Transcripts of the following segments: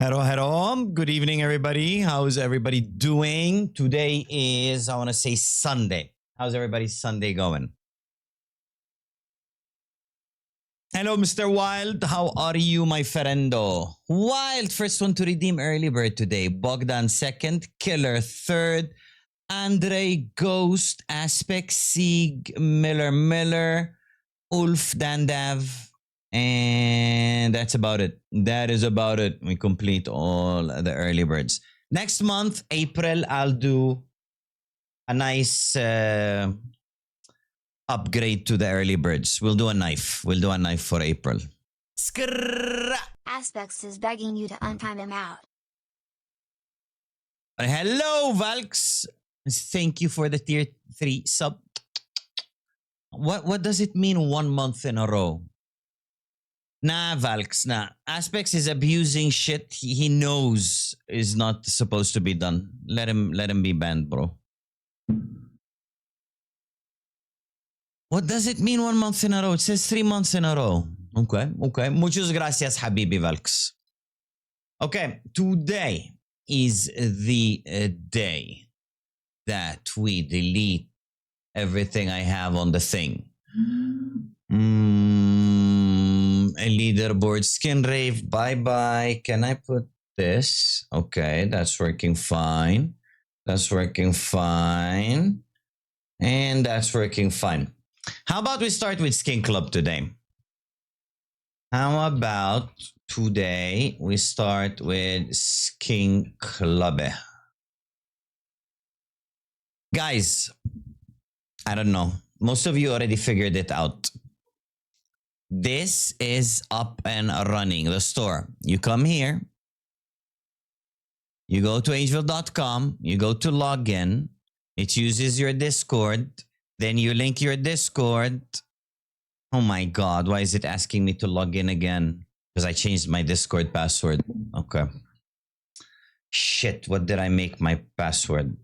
Hello, hello. Good evening, everybody. How's everybody doing? Today is, I want to say, Sunday. How's everybody's Sunday going? Hello, Mr. Wild. How are you, my friendo? Wild, first one to redeem early bird today. Bogdan, second. Killer, third. Andre, Ghost, Aspect, Sieg, Miller, Ulf, Dandav, and that's about it. That is about it. We complete all the early birds. Next month, April, I'll do a nice upgrade to the early birds. We'll do a knife. We'll do a knife for April. Skrrr. Aspects is begging you to untime him out. Hello, Valks. Thank you for the tier 3 sub. What does it mean 1 month in a row? Nah, Valks, nah. Aspects is abusing shit he knows is not supposed to be done. Let him be banned, bro. What does it mean 1 month in a row? It says 3 months in a row. Okay. Muchas gracias, Habibi Valks. Okay, today is the day that we delete everything I have on the thing. A leaderboard. Skinrave, bye-bye. Can I put this? Okay, that's working fine. That's working fine. And that's working fine. How about we start with Skinclub today? How about today we start with Skinclub? Guys, I don't know. Most of you already figured it out. This is up and running, the store. You come here, you go to angel.com, you go to login, it uses your Discord, then you link your Discord. Oh my God, why is it asking me to log in again? Because I changed my Discord password. Okay. Shit, what did I make my password?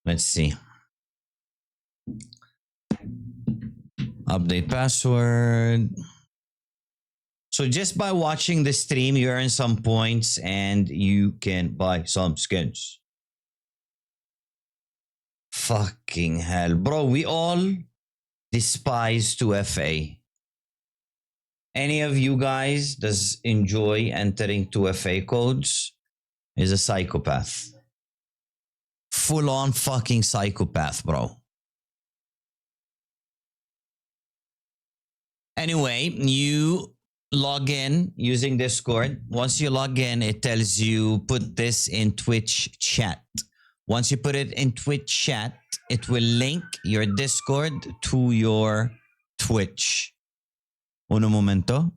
Let's see. Update password. So just by watching the stream, you earn some points and you can buy some skins. Fucking hell. Bro, we all despise 2FA. Any of you guys does enjoy entering 2FA codes is a psychopath. Full on fucking psychopath, bro. Anyway, you log in using Discord. Once you log in, it tells you put this in Twitch chat. Once you put it in Twitch chat, it will link your Discord to your Twitch. Uno momento.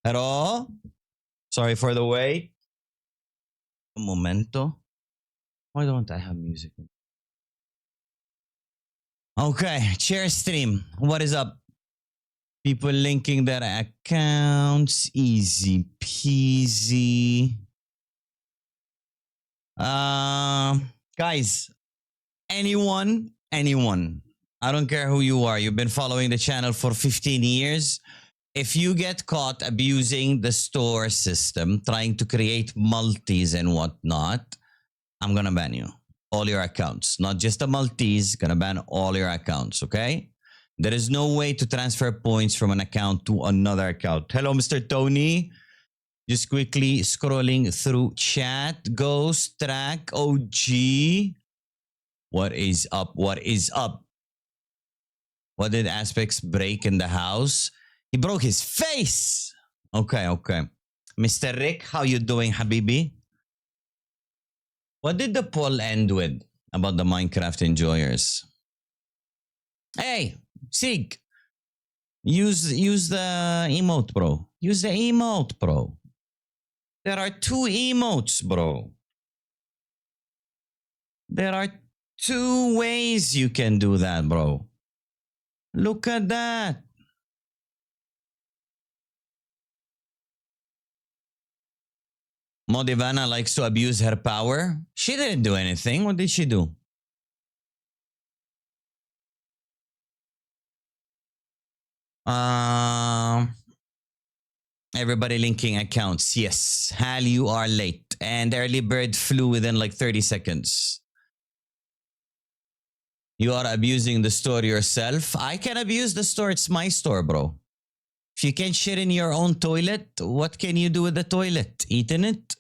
Hello? Sorry for the wait. Un momento. Why don't I have music? Okay, share stream. What is up? People linking their accounts. Easy peasy. Guys, anyone. I don't care who you are. You've been following the channel for 15 years. If you get caught abusing the store system, trying to create multis and whatnot, I'm gonna ban you. All your accounts. Not just the multis, gonna ban all your accounts, okay? There is no way to transfer points from an account to another account. Hello, Mr. Tony. Just quickly scrolling through chat. Ghost Track OG. What is up? What is up? What did Aspects break in the house? He broke his face. Okay. Mr. Rick, how you doing, Habibi? What did the poll end with about the Minecraft enjoyers? Hey, Sig, use the emote, bro. Use the emote, bro. There are 2 emotes, bro. There are 2 ways you can do that, bro. Look at that. Modivana likes to abuse her power. She didn't do anything. What did she do? Everybody linking accounts. Yes. Hal, you are late. And early bird flew within like 30 seconds. You are abusing the store yourself. I can abuse the store. It's my store, bro. If you can't shit in your own toilet, what can you do with the toilet? Eat in it?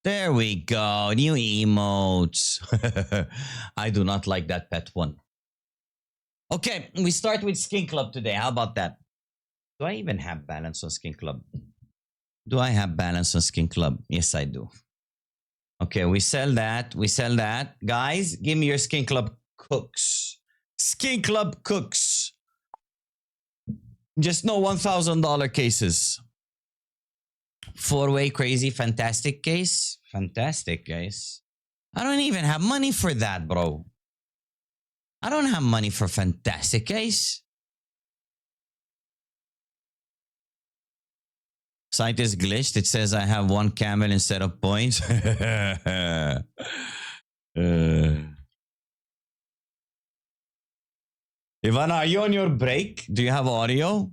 There we go. New emotes. I do not like that pet one. Okay, we start with Skinclub today. How about that? Do I even have balance on Skinclub? Do I have balance on Skinclub? Yes, I do. Okay, we sell that. We sell that. Guys, give me your Skinclub cooks. Skinclub cooks. Just no $1,000 cases. 4-way crazy fantastic case. Fantastic case. I don't even have money for that, bro. I don't have money for fantastic case. Site is glitched. It says I have 1 camel instead of points. Ivana, are you on your break? Do you have audio?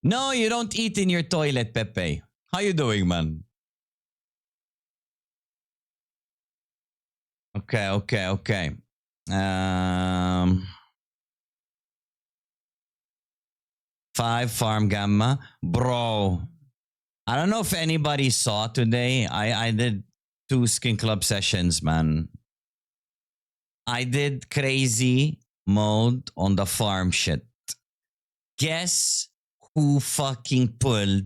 No, you don't eat in your toilet, Pepe. How you doing, man? Okay. 5 farm gamma. Bro, I don't know if anybody saw today. I did 2 Skinclub sessions, man. I did crazy mode on the farm shit. Guess who fucking pulled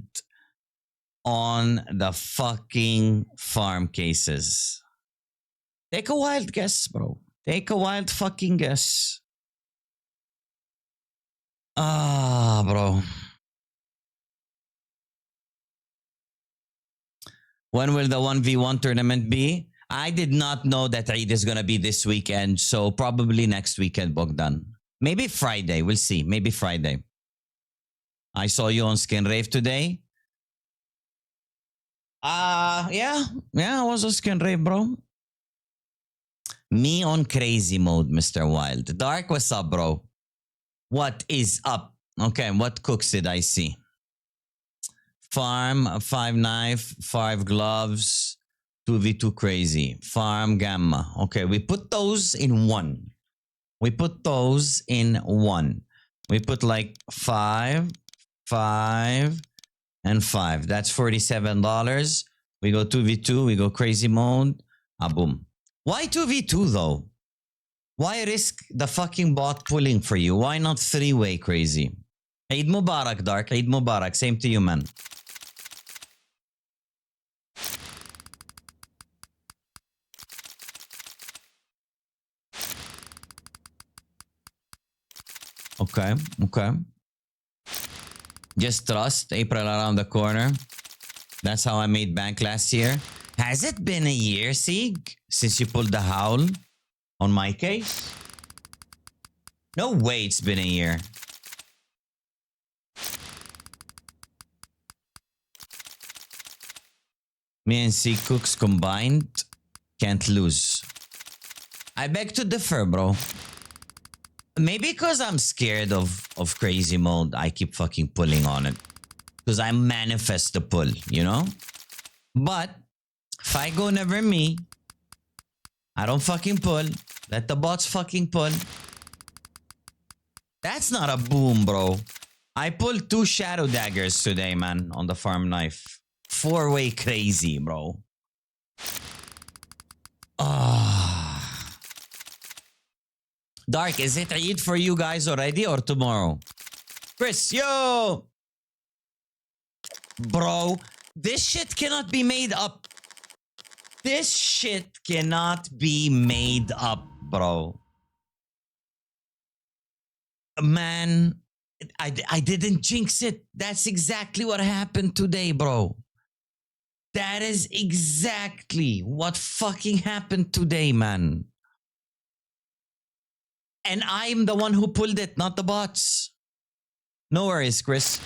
on the fucking farm cases? Take a wild guess, bro. Take a wild fucking guess. Bro. When will the 1v1 tournament be? I did not know that Eid is going to be this weekend, so probably next weekend, Bogdan. Maybe Friday. We'll see. Maybe Friday. I saw you on Skinrave today. Yeah, I was on Skinrave, bro. Me on crazy mode, Mr. Wild. Dark, what's up, bro? What is up? Okay, what cooks did I see? Farm, 5 knife, 5 gloves, 2v2 crazy. Farm, gamma. Okay, we put those in 1. We put those in 1. We put like 5, 5, and 5. That's $47. We go 2v2. We go crazy mode. Boom. Why 2v2 though? Why risk the fucking bot pulling for you? Why not 3-way crazy? Eid Mubarak, Dark. Eid Mubarak. Same to you, man. Okay. Okay. Just trust April around the corner. That's how I made bank last year. Has it been a year, Sieg, since you pulled the howl on my case? No way it's been a year. Me and C Cooks combined can't lose. I beg to differ, bro. Maybe because I'm scared of crazy mode, I keep fucking pulling on it. Because I manifest the pull, you know? But if I go never me, I don't fucking pull. Let the bots fucking pull. That's not a boom, bro. I pulled 2 shadow daggers today, man, on the farm knife. 4-way crazy, bro. Ah. Dark, is it Eid for you guys already or tomorrow? Chris, yo! Bro, this shit cannot be made up. This shit cannot be made up, bro. Man, I didn't jinx it. That's exactly what happened today, bro. That is exactly what fucking happened today, man. And I'm the one who pulled it, not the bots. No worries, Chris.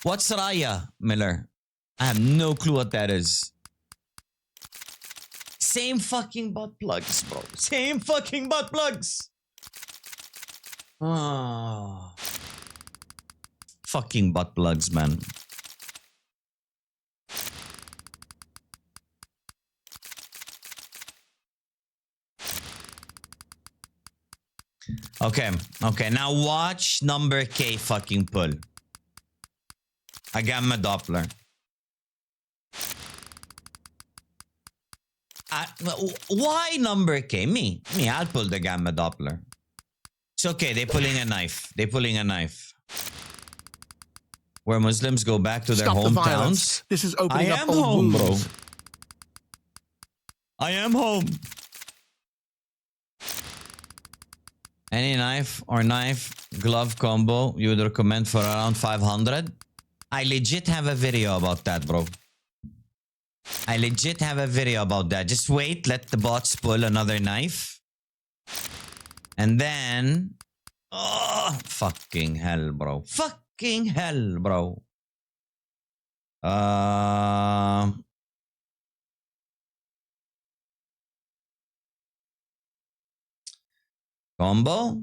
What's Raya, Miller? I have no clue what that is. Same fucking butt plugs, bro. Same fucking butt plugs. Oh. Fucking butt plugs, man. Okay, okay. Now watch number K fucking pull. A gamma Doppler. Why number K? Me, I'll pull the gamma Doppler. It's okay, they're pulling a knife. They're pulling a knife. Where Muslims go back to their Stop the hometowns. violence. This is opening I up am old home, bro. wounds. I am home. Any knife or knife glove combo you would recommend for around 500? I legit have a video about that, bro. I legit have a video about that. Just wait, let the bots pull another knife. And then... Oh, fucking hell, bro. Fucking hell, bro. Combo?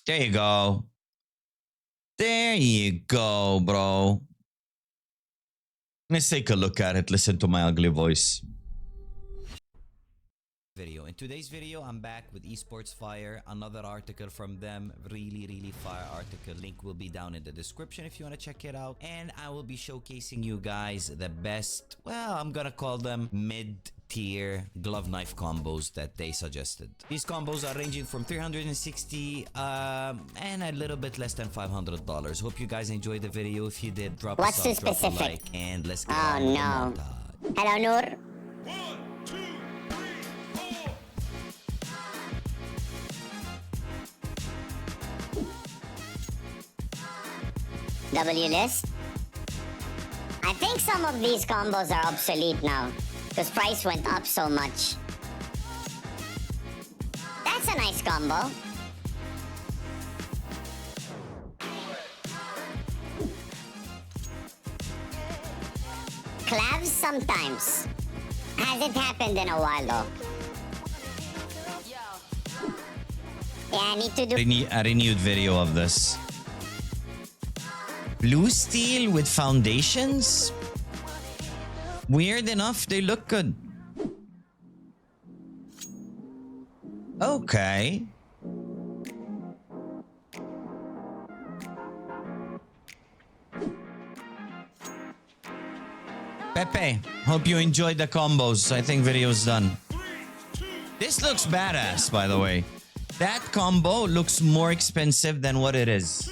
There you go. There you go, bro. Let's take a look at it. Listen to my ugly voice. In today's video, I'm back with Esports Fire, another article from them. Really fire article. Link will be down in the description if you want to check it out. And I will be showcasing you guys the best, well, I'm gonna call them mid-tier glove knife combos that they suggested. These combos are ranging from $360 and a little bit less than $500. Hope you guys enjoyed the video. If you did, drop a sub, drop a like, and let's get on with the montage. Hello, Noor. W list. I think some of these combos are obsolete now because price went up so much. That's a nice combo. Clavs sometimes. Hasn't happened in a while though. Yeah, I need to do A renewed video of this. Blue steel with foundations? Weird enough, they look good. Okay. Pepe, hope you enjoyed the combos. I think video's done. This looks badass, by the way. That combo looks more expensive than what it is.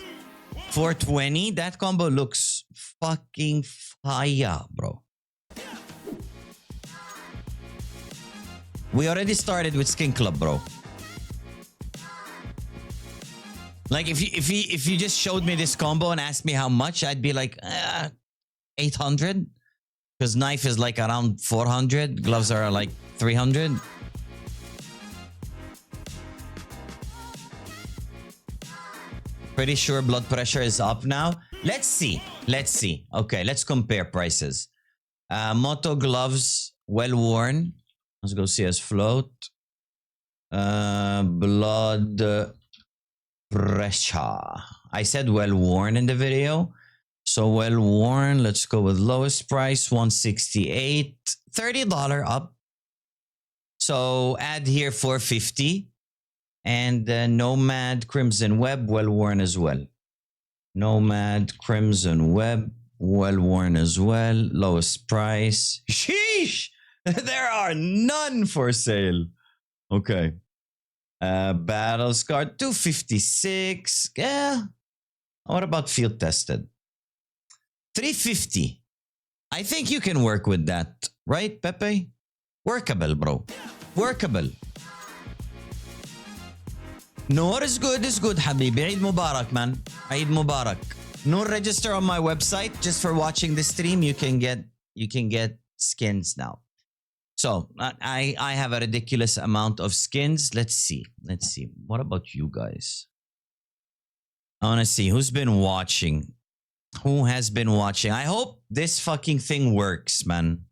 420, that combo looks fucking fire, bro. We already started with Skinclub, bro. Like if you just showed me this combo and asked me how much, I'd be like 800. Because knife is like around 400. Gloves are like 300. Pretty sure blood pressure is up now. Let's see. Let's see. Okay, let's compare prices. Moto gloves, well worn. Let's go see us float. Blood pressure. I said well worn in the video. So well worn. Let's go with lowest price, 168. $30 up. So add here 450. And Nomad Crimson Web, well worn as well. Nomad Crimson Web, well worn as well. Lowest price. Sheesh! There are none for sale. Okay. Battle Scar, 256. Yeah. What about field tested? 350. I think you can work with that. Right, Pepe? Workable, bro. Workable. Noor is good, Habibi. Eid Mubarak, man. Eid Mubarak. Noor, register on my website just for watching the stream. You can get skins now. So I have a ridiculous amount of skins. Let's see. What about you guys? I want to see who's been watching. Who has been watching? I hope this fucking thing works, man.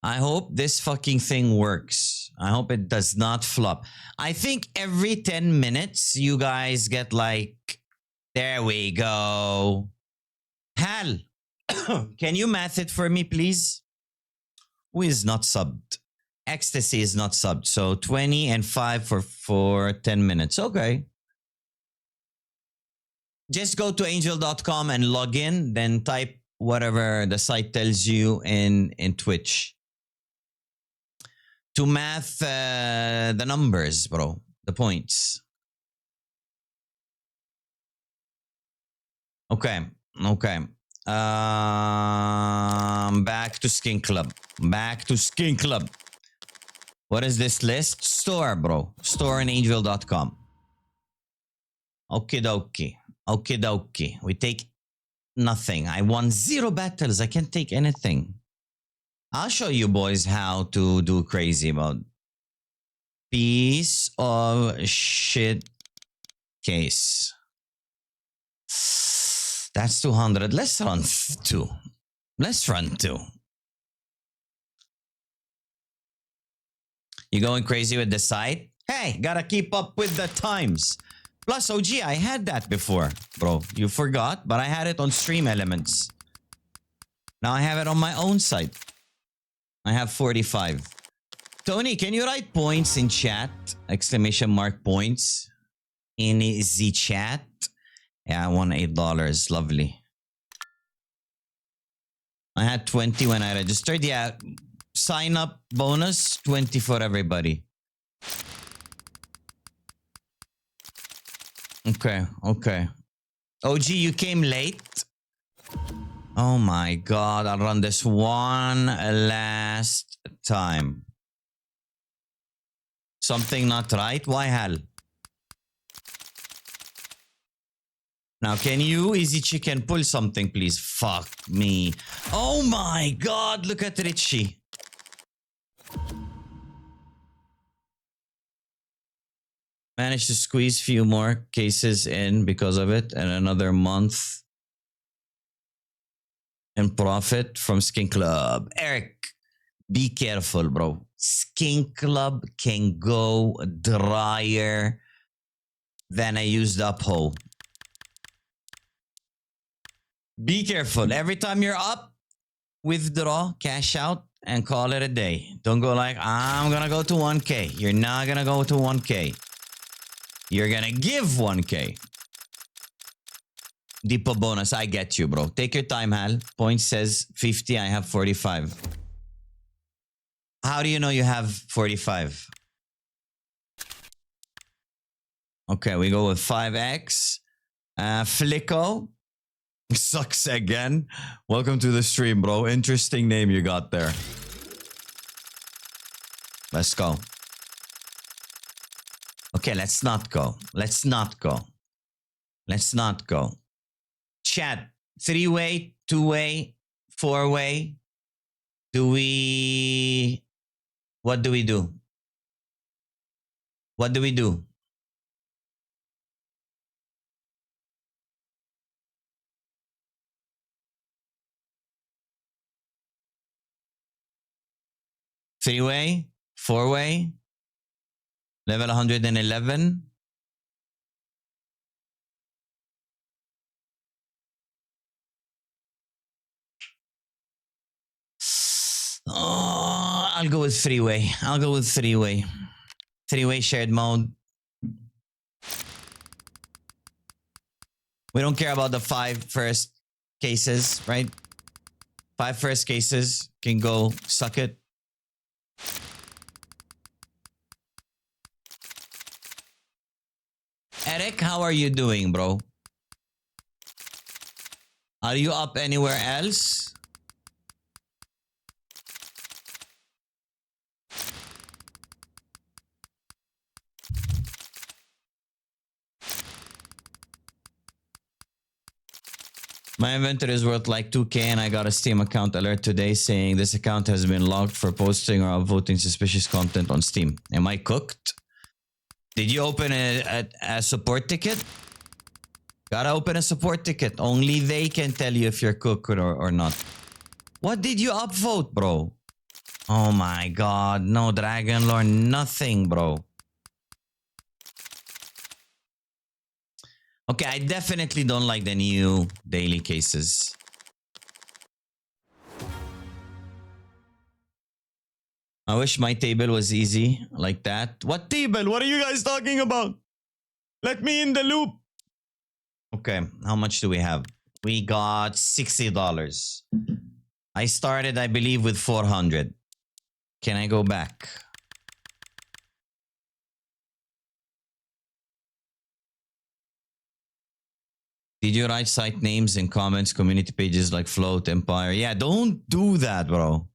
I hope this fucking thing works. I hope it does not flop. I think every 10 minutes you guys get like, there we go. Hal, can you math it for me, please? Who is not subbed? Ecstasy is not subbed. So 20 and 5 for 10 minutes. Okay. Just go to angel.com and log in. Then type whatever the site tells you in Twitch. To math the numbers, bro. The points. Okay. Back to Skinclub. What is this list? Store, bro. Store on angel.com. Okie dokie. We take nothing. I won 0 battles. I can't take anything. I'll show you boys how to do crazy mode. Piece of shit case. That's 200. Let's run 2. You going crazy with the site? Hey, gotta keep up with the times. Plus, OG, I had that before. Bro, you forgot, but I had it on Stream Elements. Now I have it on my own site. I have 45. Tony, can you write points in chat? Exclamation mark points in the chat. Yeah, I won $8. Lovely. I had 20 when I registered. Yeah, sign up bonus, 20 for everybody. Okay. OG, you came late. Oh my God, I'll run this one last time. Something not right? Why hell? Now, can you, Easy Chicken, pull something, please? Fuck me. Oh my God, look at Richie. Managed to squeeze few more cases in because of it, and another month in profit from Skinclub. Eric, be careful, bro. Skinclub can go drier than a used up hole. Be careful. Every time you're up, withdraw, cash out, and call it a day. Don't go like, I'm gonna go to 1K. You're not gonna go to 1K. You're gonna give 1K. Depot bonus, I get you, bro. Take your time, Hal. Point says 50, I have 45. How do you know you have 45? Okay, we go with 5x. Flicko. Sucks again. Welcome to the stream, bro. Interesting name you got there. Let's go. Okay, let's not go. Let's not go. Let's not go. Chat. 3-way, 2-way, 4-way. Do we... What do we do? What do we do? Three-way, 4-way, level 111. Oh, I'll go with 3-way. I'll go with 3-way. 3-way shared mode. We don't care about the 5 first cases, right? 5 first cases can go suck it. Eric, how are you doing, bro? Are you up anywhere else? My inventory is worth like 2K and I got a Steam account alert today saying this account has been logged for posting or upvoting suspicious content on Steam. Am I cooked? Did you open a support ticket? Gotta open a support ticket. Only they can tell you if you're cooked or not. What did you upvote, bro? Oh my god. No Dragon Lore, nothing, bro. Okay, I definitely don't like the new daily cases. I wish my table was easy like that. What table? What are you guys talking about? Let me in the loop. Okay, how much do we have? We got $60. I started, I believe, with 400. Can I go back? Did you write site names in comments, community pages like Float, Empire? Yeah, don't do that, bro.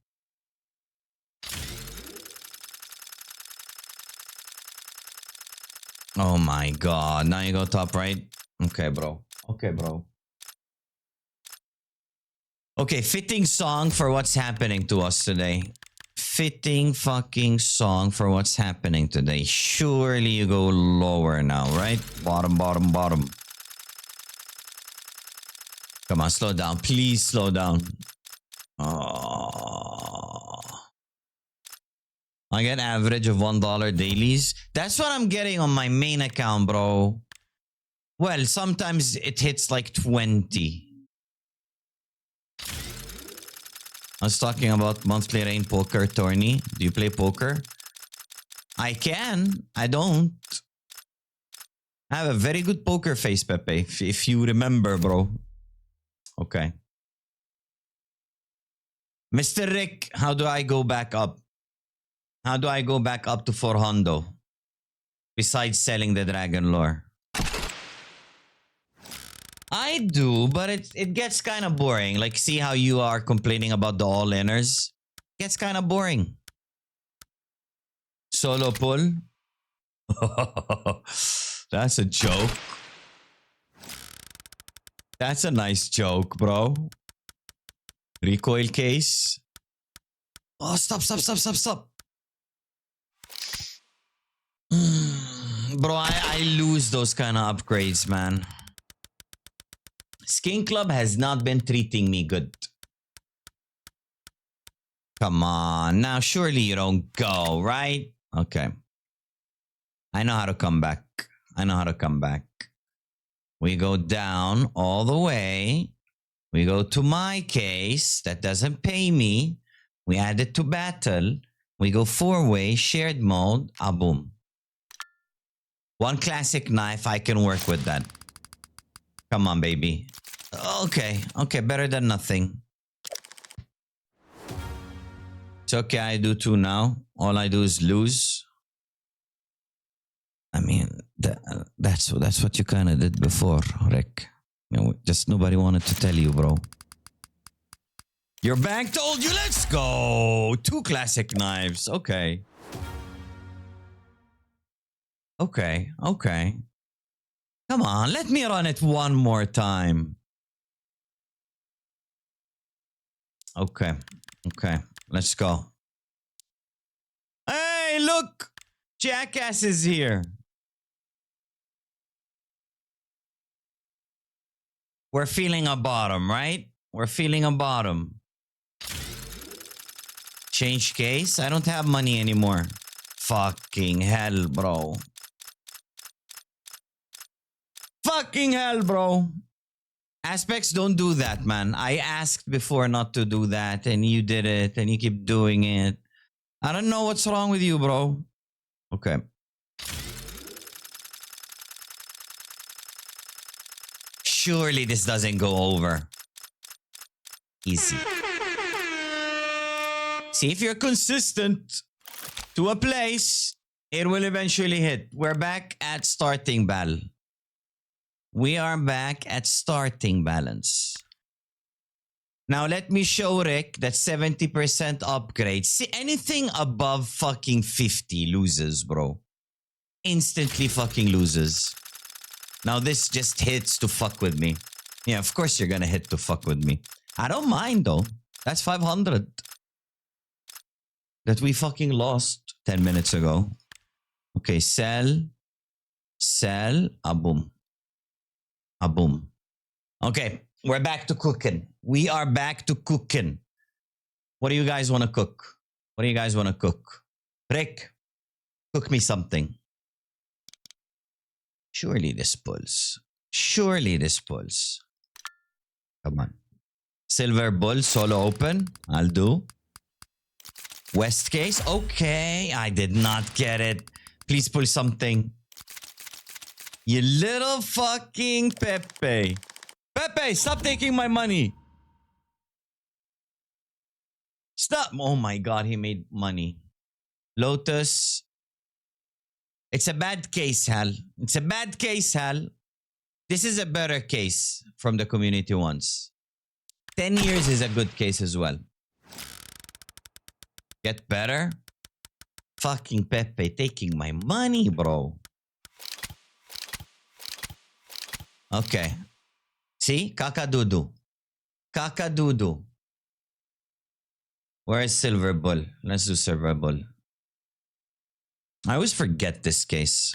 Oh my god. Now you go top right. Okay, bro. Okay, bro. Okay, fitting song for what's happening to us today. Fitting fucking song for what's happening today. Surely you go lower now, right? Bottom, bottom, bottom. Come on, slow down. Please slow down. Oh. I get average of $1 dailies. That's what I'm getting on my main account, bro. Well, sometimes it hits like 20. I was talking about monthly rain poker tourney. Do you play poker? I can. I don't. I have a very good poker face, Pepe. If you remember, bro. Okay. Mr. Rick, how do I go back up? How do I go back up to 400? Besides selling the Dragon Lore. I do, but it gets kind of boring. Like, see how you are complaining about the all-inners? Gets kind of boring. Solo pull? That's a joke. That's a nice joke, bro. Recoil case. Oh, stop. Bro, I lose those kind of upgrades, man. Skinclub has not been treating me good. Come on. Now, surely you don't go, right? Okay. I know how to come back. We go down all the way. We go to my case. That doesn't pay me. We add it to battle. We go 4-way, shared mode. Ah, boom. One classic knife. I can work with that. Come on, baby. Okay. Better than nothing. It's okay. I do 2 now. All I do is lose. I mean, that's what you kind of did before, Rick. You know, just nobody wanted to tell you, bro. Your bank told you, let's go. 2 classic knives. Okay. Okay, okay. Come on, let me run it one more time. Okay, okay. Let's go. Hey, look! Jackass is here. We're feeling a bottom, right? We're feeling a bottom. Change case? I don't have money anymore. Fucking hell, bro. Fucking hell, bro. Aspects, don't do that, man. I asked before not to do that, and you did it, and you keep doing it. I don't know what's wrong with you, bro. Okay. Surely this doesn't go over. Easy. See, if you're consistent to a place, it will eventually hit. We're back at starting bal. We are back at starting balance. Now let me show Rick that 70% upgrade. See, anything above fucking 50 loses, bro. Instantly fucking loses. Now this just hits to fuck with me. Yeah, of course you're gonna hit to fuck with me. I don't mind though. That's 500 that we fucking lost 10 minutes ago. Okay, sell, boom. A boom. Okay, we're back to cooking. We are back to cooking. What do you guys want to cook? What do you guys want to cook? Rick, cook me something. Surely this pulls. Surely this pulls. Come on. Silver bull, solo open. I'll do. West case. Okay, I did not get it. Please pull something. You little fucking Pepe. Pepe, stop taking my money. Stop. Oh my god, he made money. Lotus. It's a bad case, Hal. It's a bad case, Hal. This is a better case from the community ones. 10 years is a good case as well. Get better? Fucking Pepe taking my money, bro. Okay. See? Kakadudu. Kakadudu. Where is Silver Bull? Let's do Silver Bull. I always forget this case.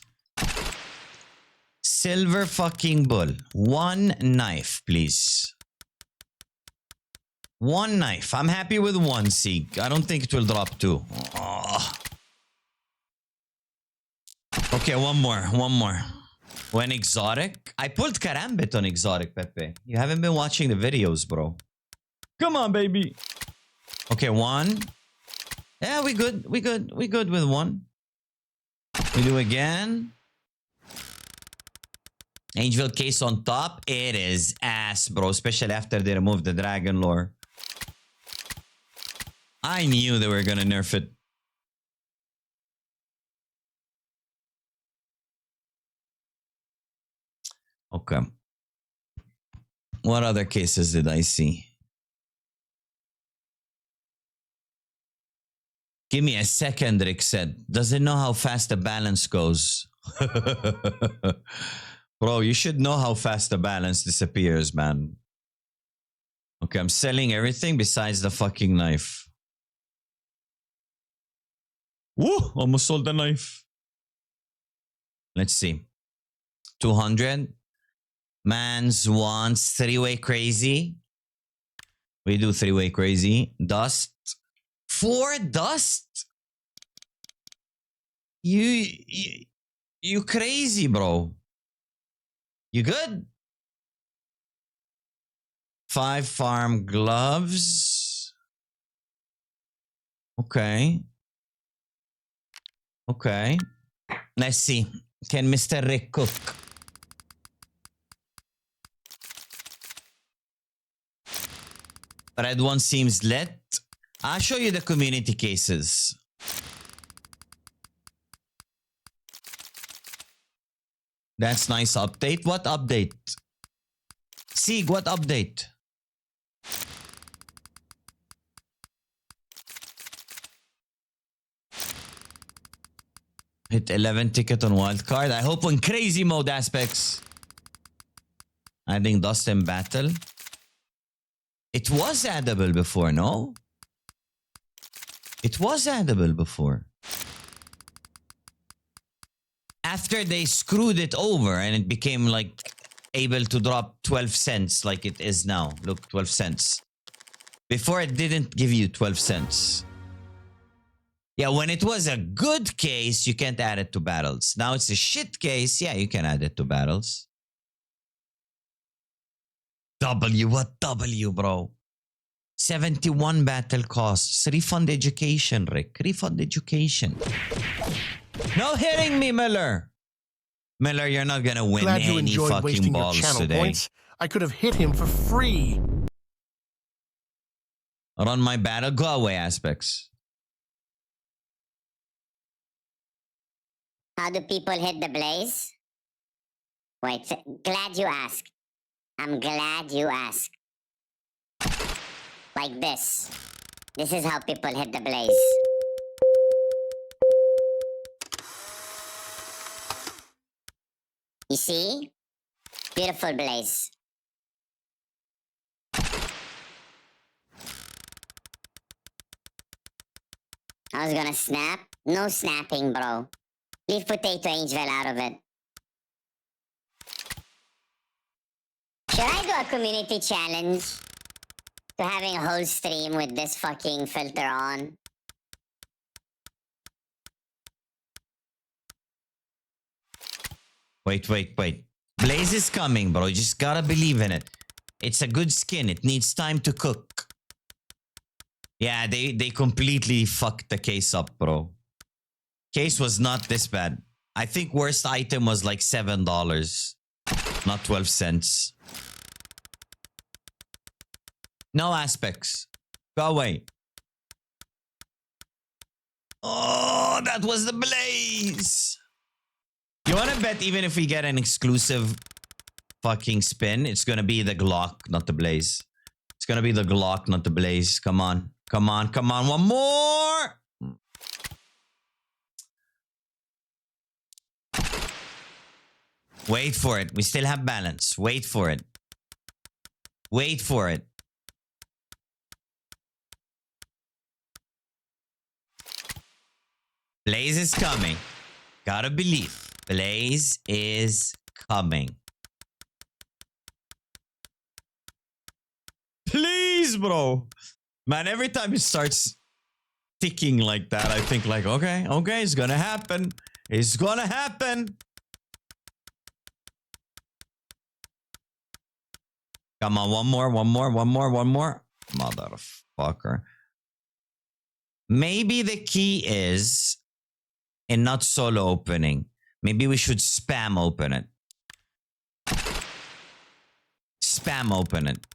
Silver fucking Bull. One knife, please. One knife. I'm happy with one, Seek. I don't think it will drop two. Oh. Okay, one more. One more. When exotic? I pulled Karambit on exotic, Pepe. You haven't been watching the videos, bro. Come on, baby. Okay, one. Yeah, we good. We good. We good with one. We do again. Angel case on top. It is ass, bro. Especially after they removed the dragon lore. I knew they were gonna nerf it. Okay. What other cases did I see? Give me a second, Rick said. Doesn't know how fast the balance goes. Bro, you should know how fast the balance disappears, man. Okay, I'm selling everything besides the fucking knife. Woo! Almost sold the knife. Let's see. 200. Mans wants three-way crazy. We do three-way crazy. Dust. 4 dust? You crazy, bro. You good? 5 farm gloves. Okay. Okay. Let's see. Can Mr. Rick cook? Red one seems lit. I'll show you the community cases. That's nice update. What update? Sig, what update? Hit 11 ticket on wildcard. I hope on crazy mode aspects. I think Dustin Battle. It was addable before, no? It was addable before. After they screwed it over and it became like able to drop 12 cents like it is now. Look, 12 cents. Before it didn't give you 12 cents. Yeah, when it was a good case, you can't add it to battles. Now it's a shit case. Yeah, you can add it to battles. W, what W, bro? 71 battle costs. Refund education, Rick. Refund education. No hitting me, Miller. Miller, you're not gonna win Glad you any enjoyed fucking wasting your balls channel today. points. I could have hit him for free. Run my battle. Go away, aspects. How do people hit the blaze? Wait, glad you asked. I'm glad you asked. Like this. This is how people hit the blaze. You see? Beautiful blaze. I was gonna snap. No snapping, bro. Leave Potato Angel out of it. Should I do a community challenge? To having a whole stream with this fucking filter on? Wait. Blaze is coming, bro. You just gotta believe in it. It's a good skin. It needs time to cook. Yeah, they completely fucked the case up, bro. Case was not this bad. I think worst item was like $7, not 12 cents. No aspects. Go away. Oh, that was the blaze. You want to bet even if we get an exclusive fucking spin, it's going to be the Glock, not the blaze. It's going to be the Glock, not the blaze. Come on. Come on. Come on. One more. Wait for it. We still have balance. Wait for it. Wait for it. Blaze is coming. Gotta believe. Blaze is coming. Please, bro. Man, every time it starts ticking like that, I think like, okay, it's gonna happen. It's gonna happen. Come on, one more. Motherfucker. Maybe the key is in not solo opening. Maybe we should spam open it. Spam open it.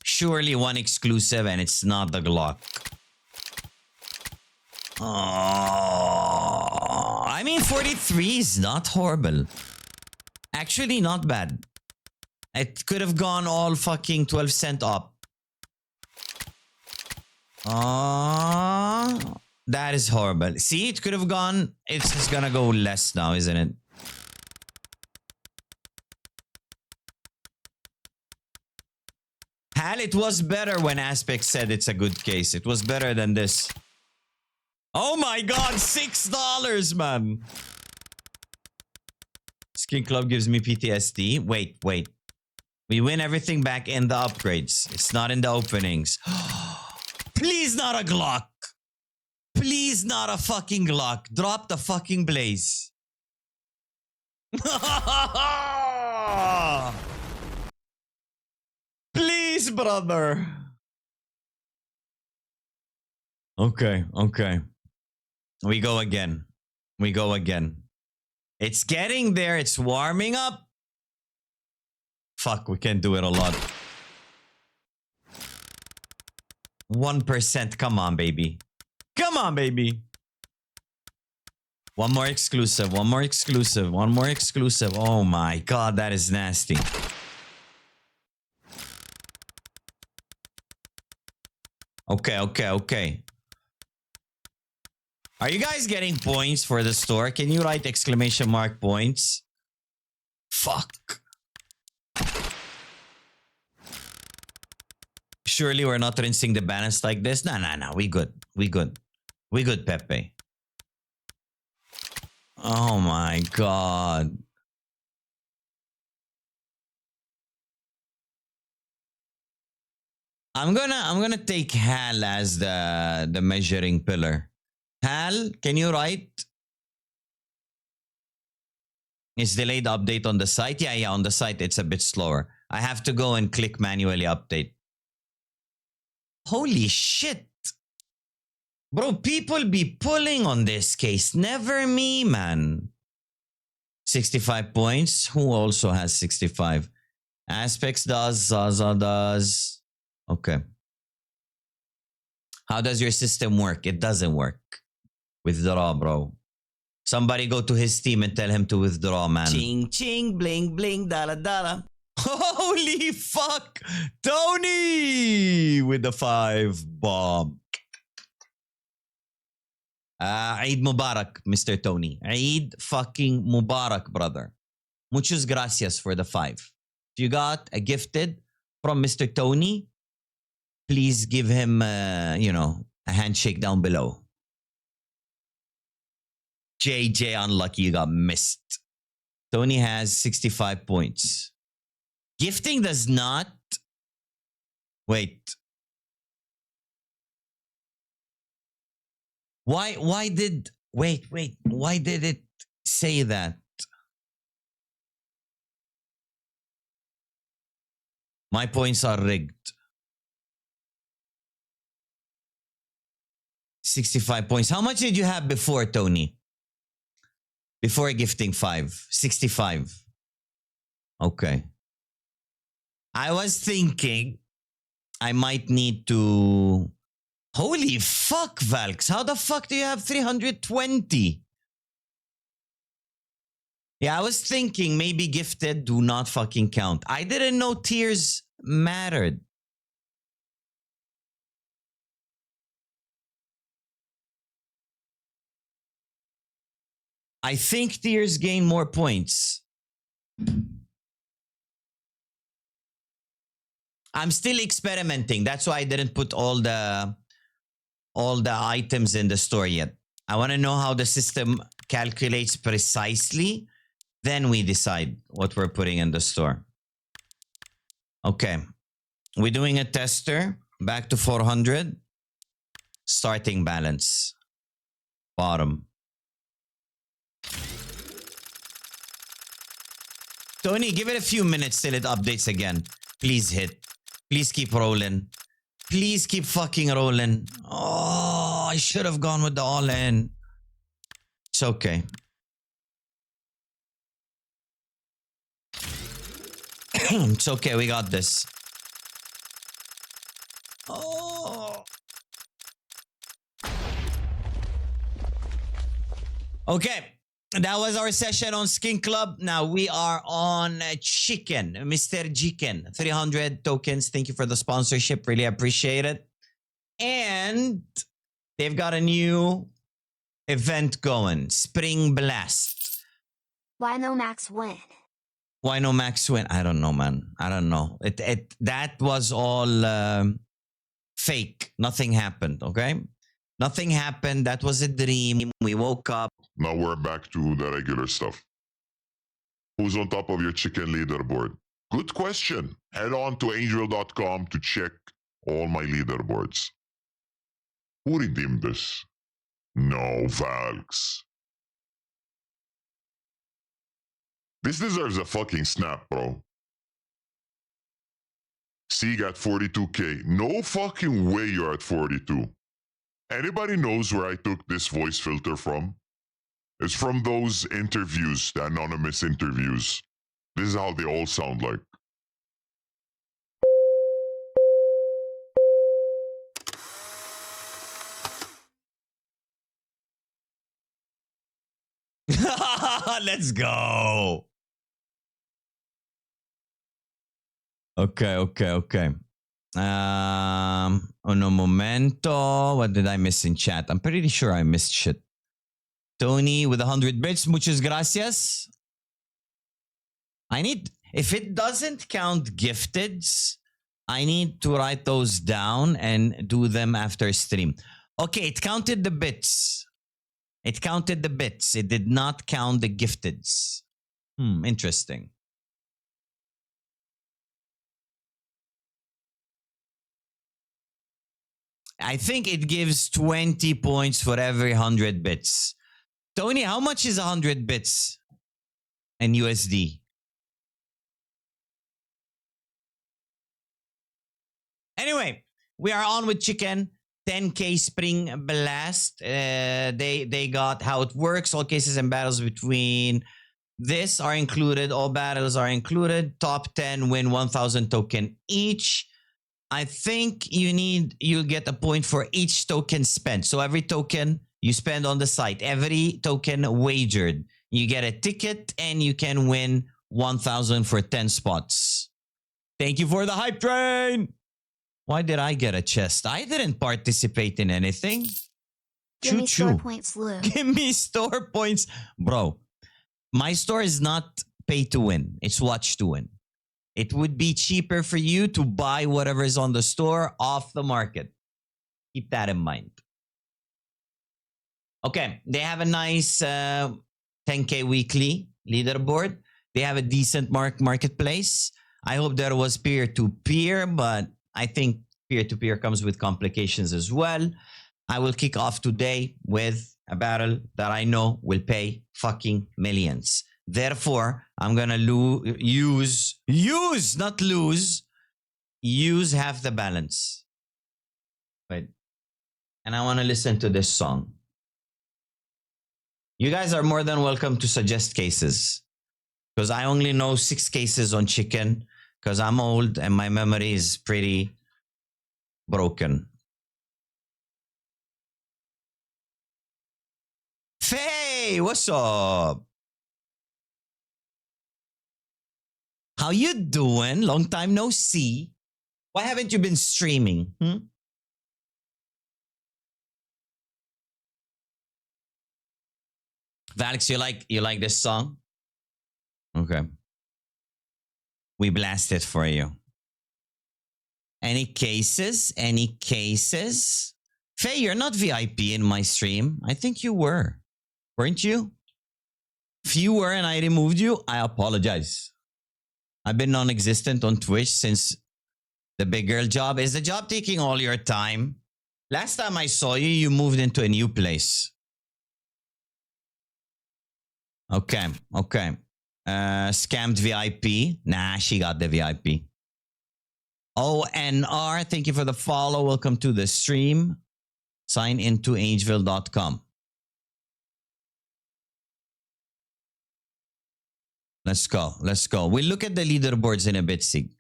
Surely one exclusive and it's not the Glock. Oh, I mean, 43 is not horrible. Actually, not bad. It could have gone all fucking 12 cent up. That is horrible. See, it could have gone. It's just gonna go less now, isn't it? Hal, it was better when Aspect said it's a good case. It was better than this. Oh my god, $6, man. Skinclub gives me PTSD. Wait. We win everything back in the upgrades. It's not in the openings. Please not a Glock. Please not a fucking Glock. Drop the fucking blaze. Please, brother. Okay. We go again. It's getting there. It's warming up. Fuck, we can do it a lot. 1%. Come on, baby. One more exclusive. Oh my god, that is nasty. Okay. Are you guys getting points for the store? Can you write exclamation mark points? Fuck. Surely we're not rinsing the balance like this. No. We good. We good. We good, Pepe. Oh my god. I'm gonna take Hal as the measuring pillar. Hal, can you write? Is delayed update on the site? Yeah, on the site it's a bit slower. I have to go and click manually update. Holy shit. Bro, people be pulling on this case. Never me, man. 65 points. Who also has 65? Aspects does. Zaza does. Okay. How does your system work? It doesn't work. Withdraw, bro. Somebody go to his team and tell him to withdraw, man. Ching, ching, bling, bling, dala, dala. Holy fuck! Tony with the 5 bomb. Eid Mubarak, Mr. Tony. Eid fucking Mubarak, brother. Muchas gracias for the 5. If you got a gifted from Mr. Tony, please give him, a handshake down below. JJ, unlucky, you got missed. Tony has 65 points. Gifting does not. Wait. Why did it say that? My points are rigged. 65 points. How much did you have before, Tony? Before gifting 5. 65. Okay. I was thinking I might need to... Holy fuck, Valks. How the fuck do you have 320? Yeah, I was thinking maybe gifted do not fucking count. I didn't know tiers mattered. I think tiers gain more points. I'm still experimenting. That's why I didn't put all the items in the store yet. I want to know how the system calculates precisely. Then we decide what we're putting in the store. Okay. We're doing a tester. Back to 400. Starting balance. Bottom. Tony, give it a few minutes till it updates again. Please hit. Please keep rolling. Please keep fucking rolling. Oh, I should have gone with the all-in. It's okay. It's okay, we got this. Oh. Okay. That was our session on Skinclub. Now we are on Chicken, Mr. Chicken. 300 tokens. Thank you for the sponsorship. Really appreciate it. And they've got a new event going. Spring Blast. Why no max win? Why no max win? I don't know, man. I don't know. That was all fake. Nothing happened, okay? Nothing happened. That was a dream. We woke up. Now we're back to the regular stuff. Who's on top of your chicken leaderboard? Good question. Head on to angel.com to check all my leaderboards. Who redeemed this? No, Valks. This deserves a fucking snap, bro. Sieg at 42k. No fucking way you're at 42. Anybody knows where I took this voice filter from? It's from those interviews, the anonymous interviews. This is how they all sound like. Let's go. Okay. Uno momento. What did I miss in chat? I'm pretty sure I missed shit. Tony with 100 bits. Muchas gracias. If it doesn't count gifteds, I need to write those down and do them after stream. Okay, it counted the bits. It counted the bits. It did not count the gifteds. Interesting. I think it gives 20 points for every 100 bits. Tony, how much is 100 bits in USD? Anyway, we are on with chicken. 10K Spring Blast. They got how it works. All cases and battles between this are included. All battles are included. Top 10 win 1,000 token each. I think you'll get a point for each token spent. So every token you spend on the site, every token wagered, you get a ticket and you can win 1,000 for 10 spots. Thank you for the hype train. Why did I get a chest? I didn't participate in anything. Give me store Choo-choo. points, Lou. Give me store points. Bro, my store is not pay to win. It's watch to win. It would be cheaper for you to buy whatever is on the store off the market. Keep that in mind. Okay, they have a nice 10K weekly leaderboard. They have a decent marketplace. I hope there was peer-to-peer, but I think peer-to-peer comes with complications as well. I will kick off today with a battle that I know will pay fucking millions. Therefore, I'm going to use half the balance. Wait. And I want to listen to this song. You guys are more than welcome to suggest cases. Because I only know 6 cases on chicken. Because I'm old and my memory is pretty broken. Faye, what's up? How you doing? Long time no see. Why haven't you been streaming? Valix, you like this song? Okay. We blast it for you. Any cases? Any cases? Faye, you're not VIP in my stream. I think you were. Weren't you? If you were and I removed you, I apologize. I've been non-existent on Twitch since the big girl job. Is the job taking all your time? Last time I saw you, you moved into a new place. Okay. Scammed VIP. Nah, she got the VIP. ONR, thank you for the follow. Welcome to the stream. Sign into angeville.com. Let's go. We'll look at the leaderboards in a bit, Sig.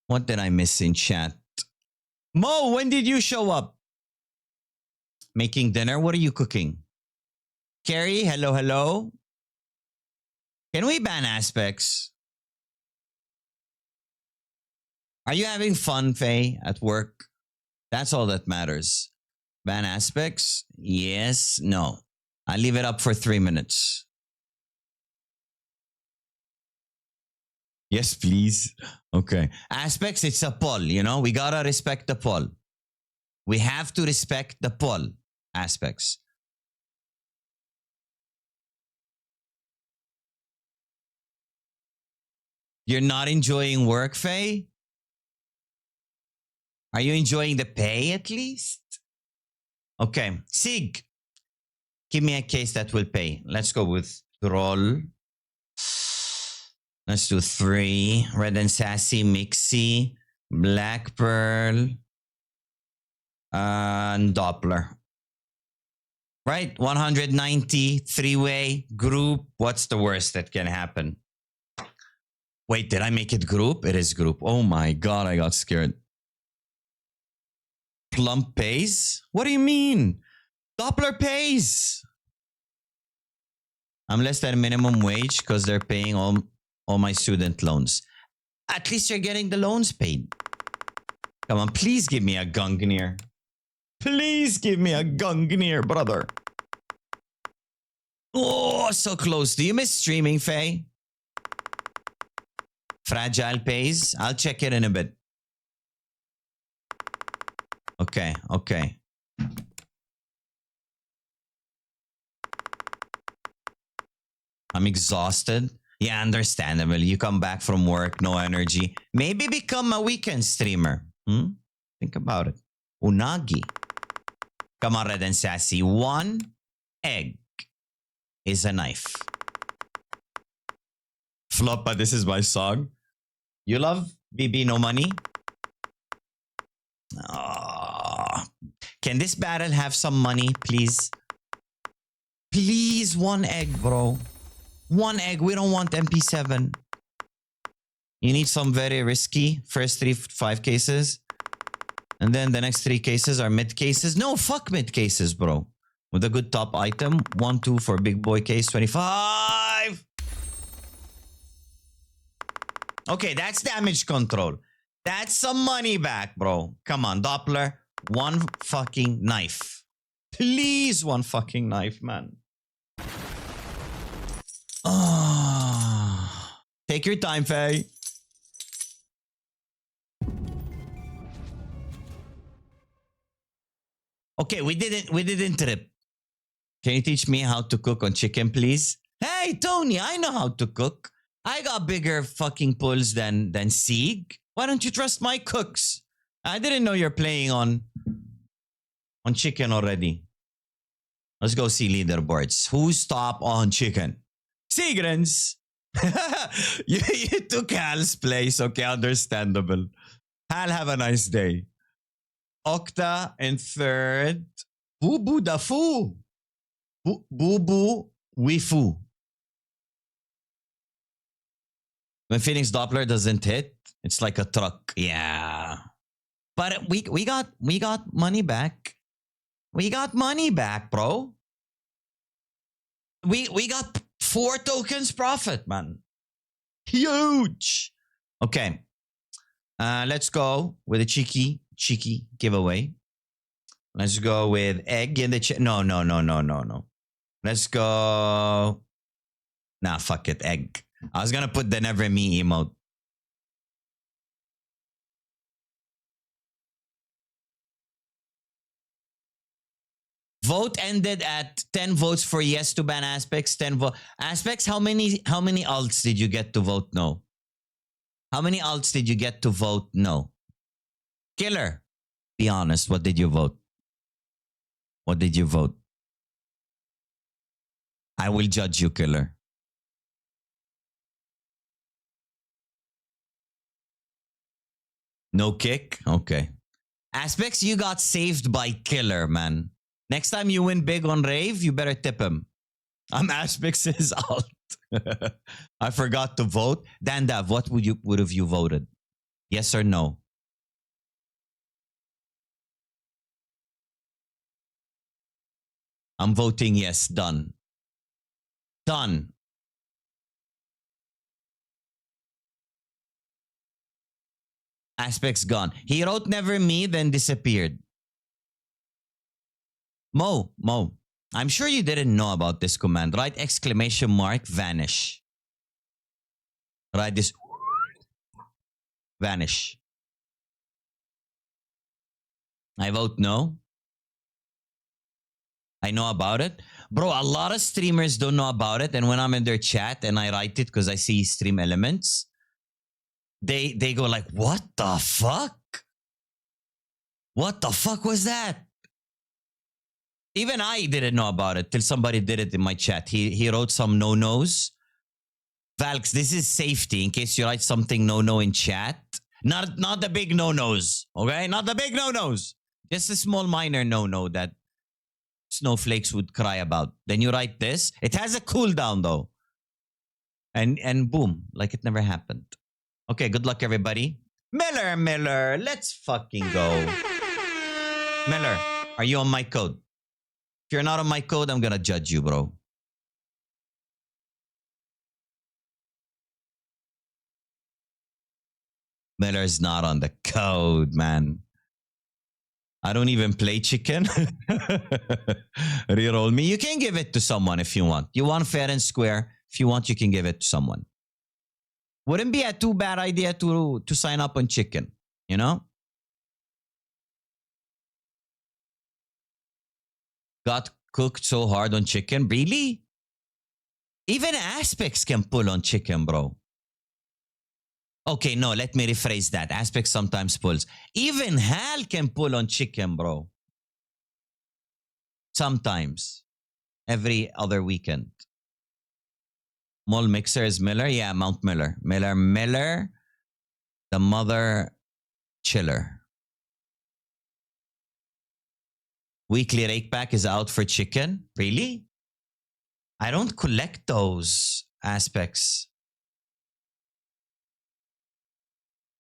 What did I miss in chat? Mo, when did you show up? Making dinner? What are you cooking? Carrie, hello. Can we ban aspects? Are you having fun, Faye, at work? That's all that matters. Ban aspects? Yes, no. I'll leave it up for 3 minutes. Yes, please. Okay. Aspects, it's a poll, you know? We gotta respect the poll. We have to respect the poll. Aspects. You're not enjoying work, Faye? Are you enjoying the pay at least? Okay. Sig, give me a case that will pay. Let's go with roll. Let's do 3. Red and Sassy, Mixie, Black Pearl, and Doppler. Right? 190, 3-way, group. What's the worst that can happen? Wait, did I make it group? It is group. Oh my God, I got scared. Plump pays? What do you mean? Doppler pays. I'm less than minimum wage because they're paying all my student loans. At least you're getting the loans paid. Come on, please give me a Gungnir. Please give me a Gungnir, brother. Oh, so close. Do you miss streaming, Faye? Fragile pays. I'll check it in a bit. Okay, okay. I'm exhausted. Yeah, understandable. You come back from work, no energy. Maybe become a weekend streamer. Think about it. Unagi. Come on, Red and Sassy. One egg is a knife. Floppa, this is my song. You love BB No Money? Oh. Can this battle have some money, please? Please, one egg, bro. One egg. We don't want MP7. You need some very risky first 5 cases. And then the next 3 cases are mid cases. No, fuck mid cases, bro. With a good top item. 1, 2 for big boy case. 25. Okay, that's damage control. That's some money back, bro. Come on, Doppler. One fucking knife. Please, one fucking knife, man. Oh. Take your time, Faye. Okay, we didn't trip. Can you teach me how to cook on chicken, please? Hey, Tony, I know how to cook. I got bigger fucking pulls than Sieg. Why don't you trust my cooks? I didn't know you're playing on chicken already. Let's go see leaderboards. Who's top on chicken? Sigrens. you took Hal's place. Okay, understandable. Hal, have a nice day. Okta in third. Boo Boo da Foo. Boo Boo Wifu. When Phoenix Doppler doesn't hit, it's like a truck. Yeah. But we got money back. We got money back, bro. We got 4 tokens profit, man. Huge. Okay. Let's go with a cheeky giveaway. Let's go with egg in the no. Let's go. Nah, fuck it. Egg. I was gonna put the never me emote. Vote ended at 10 votes for yes to ban Aspects. 10 vote Aspects. How many alts did you get to vote no? How many alts did you get to vote no? Killer. Be honest. What did you vote? What did you vote? I will judge you, Killer. No kick? Okay. Aspects, you got saved by Killer, man. Next time you win big on Rave, you better tip him. I'm Aspects' alt. I forgot to vote. Dandav, what would have you voted? Yes or no? I'm voting yes. Done. Done. Aspects gone. He wrote never me, then disappeared. Mo. I'm sure you didn't know about this command, right? Exclamation mark, vanish. Right, this vanish. I vote no. I know about it. Bro, a lot of streamers don't know about it. And when I'm in their chat and I write it because I see stream elements, they go like, what the fuck? What the fuck was that? Even I didn't know about it till somebody did it in my chat. He wrote some no-nos. Valks, this is safety in case you write something no-no in chat. Not the big no-nos, okay? Not the big no-nos. Just a small minor no-no that snowflakes would cry about. Then you write this. It has a cooldown though. And boom, like it never happened. Okay, good luck everybody. Miller, let's fucking go. Miller, are you on my code? If you're not on my code, I'm gonna judge you, bro. Miller's not on the code, man. I don't even play chicken. Reroll me. You can give it to someone if you want. You want fair and square. If you want, you can give it to someone. Wouldn't be a too bad idea to sign up on chicken, you know? Got cooked so hard on chicken. Really? Even aspects can pull on chicken, bro. Okay, no, let me rephrase that. Aspects sometimes pulls. Even Hal can pull on chicken, bro. Sometimes. Every other weekend. Mall mixer is Miller? Yeah, Mount Miller. Miller. The mother chiller. Weekly rake pack is out for chicken. Really? I don't collect those aspects.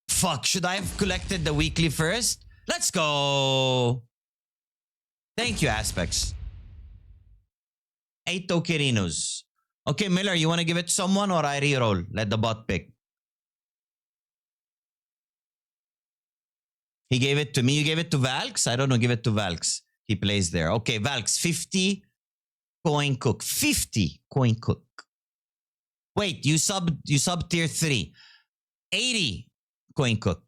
Fuck, should I have collected the weekly first? Let's go. Thank you, aspects. 8 Tokerinos. Okay, Miller, you want to give it to someone or I reroll? Let the bot pick. He gave it to me. You gave it to Valks? I don't know. Give it to Valks. He plays there. Okay, Valks, 50 coin cook. 50 coin cook. Wait, you sub tier 3. 80 coin cook.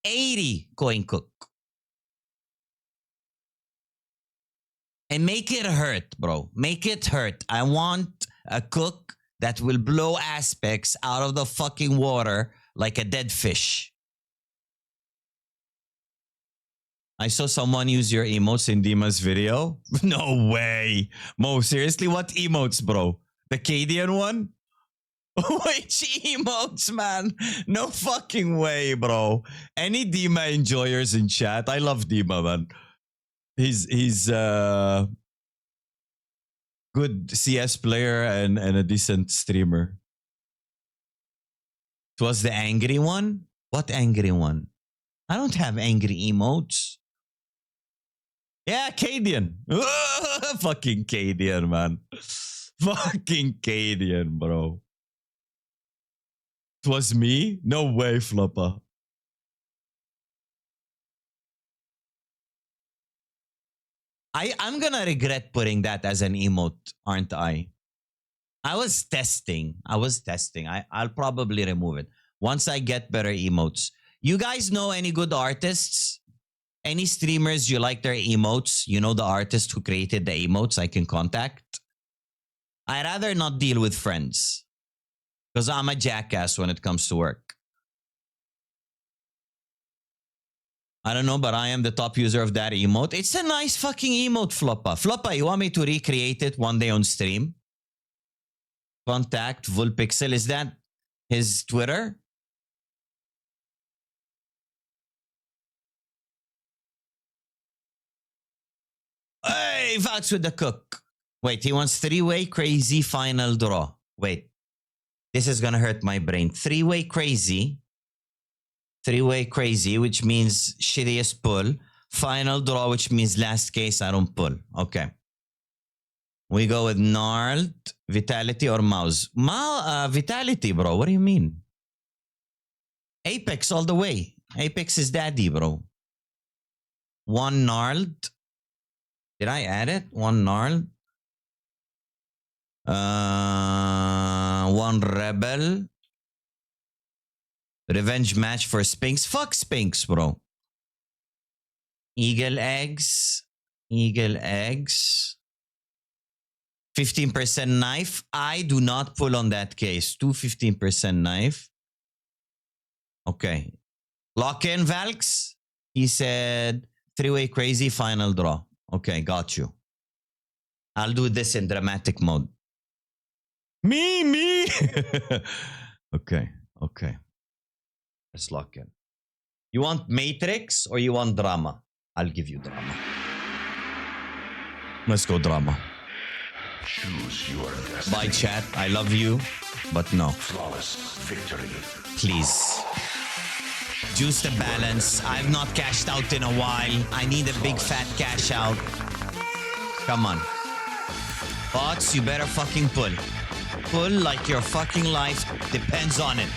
80 coin cook. And make it hurt, bro. Make it hurt. I want a cook that will blow aspects out of the fucking water like a dead fish. I saw someone use your emotes in Dima's video. No way. Mo, seriously, what emotes, bro? The Cadian one? Which emotes, man? No fucking way, bro. Any Dima enjoyers in chat? I love Dima, man. He's good CS player and a decent streamer. It was the angry one? What angry one? I don't have angry emotes. Yeah, Cadian. Fucking Cadian, man. Fucking Cadian, bro. It was me? No way, Flopper. I'm gonna regret putting that as an emote, aren't I? I was testing. I'll probably remove it once I get better emotes. You guys know any good artists? Any streamers you like their emotes? You know the artist who created the emotes I can contact? I'd rather not deal with friends. Because I'm a jackass when it comes to work. I don't know, but I am the top user of that emote. It's a nice fucking emote, Floppa. Floppa, you want me to recreate it one day on stream? Contact Vulpixel. Is that his Twitter? Hey, Vax with the cook. Wait, he wants 3-way crazy final draw. Wait. This is gonna hurt my brain. 3-way crazy. 3-way crazy, which means shittiest pull. Final draw, which means last case I don't pull. Okay. We go with Gnarled, Vitality, or Mouse. Vitality, bro. What do you mean? Apex all the way. Apex is daddy, bro. 1 Gnarled. Did I add it? 1 Gnarled. 1 Rebel. Revenge match for Spinks. Fuck Spinks, bro. Eagle Eggs. 15% knife. I do not pull on that case. 2 15% knife. Okay. Lock in, Valks. He said 3-way crazy final draw. Okay, got you. I'll do this in dramatic mode. Me. Okay. Let's lock in. You want Matrix or you want drama? I'll give you drama. Let's go drama. Choose your destiny. Bye, chat. I love you, but no. Flawless victory. Please. Juice the balance. I've not cashed out in a while. I need a big fat cash out. Come on. Bots, you better fucking pull. Pull like your fucking life depends on it.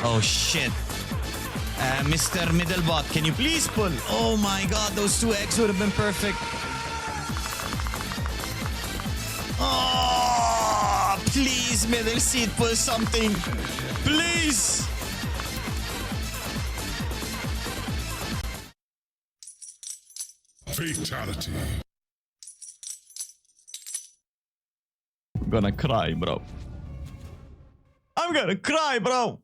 Oh shit. Mr. Middlebot, can you please pull? Oh my god, those two eggs would have been perfect. Oh, please, middle seat, pull something. Please. Fatality. I'm gonna cry, bro. I'm gonna cry, bro.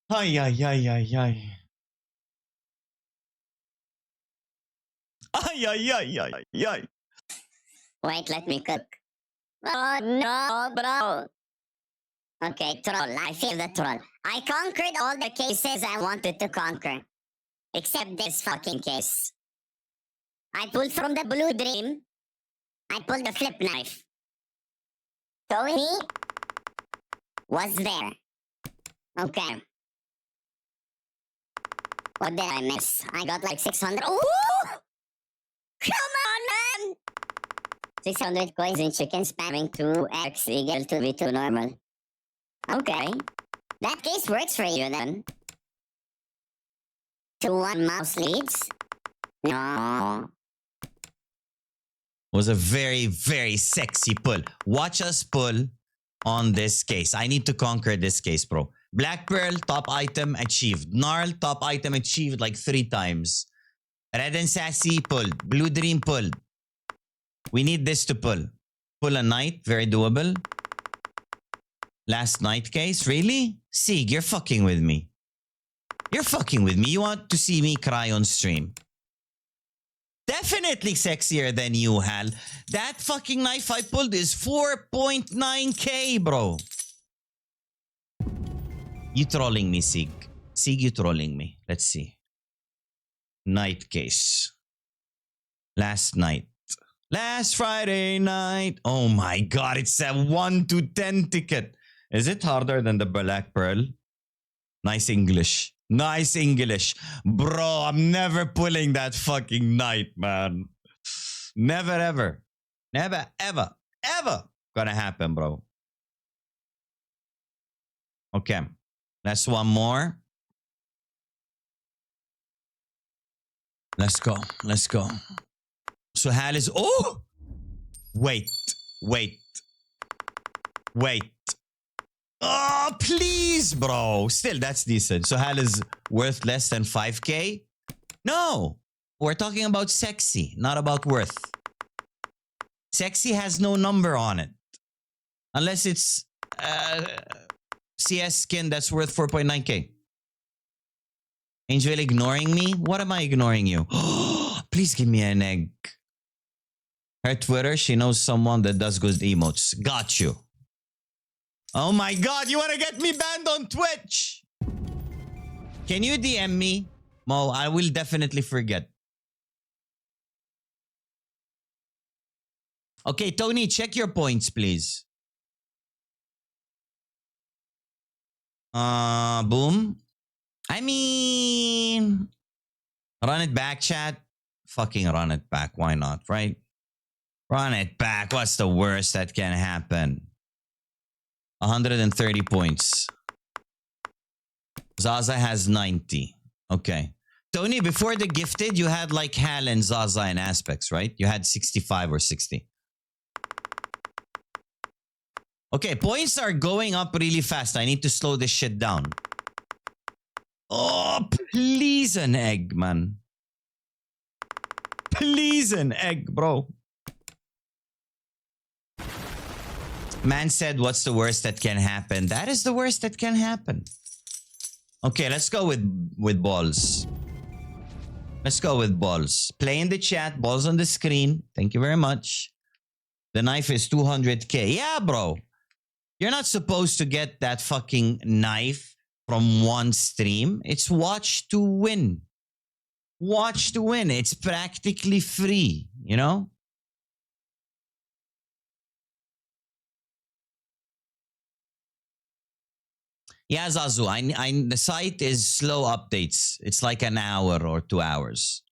Ay, ay, ay, ay, ay. Ay, ay, ay, ay, ay. Wait, let me cook. Oh no, bro. Okay, troll. I feel the troll. I conquered all the cases I wanted to conquer. Except this fucking case. I pulled from the blue dream. I pulled the flip knife. Tony was there. Okay. What did I miss? I got like 600. Ooh! Come on, man! 600 coins in chicken spamming 2x equal to V2 normal. Okay. That case works for you then. 2-1 mouse leads? No. Was a very, very sexy pull. Watch us pull on this case. I need to conquer this case, bro. Black Pearl, top item achieved. Gnarl, top item achieved like 3 times. Red and Sassy pulled. Blue Dream pulled. We need this to pull. Pull a knight, very doable. Last night case, really? Sig, you're fucking with me. You're fucking with me. You want to see me cry on stream. Definitely sexier than you, Hal. That fucking knife I pulled is 4.9k, bro. You trolling me, Sig. Sig, you trolling me. Let's see. Night case. Last night. Last Friday night. Oh my god, it's a 1 to 10 ticket. Is it harder than the Black Pearl? Nice English. Nice English. Bro, I'm never pulling that fucking night, man. Never ever. Never ever. Ever gonna happen, bro. Okay. Let's one more. Let's go. Let's go. So Hal is... Oh! Wait. Wait. Wait. Oh, please, bro. Still, that's decent. So Hal is worth less than 5k? No. We're talking about sexy, not about worth. Sexy has no number on it. Unless it's CS skin that's worth 4.9k. Angel ignoring me? What am I ignoring you? Please give me an egg. Her Twitter, she knows someone that does good emotes. Got you. Oh my god, you want to get me banned on Twitch? Can you DM me? Mo, I will definitely forget. Okay, Tony, check your points, please. Boom. I mean, run it back, chat. Fucking run it back. Why not, right? Run it back. What's the worst that can happen? 130 points. Zaza has 90. Okay. Tony, before the gifted, you had like Hal and Zaza in aspects, right? You had 65 or 60. Okay, points are going up really fast. I need to slow this shit down. Oh, please an egg, man. Please an egg, bro. Man said, what's the worst that can happen? That is the worst that can happen. Okay, let's go with balls. Let's go with balls. Play in the chat. Balls on the screen. Thank you very much. The knife is 200k. Yeah, bro. You're not supposed to get that fucking knife from one stream. It's watch to win. Watch to win. It's practically free, you know? Yeah, Zazu, the site is slow updates. It's like an hour or 2 hours.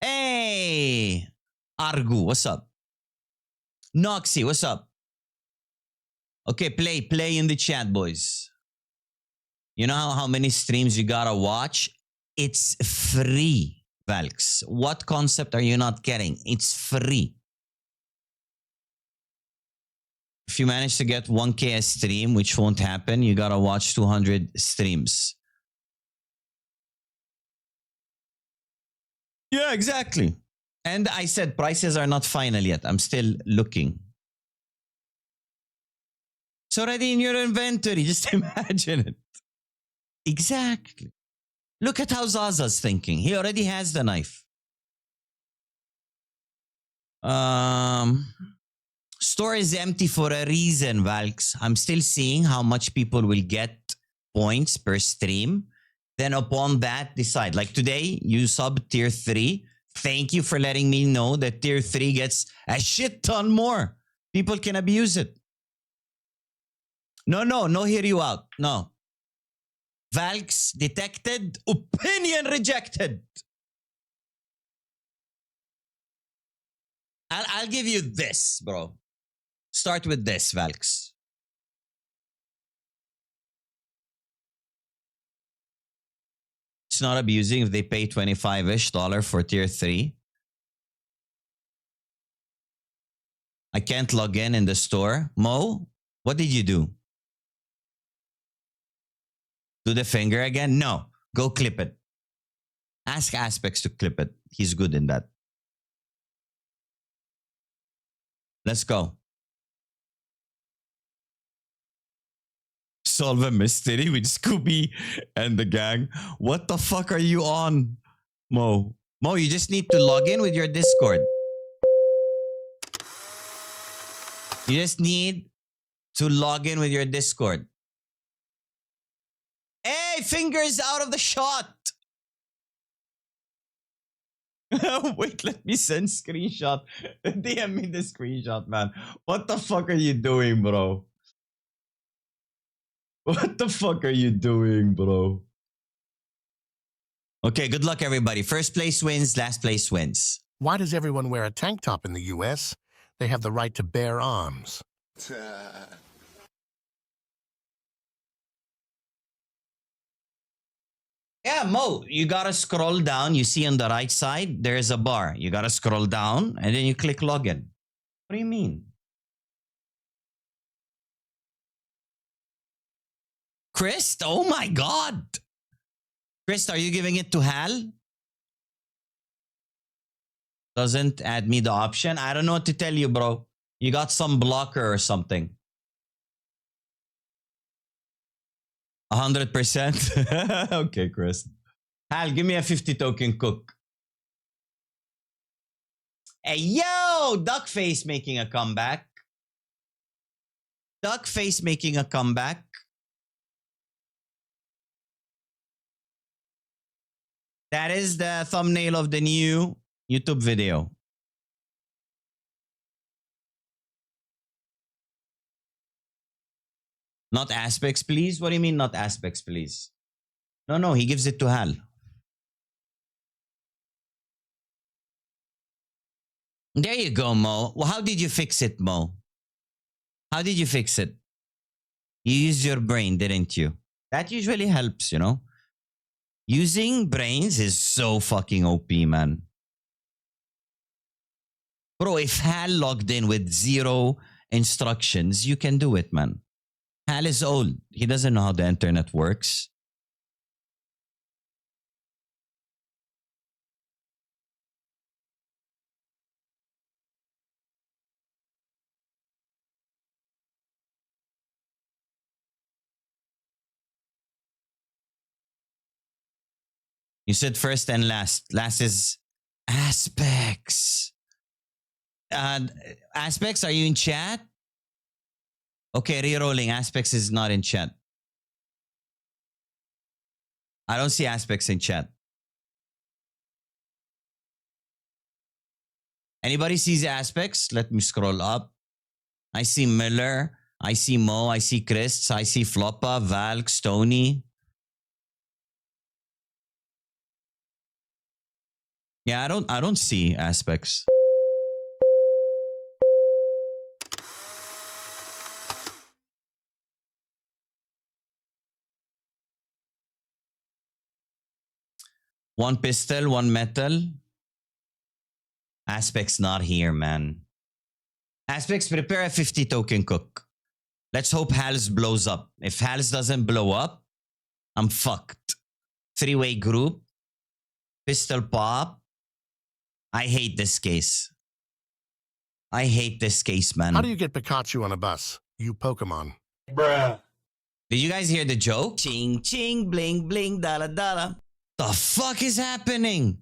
Hey! Argu, what's up? Noxy, what's up? Okay, play in the chat, boys. You know how many streams you gotta watch? It's free, Valks. What concept are you not getting? It's free. If you manage to get 1K a stream, which won't happen, you gotta watch 200 streams. Yeah, exactly. And I said prices are not final yet. I'm still looking. It's already in your inventory. Just imagine it. Exactly. Look at how Zaza's thinking. He already has the knife. Store is empty for a reason, Valks. I'm still seeing how much people will get points per stream. Then upon that, decide. Like today, you sub tier 3. Thank you for letting me know that tier 3 gets a shit ton more. People can abuse it. No, hear you out. No. Valks detected, opinion rejected. I'll give you this, bro. Start with this, Valks. It's not abusing if they pay $25-ish for tier 3. I can't log in the store. Mo, what did you do? Do the finger again? No. Go clip it. Ask Aspects to clip it. He's good in that. Let's go. Solve a mystery with Scooby and the gang. What the fuck are you on, Mo? Mo, you just need to log in with your Discord. You just need to log in with your Discord. Hey, fingers out of the shot. Wait, let me send screenshot. DM me the screenshot, man. What the fuck are you doing, bro? What the fuck are you doing, bro? Okay, good luck, everybody. First place wins, last place wins. Why does everyone wear a tank top in the U.S.? They have the right to bear arms. Yeah, Mo, you gotta scroll down. You see on the right side, there's a bar. You gotta scroll down and then you click login. What do you mean? Chris, oh my God. Chris, are you giving it to Hal? Doesn't add me the option. I don't know what to tell you, bro. You got some blocker or something. 100%? Okay, Chris. Hal, give me a 50 token cook. Hey, yo! Duckface making a comeback. Duckface making a comeback. That is the thumbnail of the new YouTube video. Not aspects, please? What do you mean not aspects, please? No, he gives it to Hal. There you go, Mo. Well, how did you fix it, Mo? How did you fix it? You used your brain, didn't you? That usually helps, you know? Using brains is so fucking OP, man. Bro, if Hal logged in with 0 instructions, you can do it, man. Hal is old. He doesn't know how the internet works. You said first and last. Last is aspects. Aspects, are you in chat? Okay, re-rolling. Aspects is not in chat. I don't see aspects in chat. Anybody sees aspects? Let me scroll up. I see Miller. I see Mo. I see Chris. I see Floppa, Valk, Stony. Yeah, I don't see aspects. One pistol, one metal. Aspect's not here, man. Aspects, prepare a 50 token cook. Let's hope Hal's blows up. If Hal's doesn't blow up, I'm fucked. Three-way group. Pistol pop. I hate this case. I hate this case, man. How do you get Pikachu on a bus? You Pokemon. Did you guys hear the joke? Ching, ching, bling, bling, dala, dala. The fuck is happening?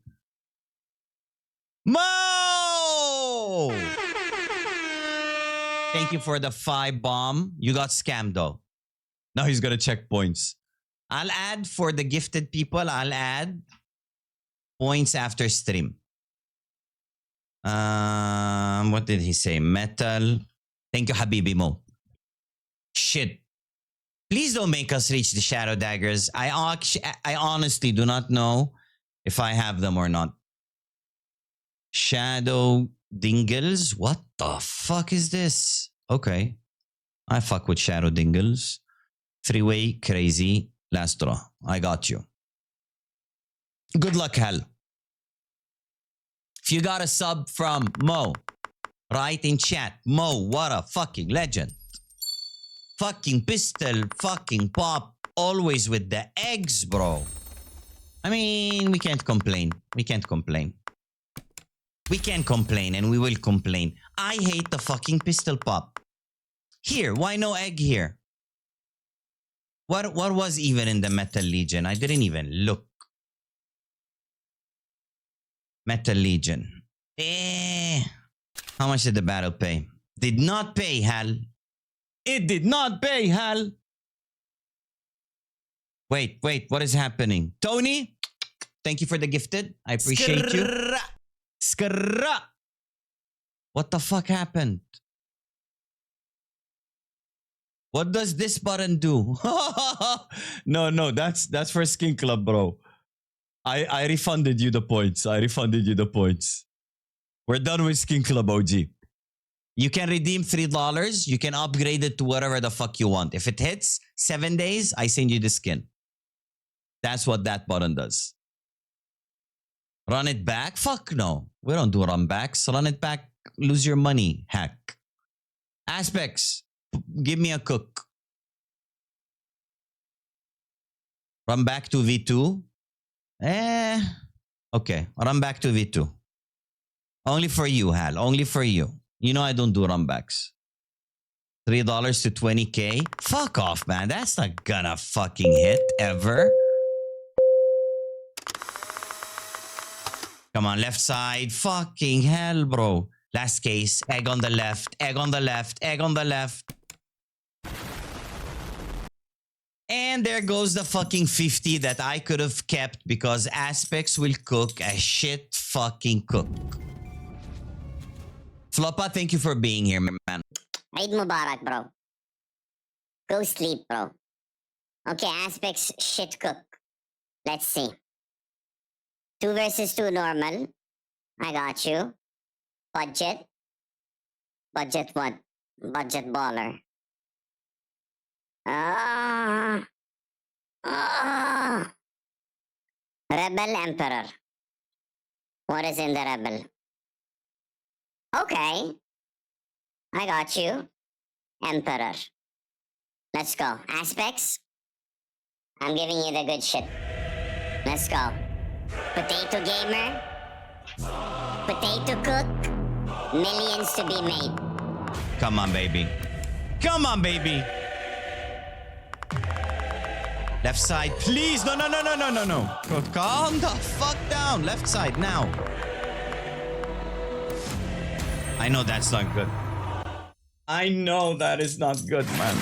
Mo! Thank you for the 5 bomb. You got scammed though. Now he's gonna check points. I'll add for the gifted people, I'll add points after stream. What did he say? Metal. Thank you, Habibi Mo. Shit. Please don't make us reach the shadow daggers. I honestly do not know if I have them or not. Shadow dingles? What the fuck is this? Okay. I fuck with shadow dingles. Three-way, crazy. Last draw. I got you. Good luck, Hal. If you got a sub from Mo, write in chat. Mo, what a fucking legend. Fucking pistol, fucking pop. Always with the eggs, bro. I mean, we can't complain. We can't complain. We can complain and we will complain. I hate the fucking pistol pop. Here, why no egg here? What was even in the Metal Legion? I didn't even look. Metal Legion. How much did the battle pay? Did not pay, Hal. It did not pay, Hal. Wait, what is happening? Tony, thank you for the gifted. I appreciate you. Skrrra. What the fuck happened? What does this button do? No, that's for Skinclub, bro. I refunded you the points. We're done with Skinclub, OG. You can redeem $3. You can upgrade it to whatever the fuck you want. If it hits 7 days, I send you the skin. That's what that button does. Run it back? Fuck no. We don't do run backs. Run it back, lose your money, hack. Aspects, give me a cook. Run back to V2. Okay, run back to V2. Only for you, Hal. Only for you. You know I don't do run backs. $3 to 20K? Fuck off, man. That's not gonna fucking hit ever. Come on, left side. Fucking hell, bro. Last case. Egg on the left. Egg on the left. Egg on the left. And there goes the fucking 50 that I could have kept because Aspects will cook a shit fucking cook. Floppa, thank you for being here, man. Eid Mubarak, bro. Go sleep, bro. Okay, Aspects shit cook. Let's see. 2 versus 2 normal. I got you. Budget. Budget what? Budget baller. Rebel Emperor. What is in the Rebel? Okay. I got you. Emperor. Let's go. Aspects. I'm giving you the good shit. Let's go. Potato gamer. Potato cook. Millions to be made. Come on, baby. Come on, baby. Left side, please. No. Bro, calm the fuck down. Left side, now. I know that's not good. I know that is not good, man.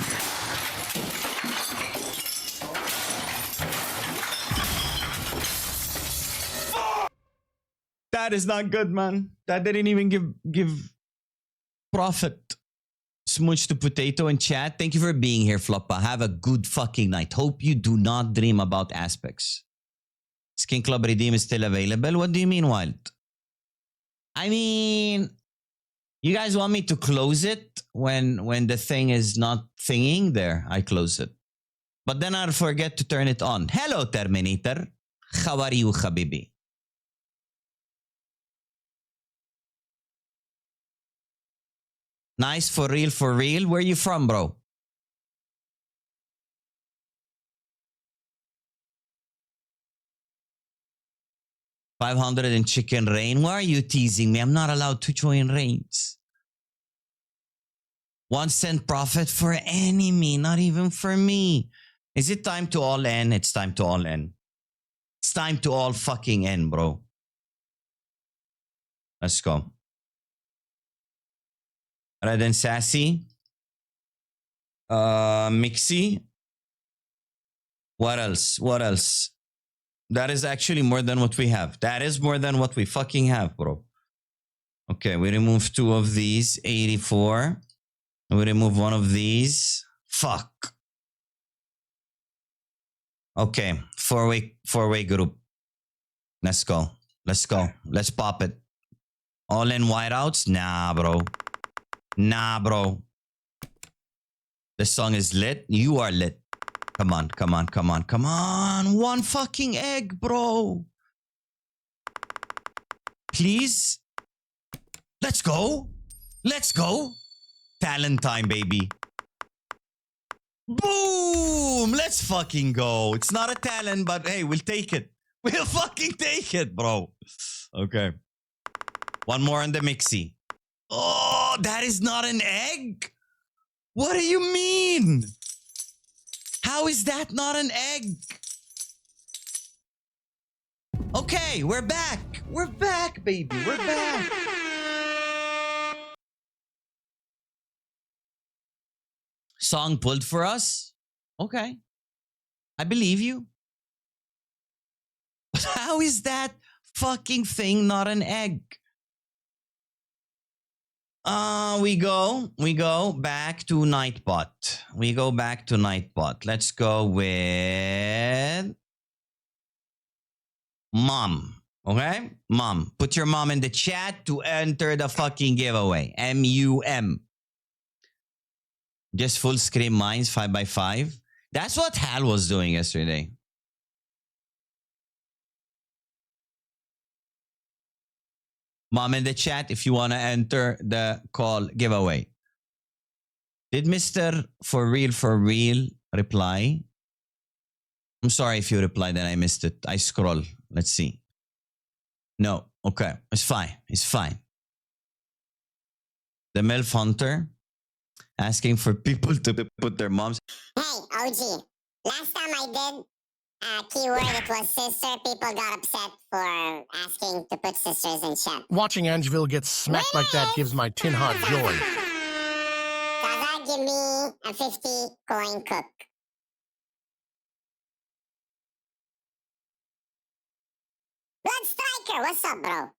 That is not good, man. That didn't even give profit. Smooch to potato in chat. Thank you for being here, Floppa. Have a good fucking night. Hope you do not dream about Aspects. Skinclub redeem is still available. What do you mean, Wild? I mean, you guys want me to close it when the thing is not thinging? There, I close it. But then I'll forget to turn it on. Hello, Terminator. how are you, Habibi? Nice, for real, for real. Where you from, bro? $500 in chicken rain. Why are you teasing me? I'm not allowed to join rains. 1 cent profit for enemy, not even for me. Is it time to all in? It's time to all in. It's time to all fucking in, bro. Let's go. Red and Sassy. Mixie. What else? What else? That is actually more than what we have. That is more than what we fucking have, bro. Okay, we remove 2 of these. 84. We remove 1 of these. Fuck. Okay, four-way group. Let's go. Let's go. Let's pop it. All in whiteouts? Nah, bro. Nah, bro. This song is lit. You are lit. Come on, come on, come on, come on. 1 fucking egg, bro. Please. Let's go. Let's go. Talent time, baby. Boom! Let's fucking go. It's not a talent, but hey, we'll take it. We'll fucking take it, bro. Okay. 1 more on the mixie. Oh, that is not an egg? What do you mean? How is that not an egg? Okay, we're back. We're back, baby. We're back. Song pulled for us? Okay. I believe you. But how is that fucking thing not an egg? We go back to Nightbot. We go back to Nightbot. Let's go with Mom. Okay? Mom. Put your mom in the chat to enter the fucking giveaway. MUM. Just full screen mines 5x5. That's what Hal was doing yesterday. Mom in the chat if you want to enter the call giveaway. Did Mr. For Real reply? I'm sorry if you replied and I missed it. I scroll. Let's see. No. Okay. It's fine. It's fine. The MILF Hunter asking for people to put their moms. Hey, OG. Last time I did a keyword, it was sister. People got upset for asking to put sisters in chat. Watching Angeville get smacked like that gives my tin heart joy. Zaza, give me a 50 coin cook. Blood Striker, what's up, bro?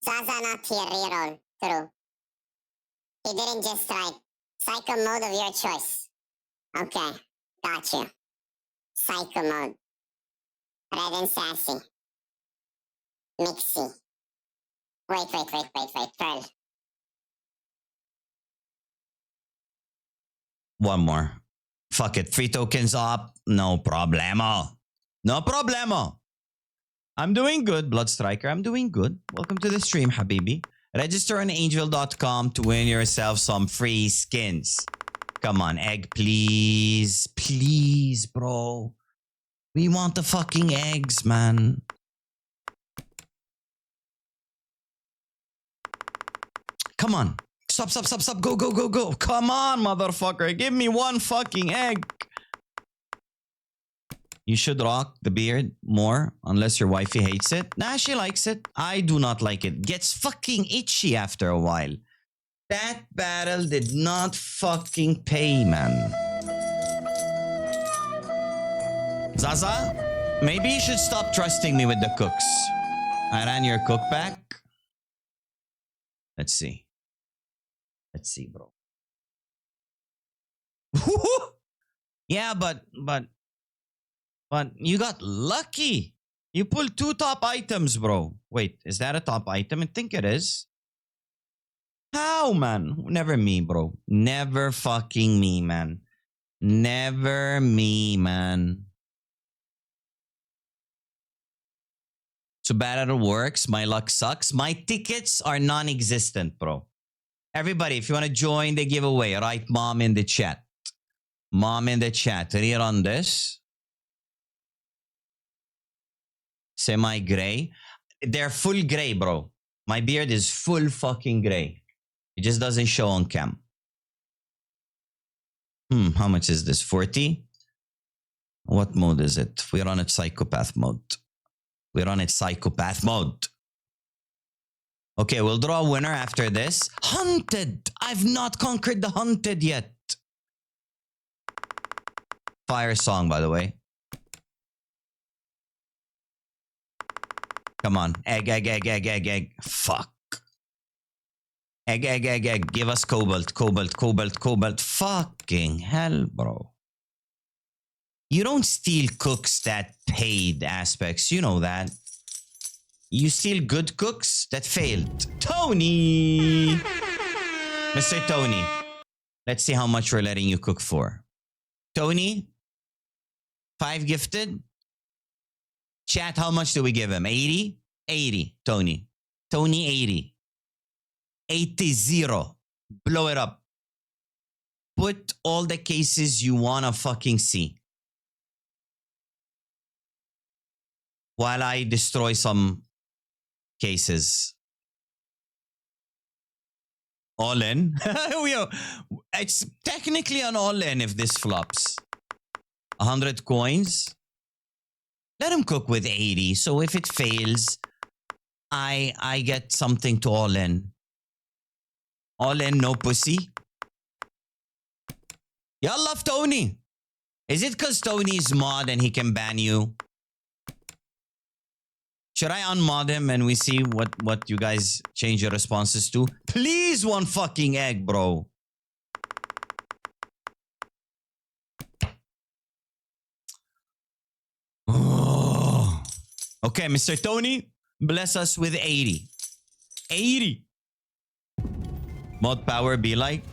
Zaza not here, reroll. True. He didn't just strike. Psycho mode of your choice. Okay, got you. Psycho mode. Red and Sassy. Mixie. Wait. Pearl. 1 more. Fuck it. 3 tokens up. No problemo. No problemo. I'm doing good, Blood Striker. I'm doing good. Welcome to the stream, Habibi. Register on angel.com to win yourself some free skins. Come on, egg, please. Please, bro. We want the fucking eggs, man. Come on. Stop. Go. Come on, motherfucker. Give me 1 fucking egg. You should rock the beard more unless your wifey hates it. Nah, she likes it. I do not like it. Gets fucking itchy after a while. That battle did not fucking pay, man. Zaza, maybe you should stop trusting me with the cooks. I ran your cook back. Let's see. Let's see, bro. Yeah, but you got lucky. You pulled 2 top items, bro. Wait, is that a top item? I think it is. How, man? Never me, bro. Never fucking me, man. Never me, man. So bad it works. My luck sucks. My tickets are non-existent, bro. Everybody, if you want to join the giveaway, write mom in the chat. Mom in the chat. Rerun this. Semi-gray. They're full gray, bro. My beard is full fucking gray. It just doesn't show on cam. How much is this? 40? What mode is it? We're on it psychopath mode. We're on it psychopath mode. Okay, we'll draw a winner after this. Hunted! I've not conquered the hunted yet. Fire song, by the way. Come on. Egg, egg, egg, egg, egg, egg. Fuck. Egg, egg, egg, egg. Give us cobalt, cobalt, cobalt, cobalt. Fucking hell, bro. You don't steal cooks that paid aspects. You know that. You steal good cooks that failed. Tony! Mr. Tony. Let's see how much we're letting you cook for. Tony? 5 gifted? Chat, how much do we give him? 80? 80, Tony. Tony, 80. 80-0. Blow it up. Put all the cases you wanna fucking see. While I destroy some cases. All in? It's technically an all in if this flops. 100 coins. Let him cook with 80. So if it fails, I get something to all in. All in, no pussy. Y'all love Tony. Is it because Tony's mod and he can ban you? Should I unmod him and we see what you guys change your responses to? Please, one fucking egg, bro. Oh. Okay, Mr. Tony, bless us with 80. 80. Mod power be like.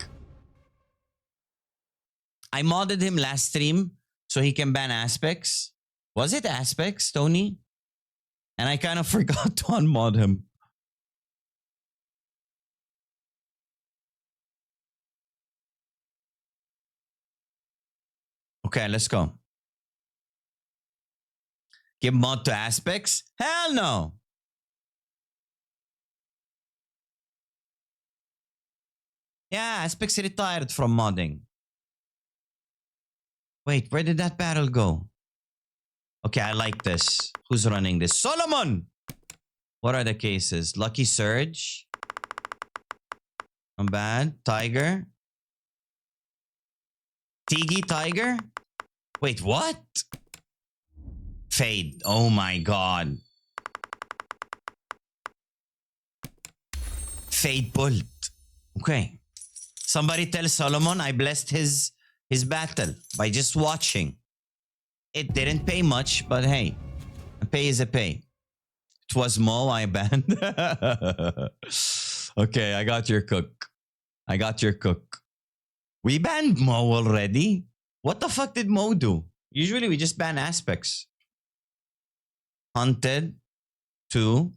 I modded him last stream so he can ban aspects. Was it aspects, Tony? And I kind of forgot to unmod him. Okay, let's go. Give mod to aspects? Hell no. Yeah, aspects retired from modding. Wait, where did that battle go? Okay, I like this. Who's running this? Solomon! What are the cases? Lucky Surge. Not bad. Tiger. Tigi Tiger? Wait, what? Fade. Oh my god. Fade pulled. Okay. Somebody tell Solomon I blessed his battle by just watching. It didn't pay much, but hey, a pay is a pay. It was Mo I banned. Okay, I got your cook. I got your cook. We banned Mo already? What the fuck did Mo do? Usually we just ban aspects. Hunted. 2.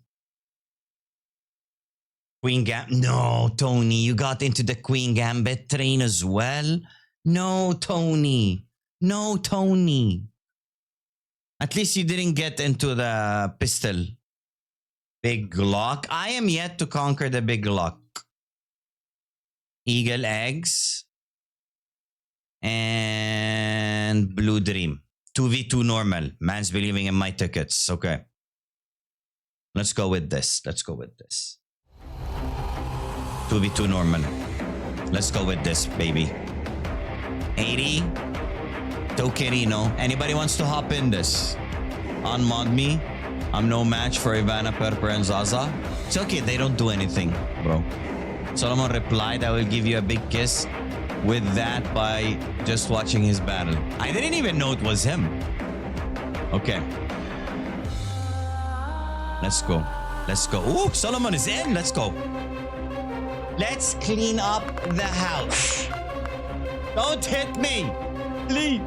Queen Gambit. No, Tony, you got into the Queen Gambit train as well? No, Tony. No, Tony. At least you didn't get into the pistol. Big lock. I am yet to conquer the big lock. Eagle eggs. And Blue Dream. 2v2 normal. Man's believing in my tickets. Okay. Let's go with this. Let's go with this. 2v2 normal. Let's go with this, baby. 80. Tokerino. Anybody wants to hop in this? Unmod me. I'm no match for Ivana, Perper, and Zaza. It's okay. They don't do anything, bro. Solomon replied, I will give you a big kiss with that by just watching his battle. I didn't even know it was him. Okay. Let's go. Let's go. Ooh, Solomon is in. Let's go. Let's clean up the house. Don't hit me. Please.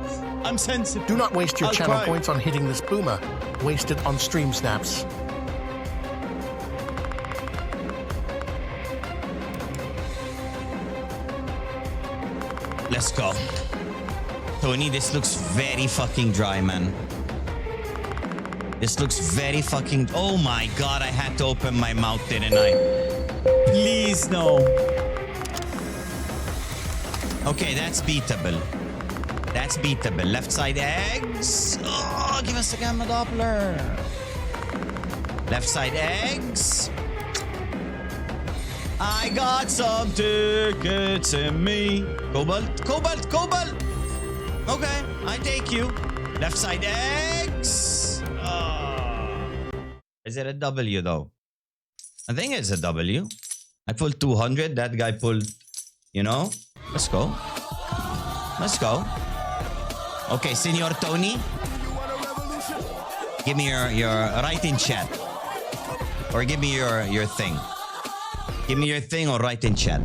I'm sensitive. Do not waste your I'll channel cry. points on hitting this boomer. Waste it on stream snaps. Let's go. Tony, this looks very fucking dry, man. This looks very fucking... Oh my god, I had to open my mouth, didn't I? Please, no. Okay, that's beatable. That's beatable. Left side eggs. Oh, give us a gamma Doppler. Left side eggs. I got some tickets in me. Cobalt, cobalt, cobalt. Okay, I take you. Left side eggs. Is it a W though? I think it's a W. I pulled 200. That guy pulled, you know. Let's go. Let's go. Okay, Senor Tony. Give me your write in chat. Or give me your thing. Give me your thing or write in chat.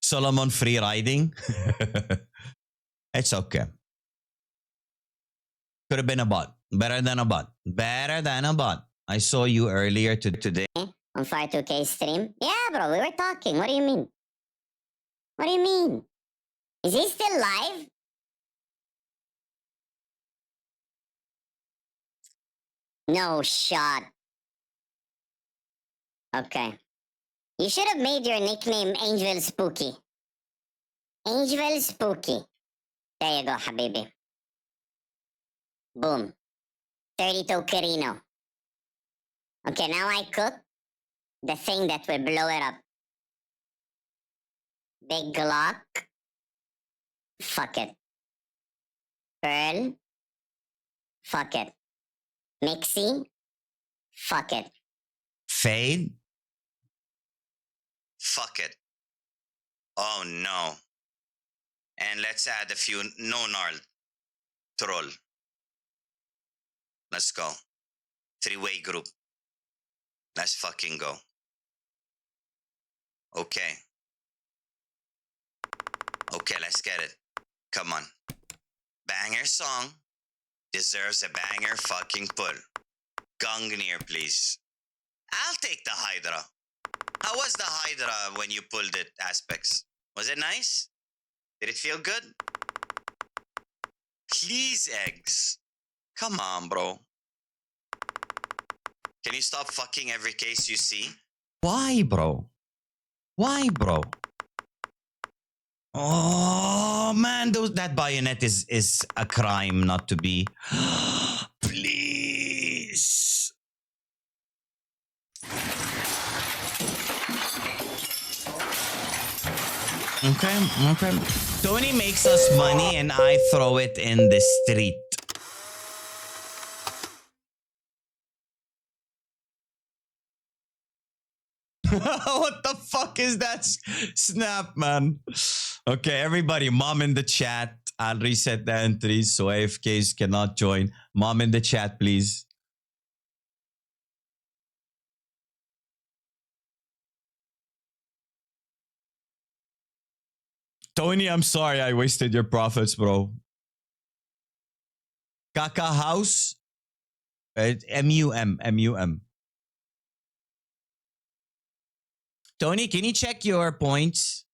Solomon free riding. It's okay. Could have been a bot. Better than a bot. Better than a bot. I saw you earlier today. On Fire 2K stream? Yeah, bro, we were talking. What do you mean? What do you mean? Is he still live? No shot. Okay. You should have made your nickname Angel Spooky. Angel Spooky. There you go, habibi. Boom. 32 Carino. Okay, now I cook the thing that will blow it up. Big Glock. Fuck it. Pearl. Fuck it. Mixie. Fuck it. Fade. Fuck it. Oh no. And let's add a few no-gnarl. Troll. Let's go. Three-way group. Let's fucking go. Okay. Okay, let's get it. Come on. Banger song deserves a banger fucking pull. Gungnir, please. I'll take the Hydra. How was the Hydra when you pulled it, Aspects? Was it nice? Did it feel good? Please, eggs. Come on, bro. Can you stop fucking every case you see? Why, bro? Why, bro? Oh, man, that bayonet is a crime not to be. Please. Okay. Tony makes us money and I throw it in the street. What the fuck is that snap, man? Okay, everybody, mom in the chat. I'll reset the entries so AFKs cannot join. Mom in the chat, please. Tony, I'm sorry I wasted your profits, bro. Kaka House. M-U-M. Tony, can you check your points?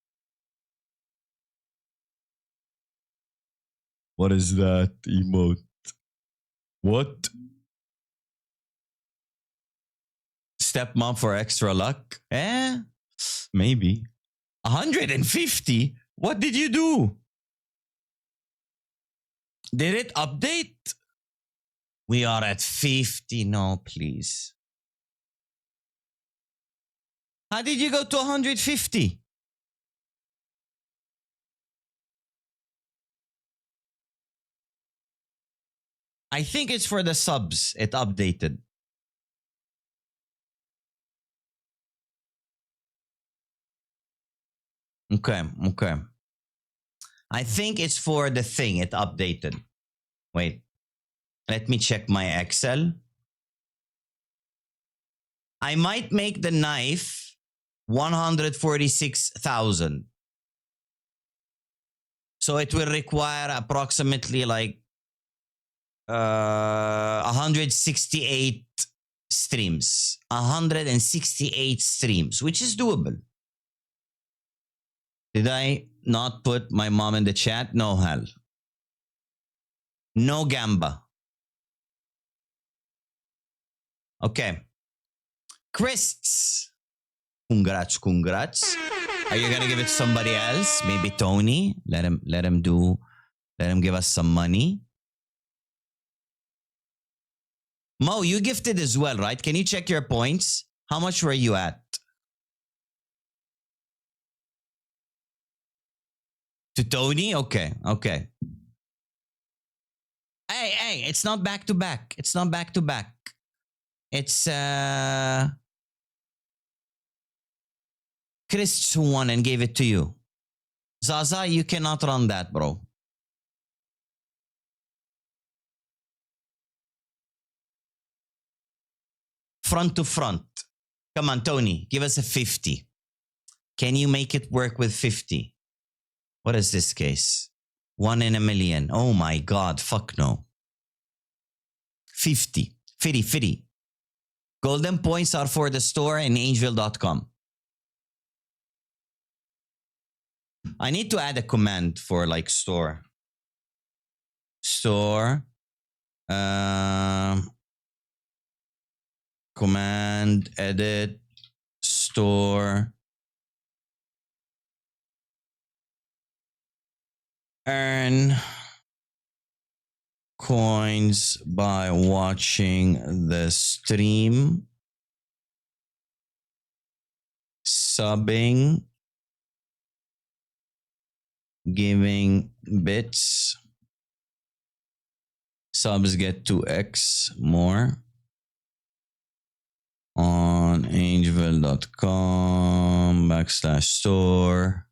What is that emote? What? Stepmom for extra luck? Maybe. 150? What did you do? Did it update? We are at 50. No, please. How did you go to 150? I think it's for the subs. It updated. Okay. I think it's for the thing. It updated. Wait. Let me check my Excel. I might make the knife 146,000. So it will require approximately like 168 streams. 168 streams, which is doable. Did I not put my mom in the chat? No hell. No gamba. Okay. Christs. Congrats, congrats. Are you gonna give it to somebody else? Maybe Tony? Let him give us some money. Mo, you gifted as well, right? Can you check your points? How much were you at? To Tony? Okay, okay. Hey, it's not back to back. It's not back to back. It's Chris who won and gave it to you. Zaza, you cannot run that, bro. Front to front. Come on, Tony, give us a 50. Can you make it work with 50? What is this case? 1 in a million. Oh my God, fuck no. 50. 50. Golden points are for the store in angel.com. I need to add a command for like store. Store. Command, edit, store. Earn coins by watching the stream, subbing, giving bits. Subs get 2x more on angel.com/store.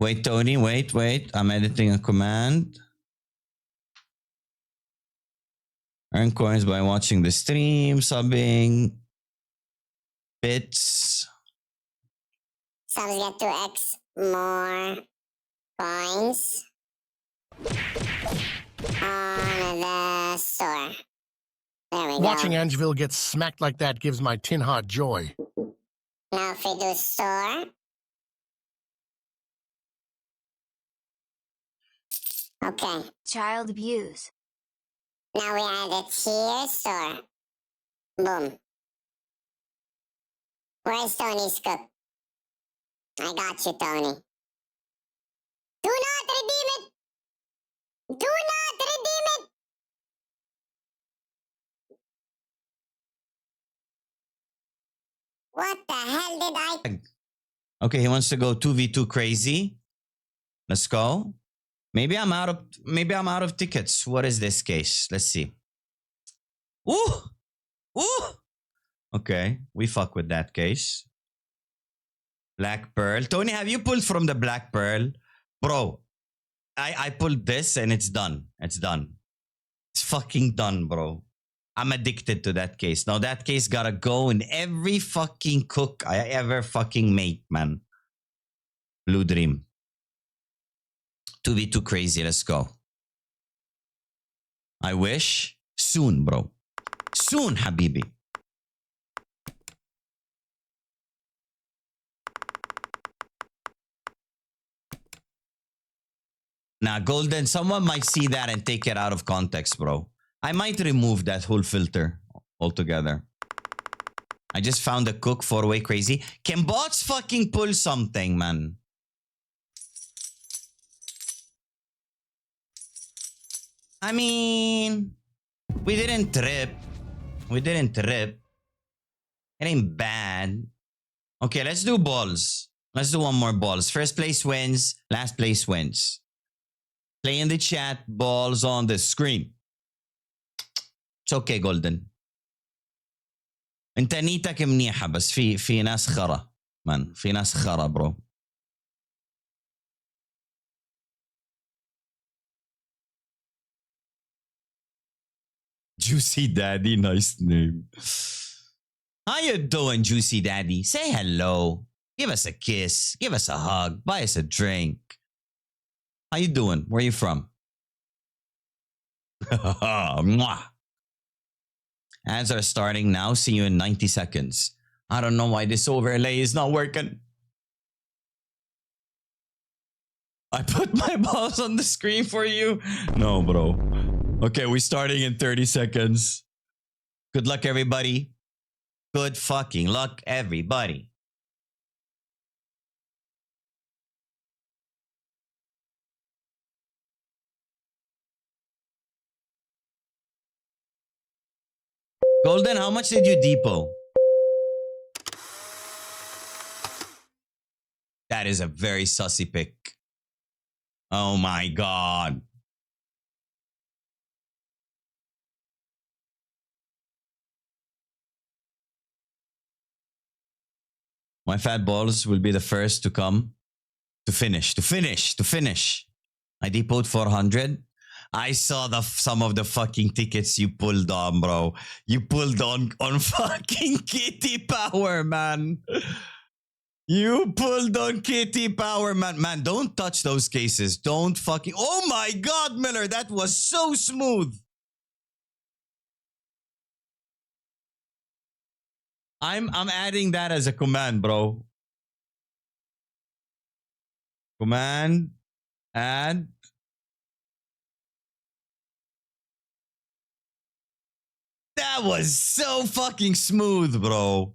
Wait, Tony, wait. I'm editing a command. Earn coins by watching the stream, subbing, bits. Subs get 2x more coins on the store. There we Watching go. Angeville get smacked like that gives my tin heart joy. Now if we do store. Okay. Child abuse. Now we add it here, store. Boom. Where's Tony's cook? I got you, Tony. Do not redeem it! Do not redeem it! What the hell did I... Okay, he wants to go 2v2 crazy. Let's go. Maybe I'm out of tickets. What is this case? Let's see. Ooh! Okay, we fuck with that case. Black Pearl. Tony, have you pulled from the Black Pearl? Bro, I pulled this and it's done. It's done. It's fucking done, bro. I'm addicted to that case. Now that case gotta go in every fucking cook I ever fucking make, man. Blue Dream. 2v2 crazy. Let's go. I wish. Soon, bro. Soon, Habibi. Now, Golden, someone might see that and take it out of context, bro. I might remove that whole filter altogether. I just found a cook 4-way crazy. Can bots fucking pull something, man? I mean, we didn't trip. It ain't bad. Okay, let's do balls. Let's do one more balls. First place wins. Last place wins. Play in the chat. Balls on the screen. It's okay, Golden. انت نيتك منيحة بس في ناس خرا. Man, في ناس خرا, bro. Juicy Daddy, nice name. How you doing, Juicy Daddy? Say hello. Give us a kiss. Give us a hug. Buy us a drink. How you doing? Where you from? Mwah. Ads are starting now. See you in 90 seconds. I don't know why this overlay is not working. I put my balls on the screen for you. No, bro. Okay, we're starting in 30 seconds. Good luck, everybody. Good fucking luck, everybody. Golden, how much did you depot? That is a very sussy pick. Oh my god. My fat balls will be the first to come. To finish. I depoted 400. I saw some of the fucking tickets you pulled on, bro. You pulled on fucking Kitty Power, man. You pulled on Kitty Power, man. Man, don't touch those cases. Don't fucking... Oh my god, Miller, that was so smooth. I'm adding that as a command, bro. Command, add. That was so fucking smooth, bro.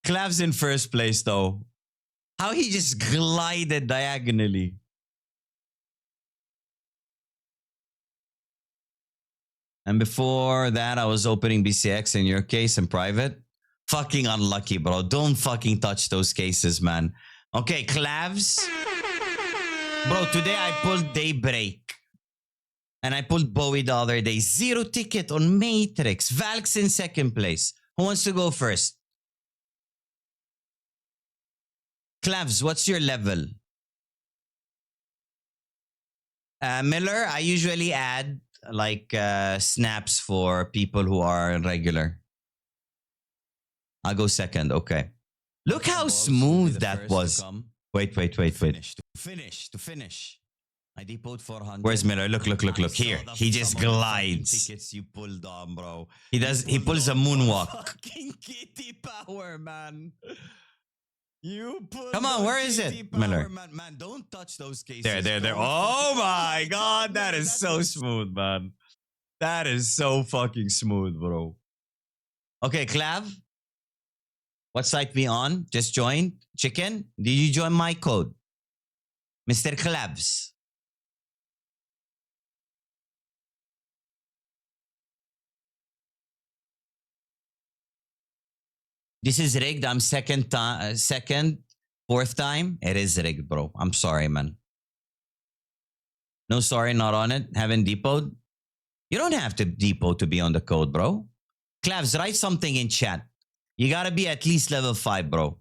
Clav's in first place, though. How he just glided diagonally. And before that, I was opening BCX in your case in private. Fucking unlucky, bro. Don't fucking touch those cases, man. Okay, Clavs. Bro, today I pulled Daybreak. And I pulled Bowie the other day. 0 ticket on Matrix. Valk's in second place. Who wants to go first? Clavs, what's your level? Miller, I usually add like snaps for people who are regular. I'll go second, okay. Look how smooth that was. Wait. To finish. I depoted 400. Where's Miller? Look. Here. He just glides. Tickets you pulled on, bro. He pulls a moonwalk. Fucking Kitty Power, man. Come on, where is it, Miller? Man, don't touch those cases. There. Oh my god, that is so smooth, man. That is so fucking smooth, bro. Okay, Clav. What site we on? Just joined. Chicken, did you join my code? Mr. Clavs. This is rigged. I'm fourth time. It is rigged, bro. I'm sorry, man. No, sorry, not on it. Haven't depoted. You don't have to depot to be on the code, bro. Clavs, write something in chat. You gotta be at least level 5, bro.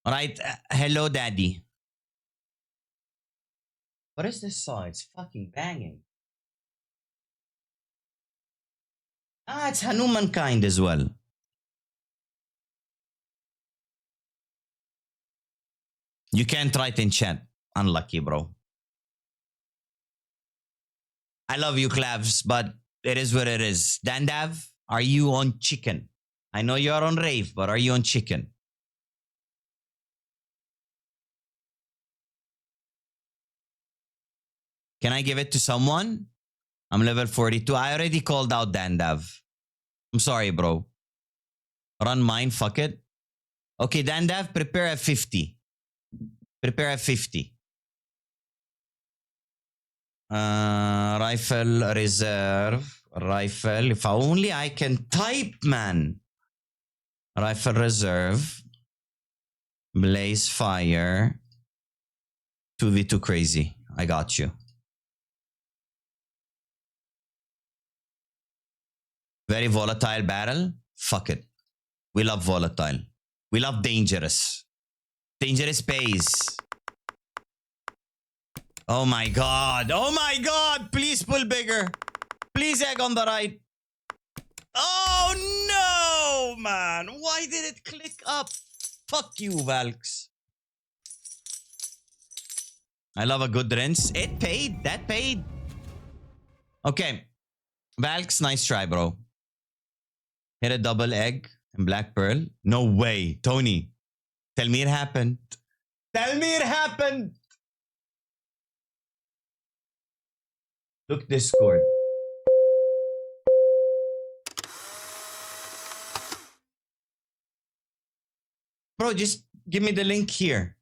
All right. Hello, daddy. What is this song? It's fucking banging. Ah, it's Hanuman kind as well. You can't write in chat. Unlucky, bro. I love you, Clavs, but it is what it is. Dandav, are you on chicken? I know you're on rave, but are you on chicken? Can I give it to someone? I'm level 42. I already called out Dandav. I'm sorry, bro. Run mine, fuck it. Okay, Dandav, prepare at 50. Prepare at 50. Rifle reserve. Rifle. If only I can type, man. Rifle reserve. Blaze fire. 2v2 crazy. I got you. Very volatile barrel. Fuck it. We love volatile. We love dangerous. Dangerous pays. Oh my god. Oh my god. Please pull bigger. Please egg on the right. Oh No, man. Why did it click up? Fuck you, Valks. I love a good rinse. It paid. That paid. Okay. Valks, nice try, bro. Hit a double egg and black pearl. No way. Tony, tell me it happened. Tell me it happened. Look, Discord. Bro, just give me the link here.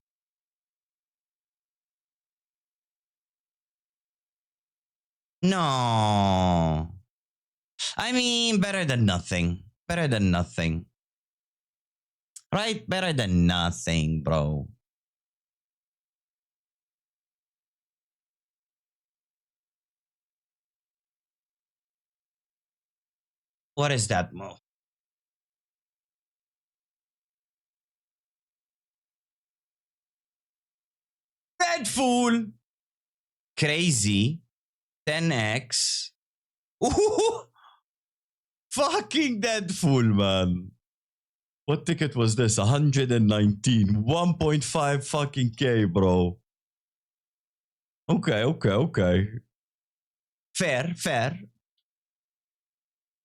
No. I mean, better than nothing. Better than nothing. Right? Better than nothing, bro. What is that, Mo? Dead fool. Crazy. 10x. Ooh. Fucking dead fool, man. What ticket was this? 119. 1.5 fucking K, bro. Okay. Fair, fair.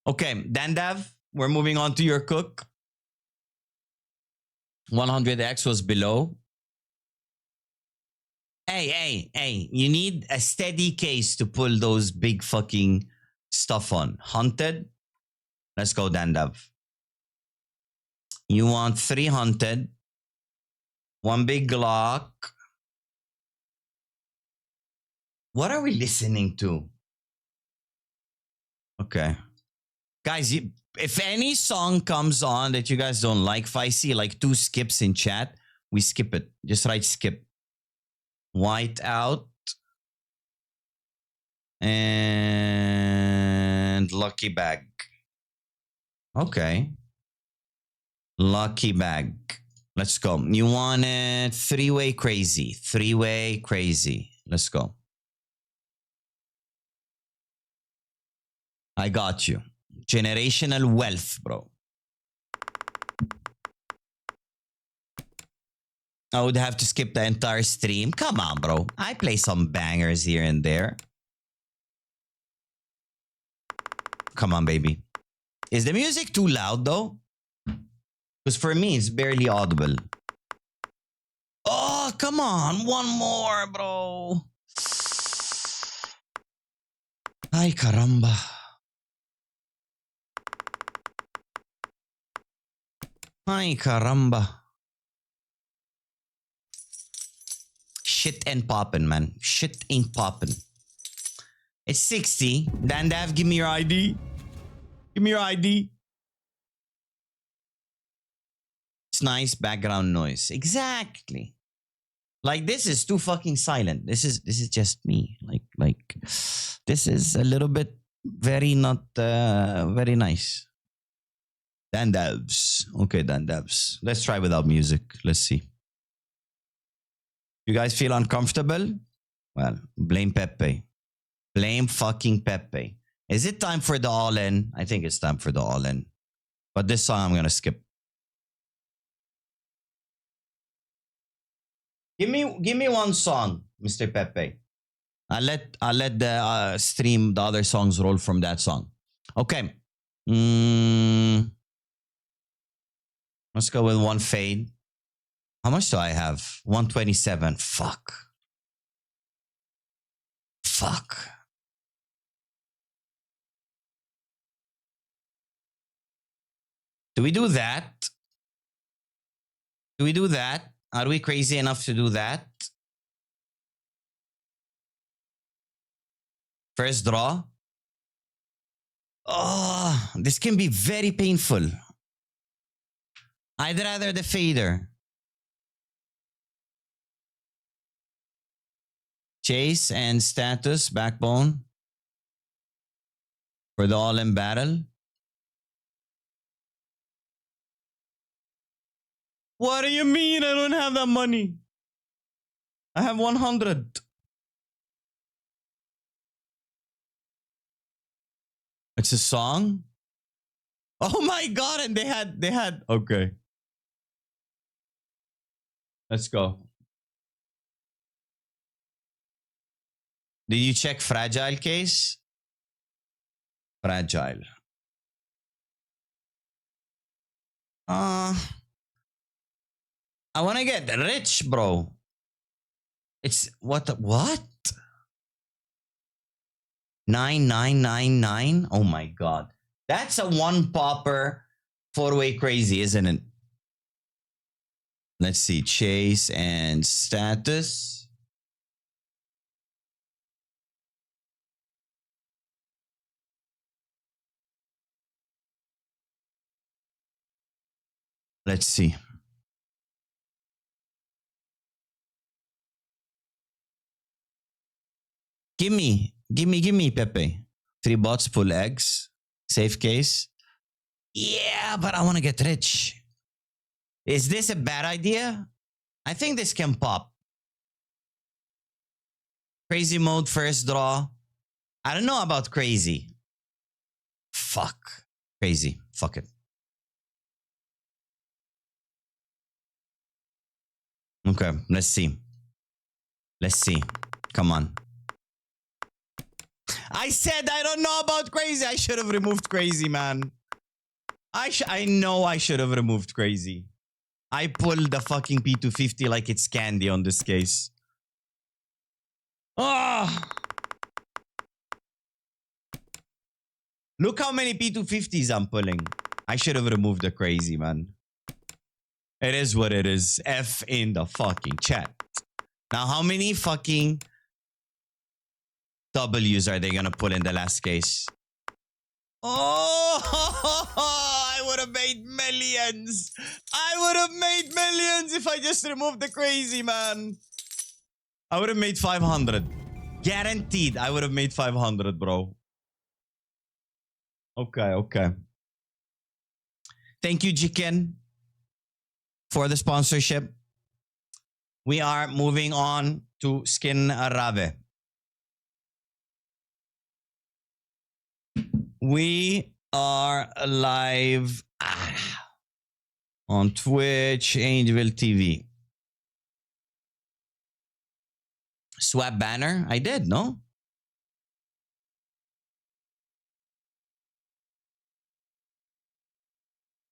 Okay, Dandav, we're moving on to your cook. 100x was below. Hey, you need a steady case to pull those big fucking stuff on. Hunted? Let's go, Dandav. You want 3 hunted, 1 big Glock. What are we listening to? Okay. Guys, if any song comes on that you guys don't like, if I see like 2 skips in chat, we skip it. Just write skip. White out. And lucky bag. Okay. Lucky bag. Let's go. You want it 3-way crazy. 3-way crazy. Let's go. I got you. Generational wealth, bro. I would have to skip the entire stream. Come on, bro. I play some bangers here and there. Come on, baby. Is the music too loud, though? Because for me, it's barely audible. Oh, come on. One more, bro. Ay, caramba. Ay, caramba. Shit ain't poppin', man. Shit ain't poppin'. It's 60. Dandav, give me your ID. Give me your ID. It's nice background noise. Exactly. Like this is too fucking silent. This is just me. Like this is a little bit very not very nice. Dandavs. Okay, Dandavs. Let's try without music. Let's see. You guys feel uncomfortable? Well, blame Pepe. Blame fucking Pepe. Is it time for the all-in? I think it's time for the all-in. But this song I'm gonna skip. Give me one song, Mr. Pepe. I'll let the stream the other songs roll from that song. Okay. Let's go with 1 fade. How much do I have? 127. Fuck. Do we do that? Are we crazy enough to do that? First draw. Oh, this can be very painful. I'd rather the fader. Chase and status, backbone. For the all-in battle. What do you mean I don't have that money? I have 100. It's a song? Oh my god, and they had okay. Let's go. Did you check fragile case? Fragile. I want to get rich, bro. It's what? 9999? Oh my god. That's a one popper four-way crazy, isn't it? Let's see. Chase and status. Let's see. Gimme, Pepe. 3 bots, full eggs. Safe case. Yeah, but I want to get rich. Is this a bad idea? I think this can pop. Crazy mode, first draw. I don't know about crazy. Fuck. Crazy. Fuck it. Okay, let's see. Let's see. Come on. I said I don't know about crazy. I should have removed crazy, man. I know I should have removed crazy. I pulled the fucking P250 like it's candy on this case. Oh! Look how many P250s I'm pulling. I should have removed the crazy, man. It is what it is. F in the fucking chat. Now, how many fucking W's are they gonna pull in the last case? Oh, I would have made millions. I would have made millions if I just removed the crazy, man. I would have made 500. Guaranteed, I would have made 500, bro. Okay. Thank you, Jiken, for the sponsorship. We are moving on to Skinrave. We are live on Twitch, Angel TV. Swap banner? I did, no?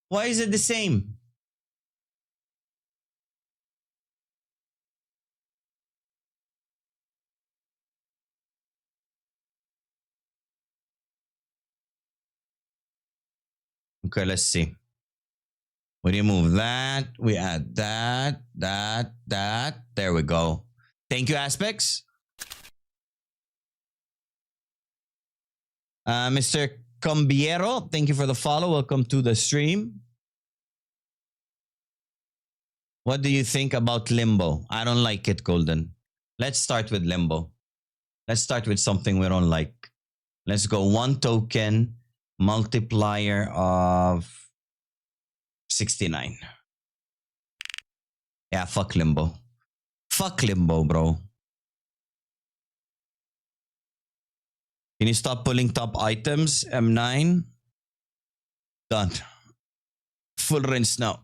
Why is it the same? Okay, let's see. We remove that. We add that. There we go. Thank you, Aspects. Mr. Combiero, thank you for the follow. Welcome to the stream. What do you think about Limbo? I don't like it, Golden. Let's start with Limbo. Let's start with something we don't like. Let's go 1 token, multiplier of 69. Yeah, fuck Limbo. Fuck Limbo, bro. Can you stop pulling top items? M9. Done. Full rinse now.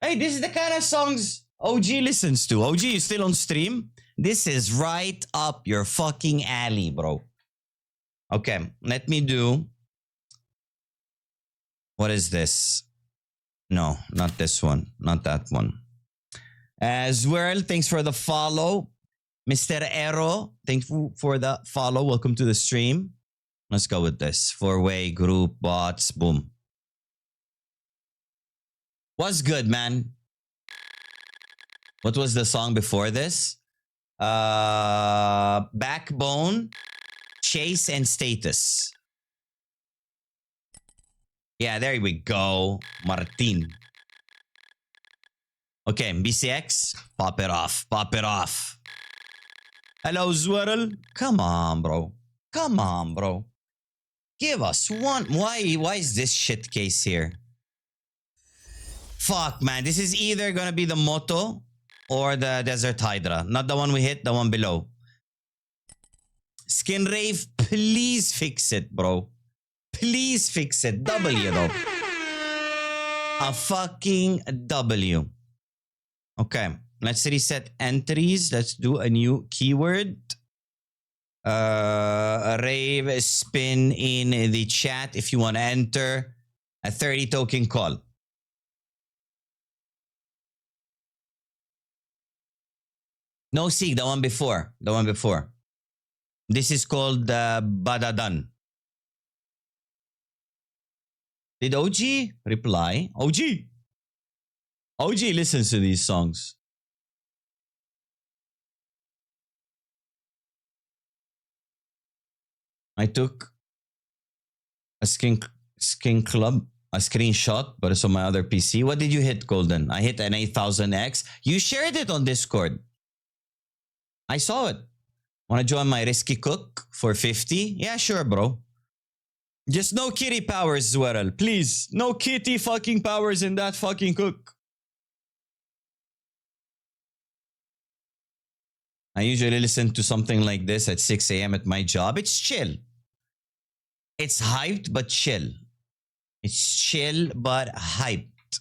Hey, this is the kind of songs OG listens to. OG, you still on stream? This is right up your fucking alley, bro. Okay, let me do... What is this? No, not this one. Not that one. As well, thanks for the follow. Mr. Ero, thanks for the follow. Welcome to the stream. Let's go with this. 4-way, group, bots, boom. What's good, man? What was the song before this? Backbone, Chase, and Status. Yeah, there we go. Martin. Okay, BCX. Pop it off. Pop it off. Hello, Zwirl. Come on, bro. Come on, bro. Give us one. Why is this shit case here? Fuck, man. This is either gonna be the Moto or the Desert Hydra. Not the one we hit, the one below. Skinrave Please fix it, bro. Please fix it. W, though. A fucking W. Okay. Let's reset entries. Let's do a new keyword. Rave spin in the chat if you want to enter a 30 token call. No, see, the one before. The one before. This is called Badadan. Did OG reply? OG listens to these songs. I took a Skinclub, a screenshot, but it's on my other PC. What did you hit, Golden? I hit an 8000X. You shared it on Discord. I saw it. Want to join my risky cook for 50? Yeah, sure, bro. Just no kitty powers, Zwerel. Please. No kitty fucking powers in that fucking cook. I usually listen to something like this at 6 a.m. at my job. It's chill. It's hyped, but chill. It's chill, but hyped.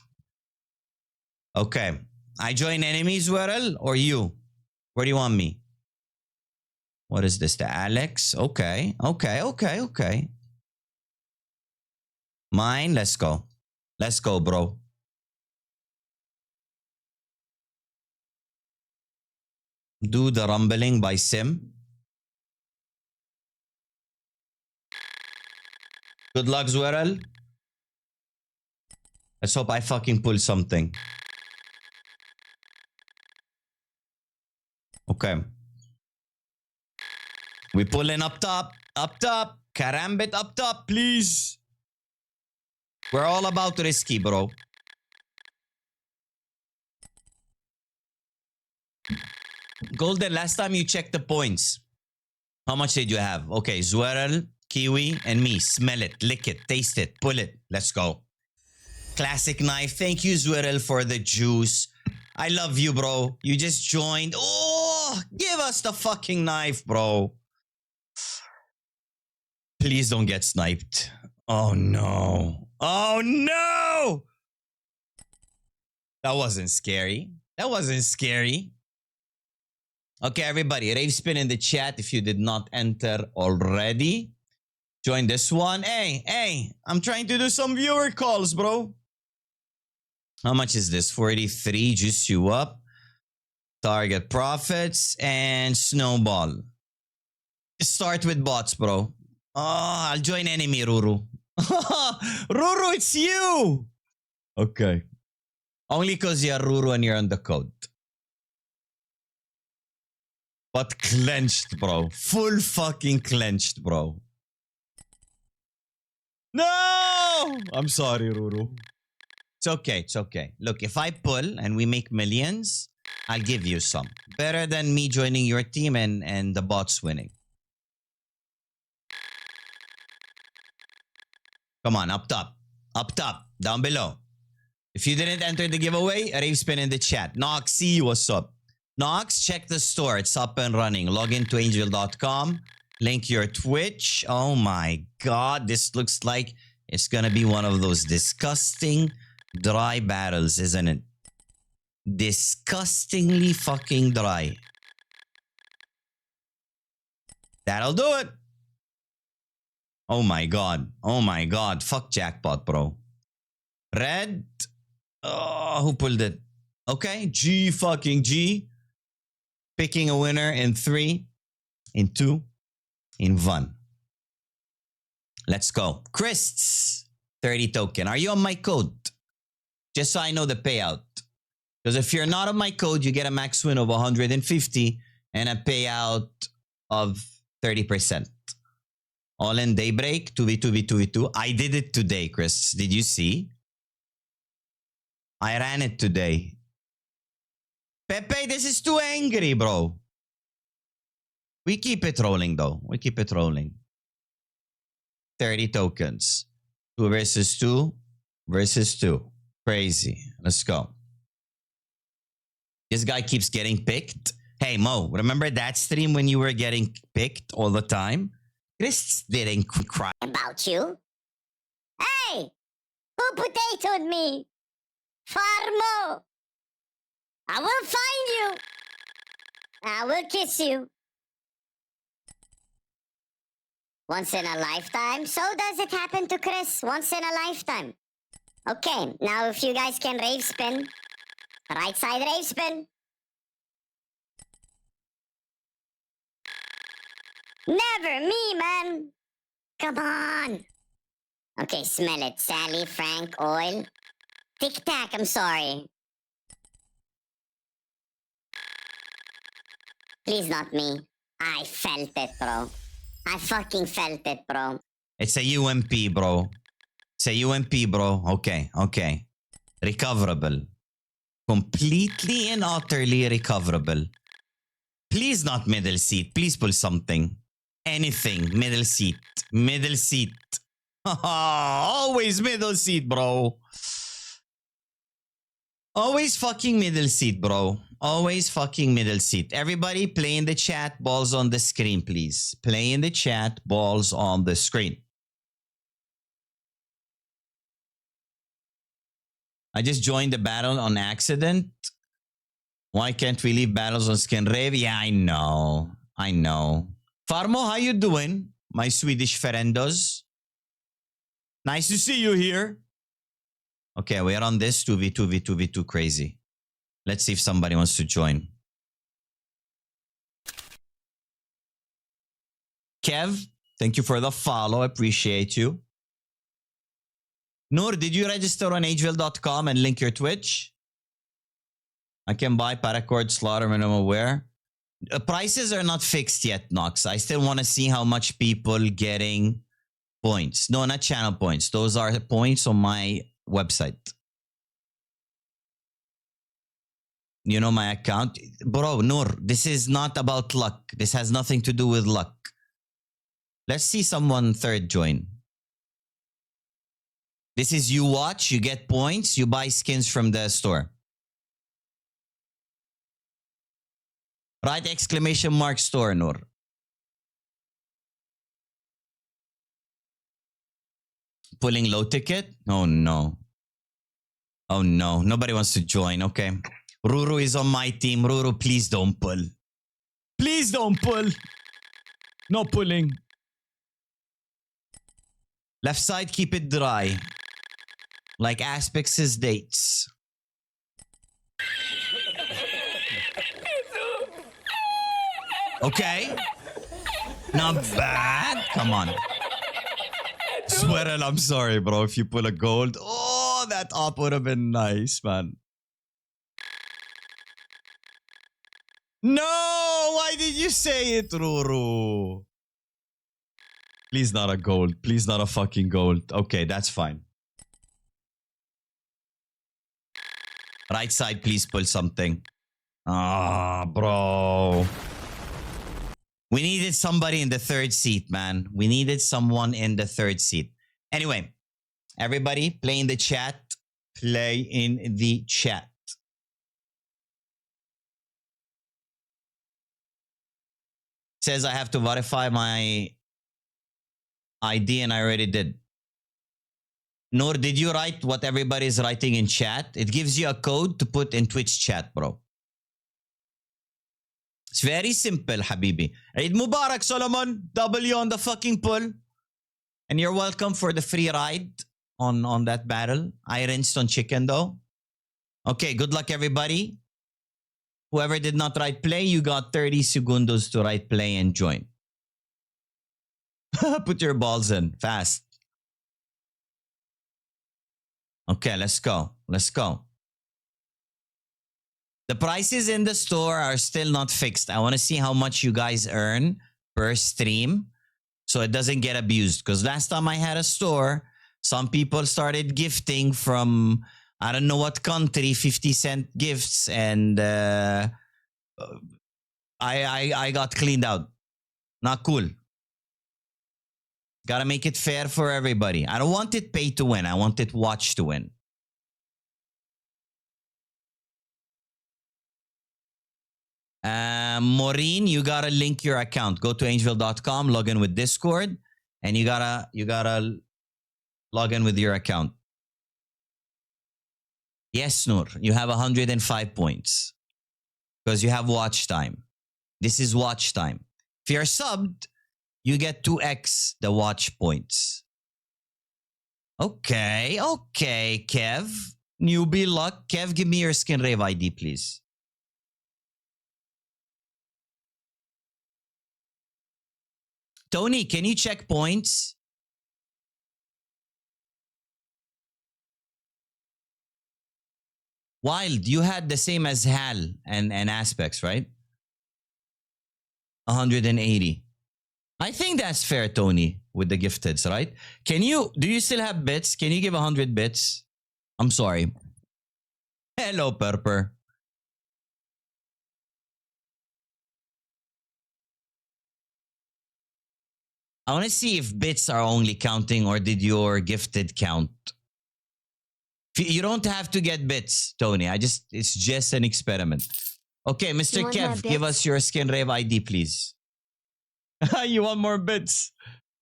Okay. I join enemies, Zwerel, or you? Where do you want me? What is this? The Alex? Okay. Mine? Let's go. Let's go, bro. Do the rumbling by Sim. Good luck, Zwerel. Let's hope I fucking pull something. Okay. We pulling up top. Up top. Karambit up top, please. We're all about risky, bro. Golden, last time you checked the points, how much did you have? Okay, Zwerel, Kiwi, and me. Smell it, lick it, taste it, pull it. Let's go. Classic knife. Thank you, Zwerel, for the juice. I love you, bro. You just joined. Oh, give us the fucking knife, bro. Please don't get sniped. Oh, no. Oh, no! That wasn't scary. That wasn't scary. Okay, everybody. Rave spin in the chat if you did not enter already. Join this one. Hey, I'm trying to do some viewer calls, bro. How much is this? 43. Juice you up. Target profits and snowball. Start with bots, bro. Oh, I'll join enemy, Ruru. Ruru, it's you! Okay. Only because you're Ruru and you're on the code. But clenched, bro. Full fucking clenched, bro. No! I'm sorry, Ruru. It's okay, it's okay. Look, if I pull and we make millions, I'll give you some. Better than me joining your team and the bots winning. Come on, up top. Up top. Down below. If you didn't enter the giveaway, rave spin in the chat. Nox, see you, what's up? Nox, check the store. It's up and running. Log into angel.com. Link your Twitch. Oh my god. This looks like it's gonna be one of those disgusting dry battles, isn't it? Disgustingly fucking dry. That'll do it. Oh my god. Oh my god. Fuck jackpot, bro. Red. Oh, who pulled it? Okay. G fucking G. Picking a winner in 3, in 2, in 1. Let's go. Chris, 30 token. Are you on my code? Just so I know the payout. Because if you're not on my code, you get a max win of 150 and a payout of 30%. All in daybreak, 2v2v2v2. I did it today, Chris. Did you see? I ran it today. Pepe, this is too angry, bro. We keep it rolling, though. We keep it rolling. 30 tokens. 2 versus 2 versus 2. Crazy. Let's go. This guy keeps getting picked. Hey, Mo, remember that stream when you were getting picked all the time? Chris didn't cry. About you? Hey! Who potatoed me? Farmo! I will find you! I will kiss you. Once in a lifetime? So does it happen to Chris? Once in a lifetime. Okay, now if you guys can rave spin. Right side rave spin. Never me, man. Come on. Okay, smell it. Sally, Frank, oil. Tic Tac, I'm sorry. Please not me. I felt it, bro. I fucking felt it, bro. It's a UMP, bro. It's a UMP, bro. Okay, okay. Recoverable. Completely and utterly recoverable. Please not middle seat. Please pull something. Anything. Middle seat. Middle seat. Always middle seat, bro. Always fucking middle seat, bro. Always fucking middle seat. Everybody play in the chat. Balls on the screen, please. Play in the chat. Balls on the screen. I just joined the battle on accident. Why can't we leave battles on Skinrave? Yeah, I know. I know. Farmo, how you doing? My Swedish friendos. Nice to see you here. Okay, we're on this 2v2, v2 crazy. Let's see if somebody wants to join. Kev, thank you for the follow. Appreciate you. Noor, did you register on ageville.com and link your Twitch? I can buy paracord slaughter minimum wear. Prices are not fixed yet, Nox. I still want to see how much people getting points. No, not channel points. Those are points on my website. You know my account? Bro, Noor, this is not about luck. This has nothing to do with luck. Let's see someone third join. This is you watch, you get points, you buy skins from the store. Right exclamation mark store, Noor. Pulling low ticket? Oh no. Oh no, nobody wants to join, okay. Ruru is on my team. Ruru, please don't pull. Please don't pull. No pulling. Left side, keep it dry. Like Aspex's dates. Okay. Not bad. Come on. Sweater, I'm sorry, bro. If you pull a gold. Oh, that up would have been nice, man. No! Why did you say it, Ruru? Please not a gold. Please not a fucking gold. Okay, that's fine. Right side, please pull something. Ah, bro. We needed somebody in the third seat, man. We needed someone in the third seat. Anyway, everybody, play in the chat. Play in the chat. Says I have to verify my ID and I already did. Noor, did you write what everybody is writing in chat? It gives you a code to put in Twitch chat, bro. It's very simple, Habibi. Eid Mubarak, Solomon. W on the fucking pull. And you're welcome for the free ride on that battle. I rinsed on chicken, though. Okay, good luck, everybody. Whoever did not write play, you got 30 segundos to write play and join. Put your balls in. Fast. Okay, let's go. Let's go. The prices in the store are still not fixed. I want to see how much you guys earn per stream so it doesn't get abused. Because last time I had a store, some people started gifting from I don't know what country, 50-cent gifts, and I got cleaned out. Not cool. Gotta make it fair for everybody. I don't want it pay to win. I want it watch to win. Maureen, you gotta link your account. Go to angel.com, log in with Discord, and you gotta log in with your account. Yes, Noor, you have 105 points because you have watch time. This is watch time. If you're subbed, you get 2x the watch points. Okay, Kev. Newbie luck. Kev, give me your Skinrave ID, please. Tony, can you check points? Wild, you had the same as Hal and Aspects, right? 180. I think that's fair, Tony, with the gifteds, right? Do you still have bits? Can you give 100 bits? I'm sorry. Hello, Purper. I want to see if bits are only counting or did your gifted count? You don't have to get bits, Tony. It's just an experiment. Okay, Mr. Kev, give us your Skinrave ID, please. You want more bits?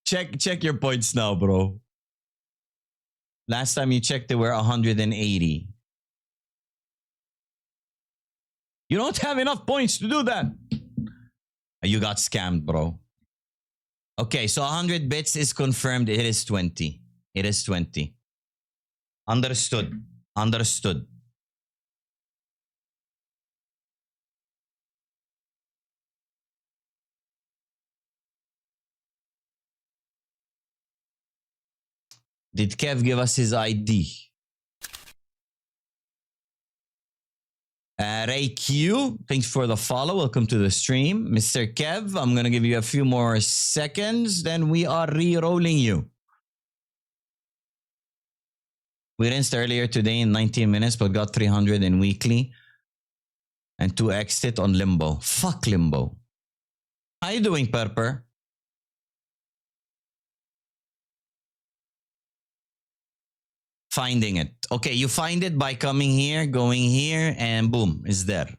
Check your points now, bro. Last time you checked, they were 180. You don't have enough points to do that. You got scammed, bro. Okay, so 100 bits is confirmed. It is 20. It is 20. Understood. Understood. Did Kev give us his ID? Ray Q, thanks for the follow. Welcome to the stream. Mr. Kev, I'm going to give you a few more seconds. Then we are re-rolling you. We rinsed earlier today in 19 minutes, but got 300 in weekly. And 2x'd it on Limbo. Fuck Limbo. How you doing, Purper? Finding it. Okay, you find it by coming here, going here, and boom, it's there.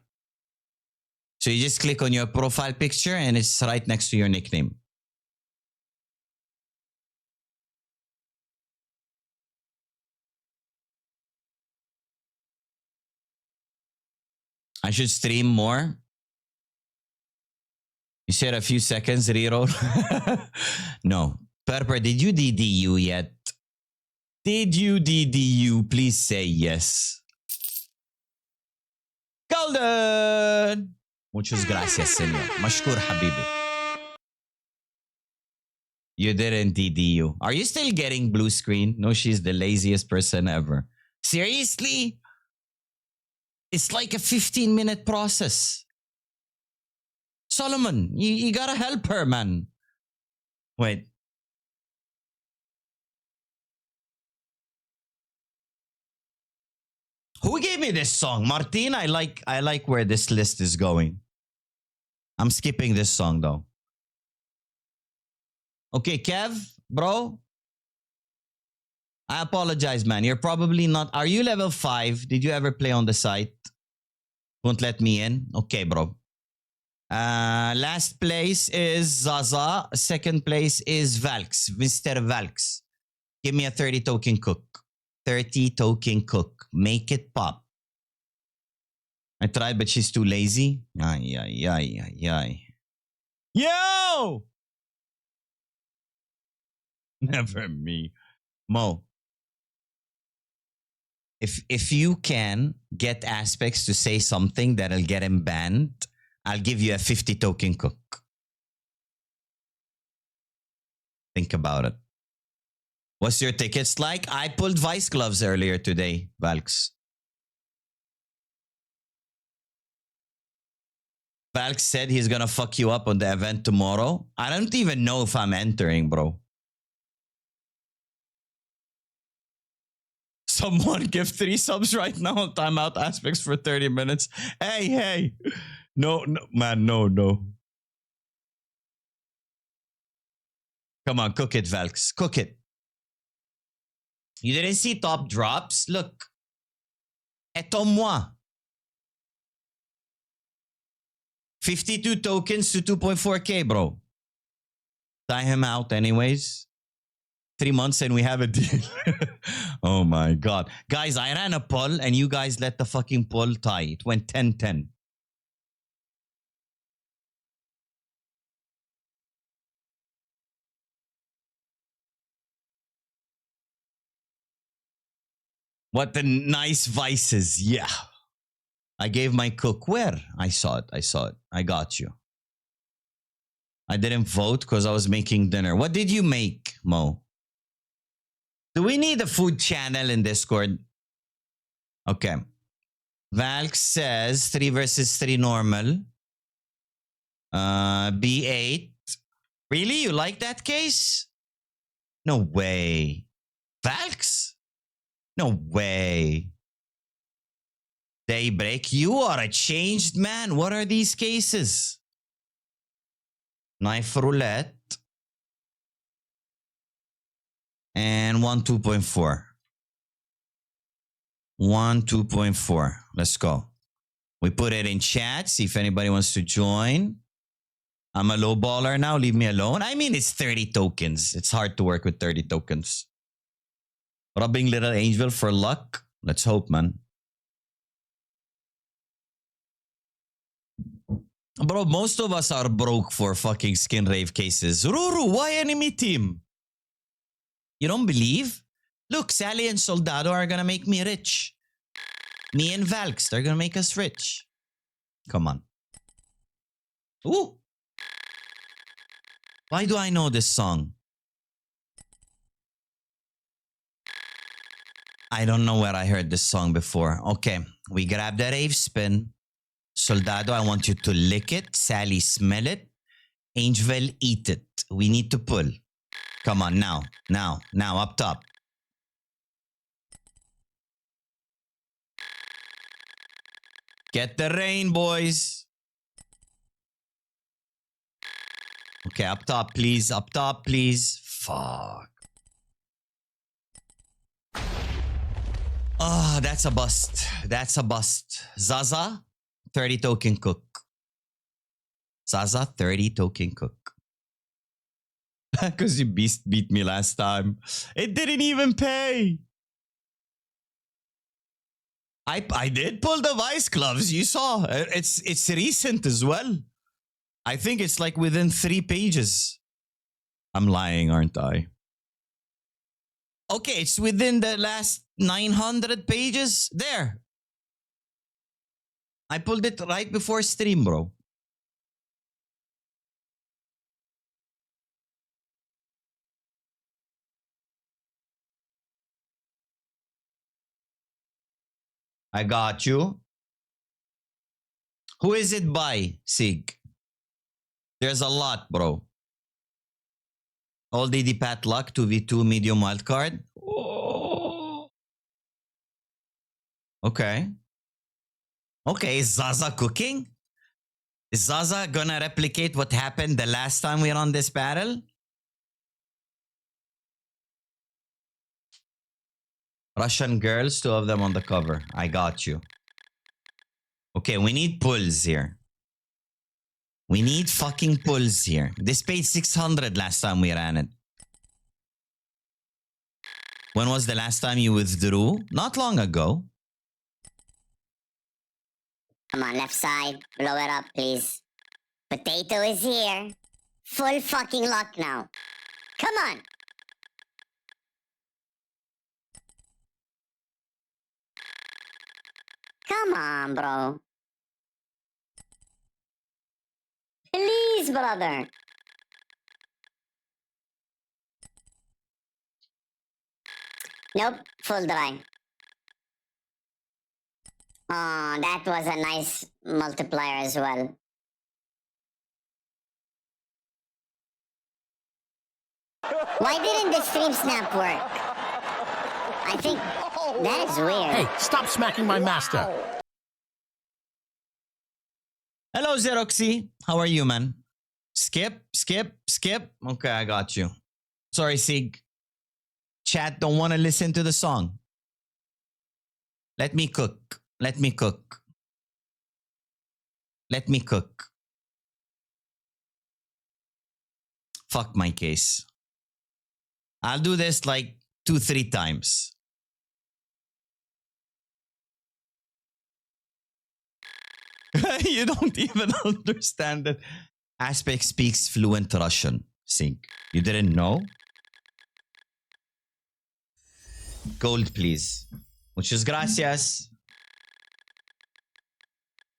So you just click on your profile picture and it's right next to your nickname. I should stream more. You said a few seconds, reroll. No. Purper, did you DDU yet? Did you DDU? Please say yes. Golden! Muchas gracias, señor. Mashkur, habibi. You didn't DDU. Are you still getting blue screen? No, she's the laziest person ever. Seriously? It's like a 15-minute process. Solomon, you gotta help her, man. Wait. Who gave me this song? Martin, I like where this list is going. I'm skipping this song though. Okay, Kev, bro. I apologize, man. You're probably not. Are you level 5? Did you ever play on the site? Won't let me in? Okay, bro. Last place is Zaza. Second place is Valks. Mr. Valks. Give me a 30 token cook. 30 token cook. Make it pop. I tried, but she's too lazy. Ay, ay, ay, ay, ay. Yo! Never me. Mo. If you can get Aspects to say something that'll get him banned, I'll give you a 50 token cook. Think about it. What's your tickets like? I pulled Vice Gloves earlier today, Valks. Valks said he's gonna fuck you up on the event tomorrow. I don't even know if I'm entering, bro. Someone give 3 subs right now. Timeout Aspects for 30 minutes. Hey. No, man, no. Come on, cook it, Valks. Cook it. You didn't see top drops? Look. Eto moi. 52 tokens to 2.4K, bro. Tie him out anyways. 3 months and we have a deal. Oh my God. Guys, I ran a poll and you guys let the fucking poll tie. It went 10-10. What the nice vices. Yeah. I gave my cook. Where? I saw it. I saw it. I got you. I didn't vote because I was making dinner. What did you make, Mo? Do we need a food channel in Discord? Okay. Valk says 3 versus 3 normal. B8. Really? You like that case? No way. Valks? No way. Daybreak, you are a changed man. What are these cases? Knife roulette. And 1 2.4. 1 2.4. Let's go. We put it in chat. See if anybody wants to join. I'm a low baller now. Leave me alone. I mean, it's 30 tokens. It's hard to work with 30 tokens. Rubbing Little Angel for luck. Let's hope, man. Bro, most of us are broke for fucking Skinrave cases. Ruru, why enemy team? You don't believe? Look, Sally and Soldado are gonna make me rich. Me and Valks, they're gonna make us rich. Come on. Ooh. Why do I know this song? I don't know where I heard this song before. Okay, we grab the rave spin. Soldado, I want you to lick it. Sally, smell it. Angel, eat it. We need to pull. Come on, now, up top. Get the rain, boys. Okay, up top, please. Up top, please. Fuck. Oh, that's a bust. That's a bust. Zaza, 30 token cook. Zaza, 30 token cook. Because you beat me last time. It didn't even pay. I did pull the vice gloves. You saw. It's recent as well. I think it's like within 3 pages. I'm lying, aren't I? Okay, it's within the last 900 pages. There. I pulled it right before stream, bro. I got you. Who is it by, Sig? There's a lot, bro. All DD Pat Luck, 2v2 medium wildcard. Oh. Okay. Okay, is Zaza cooking? Is Zaza gonna replicate what happened the last time we were on this battle? Russian girls, 2 of them on the cover. I got you. Okay, we need pulls here. We need fucking pulls here. This paid 600 last time we ran it. When was the last time you withdrew? Not long ago. Come on, left side. Blow it up, please. Potato is here. Full fucking luck now. Come on. Come on, bro. Please, brother. Nope, full dry. Oh, that was a nice multiplier as well. Why didn't the stream snap work? I think that is weird. Hey, stop smacking my master. Hello, Xeroxy. How are you, man? Skip. Okay, I got you. Sorry, Sig. Chat don't want to listen to the song. Let me cook. Let me cook. Fuck my case. I'll do this like 2-3 times. You don't even understand that. Aspect speaks fluent Russian. Sync. You didn't know? Gold, please. Muchas gracias.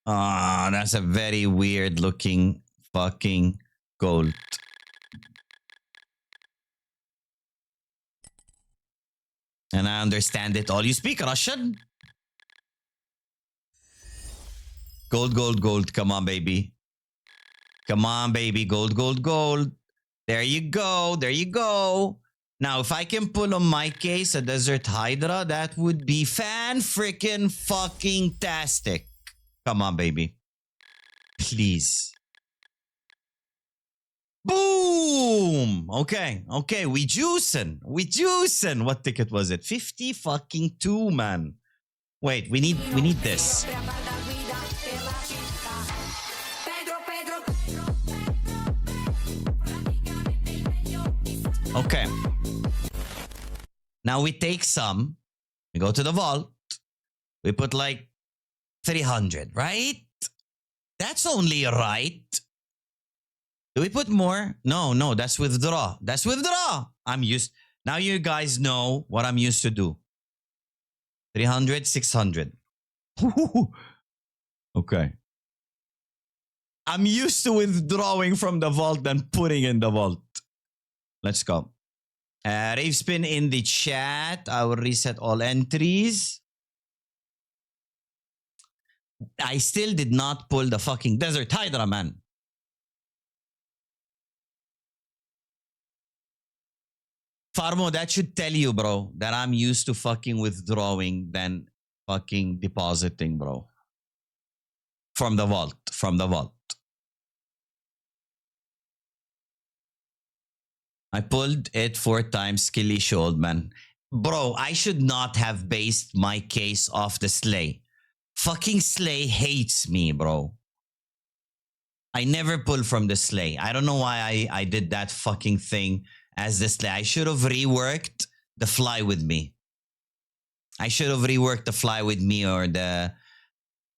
Ah, that's a very weird looking fucking gold. And I understand it all. You speak Russian? Gold, gold, gold. Come on, baby. Come on, baby. Gold, gold, gold. There you go. There you go. Now, if I can pull on my case a Desert Hydra, that would be fan-freaking-fucking-tastic. Come on, baby. Please. Boom! Okay, okay. We juicing. We juicing. What ticket was it? 50 fucking 2, man. Wait, we need this. Okay. Now we take some. We go to the vault. We put like 300, right? That's only right. Do we put more? No, no, that's withdraw. That's withdraw. I'm used. Now you guys know what I'm used to do. 300, 600. Okay. I'm used to withdrawing from the vault and putting in the vault. Let's go. Rave spin in the chat. I will reset all entries. I still did not pull the fucking Desert Hydra, man. Farmo, that should tell you, bro, that I'm used to fucking withdrawing than fucking depositing, bro. From the vault. From the vault. I pulled it 4 times, skilly old man. Bro, I should not have based my case off the Slay. Fucking Slay hates me, bro. I never pull from the Slay. I don't know why I did that fucking thing as the Slay. I should have reworked the Fly With Me. I should have reworked the Fly With Me or the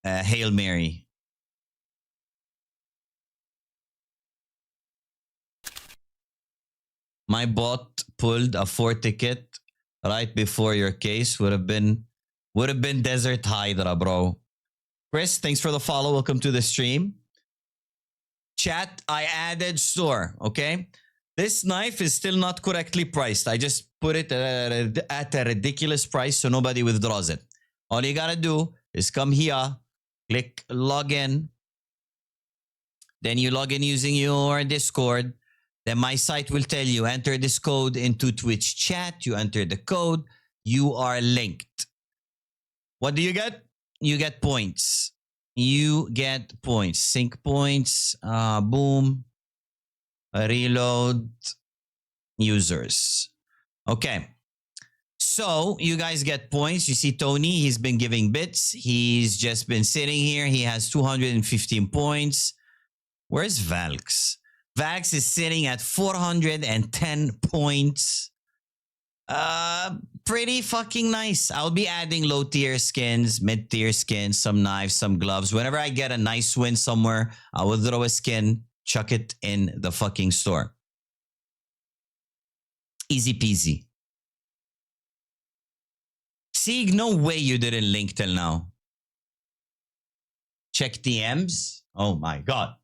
Hail Mary. My bot pulled a 4 ticket right before your case. Would have been Desert Hydra, bro. Chris, thanks for the follow. Welcome to the stream. Chat, I added store, okay? This knife is still not correctly priced. I just put it at a ridiculous price so nobody withdraws it. All you gotta do is come here, click login. Then you log in using your Discord. Then my site will tell you, enter this code into Twitch chat. You enter the code. You are linked. What do you get? You get points. You get points. Sync points. Boom. Reload. Users. Okay. So you guys get points. You see Tony, he's been giving bits. He's just been sitting here. He has 215 points. Where's Valks? Valks is sitting at 410 points. Pretty fucking nice. I'll be adding low tier skins, mid tier skins, some knives, some gloves. Whenever I get a nice win somewhere, I will throw a skin, chuck it in the fucking store. Easy peasy. Sieg, no way you didn't link till now. Check DMs. Oh my God.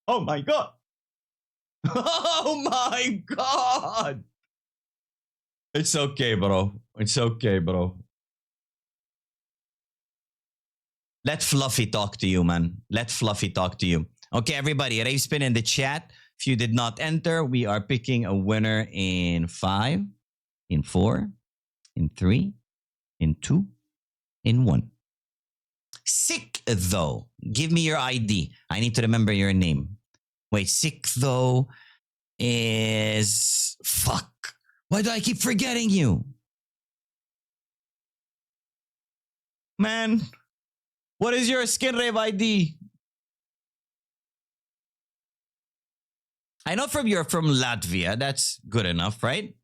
Oh my God. Oh my God. It's okay, bro. It's okay, bro. Let Fluffy talk to you, man. Let Fluffy talk to you. Okay, everybody, rave spin in the chat. If you did not enter, we are picking a winner in 5, in 4, in 3, in 2, in 1. Sick, though. Give me your ID. I need to remember your name. Wait, sick, though, is... Fuck. Why do I keep forgetting you? Man, what is your Skinrave ID? I know you're from Latvia. That's good enough, right?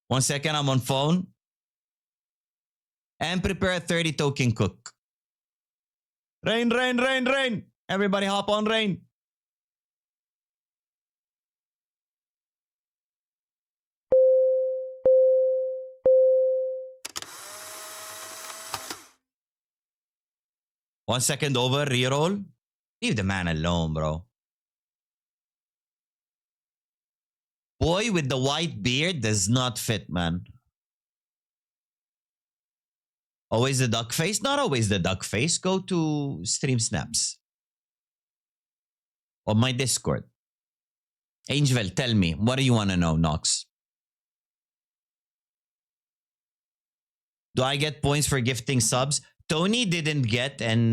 1 second, I'm on phone. And prepare a 30 token cook. Rain, rain, rain, rain. Everybody hop on rain. One second over, reroll. Leave the man alone, bro. Boy with the white beard does not fit, man. Always the duck face? Not always the duck face. Go to Stream Snaps. On my Discord. Angel, tell me, what do you want to know, Nox? Do I get points for gifting subs? Tony didn't get and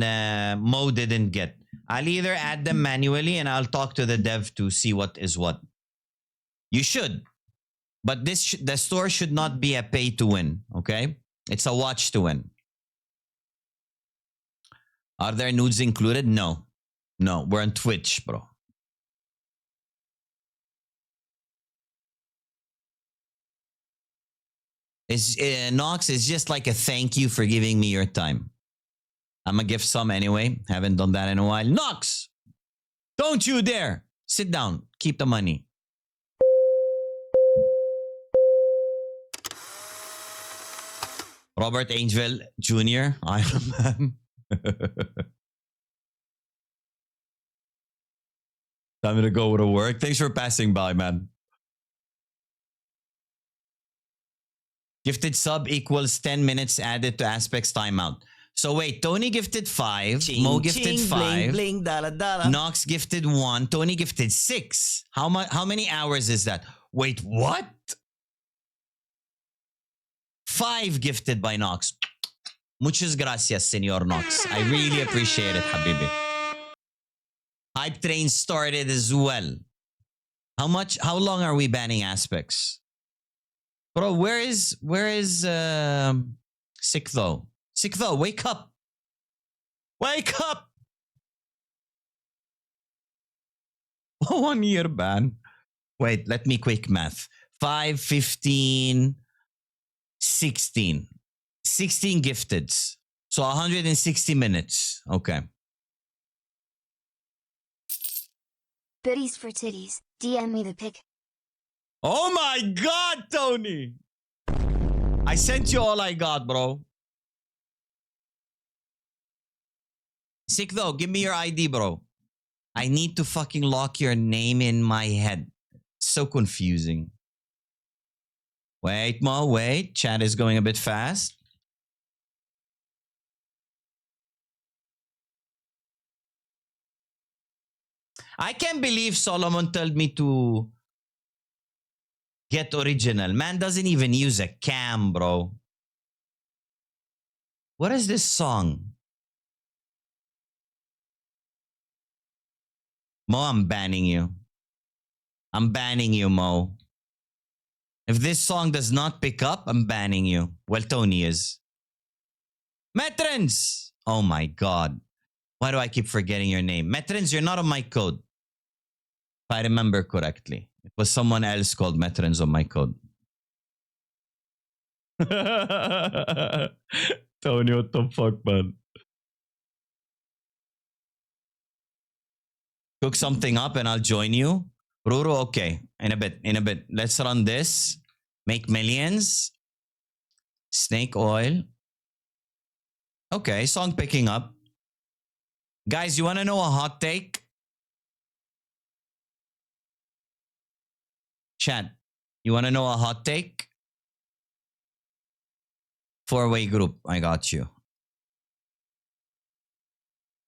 Mo didn't get. I'll either add them manually and I'll talk to the dev to see what is what. You should. But the store should not be a pay to win, okay? It's a watch to win. Are there nudes included? No. No, we're on Twitch, bro. Nox is just like a thank you for giving me your time. I'm gonna give some anyway. Haven't done that in a while. Nox! Don't you dare! Sit down. Keep the money. Robert Angel Jr., Iron Man. Time to go to work. Thanks for passing by, man. Gifted sub equals 10 minutes added to Aspect's timeout. So wait, Tony gifted 5, ching, Mo gifted ching, 5, bling, bling, dala, dala. Nox gifted 1, Tony gifted 6. How many hours is that? Wait, what? 5 gifted by Nox. Muchas gracias, Senor Nox. I really appreciate it, Habibi. Hype train started as well. How long are we banning Aspects? Bro, where is Sick though? Sick though, wake up. Wake up. 1 year ban. Wait, let me quick math. 5, 15, 16. 16 gifteds. So 160 minutes. Okay. Biddies for titties. DM me the pic. Oh my God, Tony. I sent you all I got, bro. Sick though, give me your ID, bro. I need to fucking lock your name in my head. It's so confusing. Wait, Mo, wait. Chat is going a bit fast. I can't believe Solomon told me to get original. Man doesn't even use a cam, bro. What is this song? Mo, I'm banning you. I'm banning you, Mo. If this song does not pick up, I'm banning you. Well, Tony is. Metrens! Oh my God. Why do I keep forgetting your name? Metrens, you're not on my code. If I remember correctly. It was someone else called Metrens on my code. Tony, what the fuck, man? Cook something up and I'll join you. Ruru, okay. In a bit. Let's run this. Make millions. Snake oil. Okay, song picking up. Guys, you want to know a hot take? Chat, you want to know a hot take? 4-way group, I got you.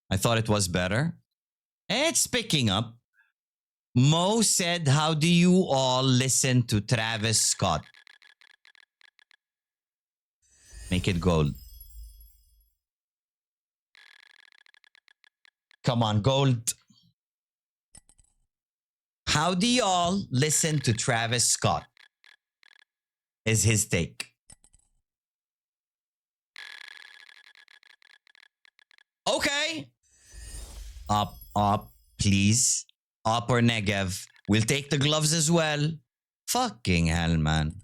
I thought it was better. It's picking up. Mo said, how do you all listen to Travis Scott? Make it gold. Come on, gold. How do y'all listen to Travis Scott? Is his take. Okay. Up. Op, please. Op or Negev. We'll take the gloves as well. Fucking hell, man.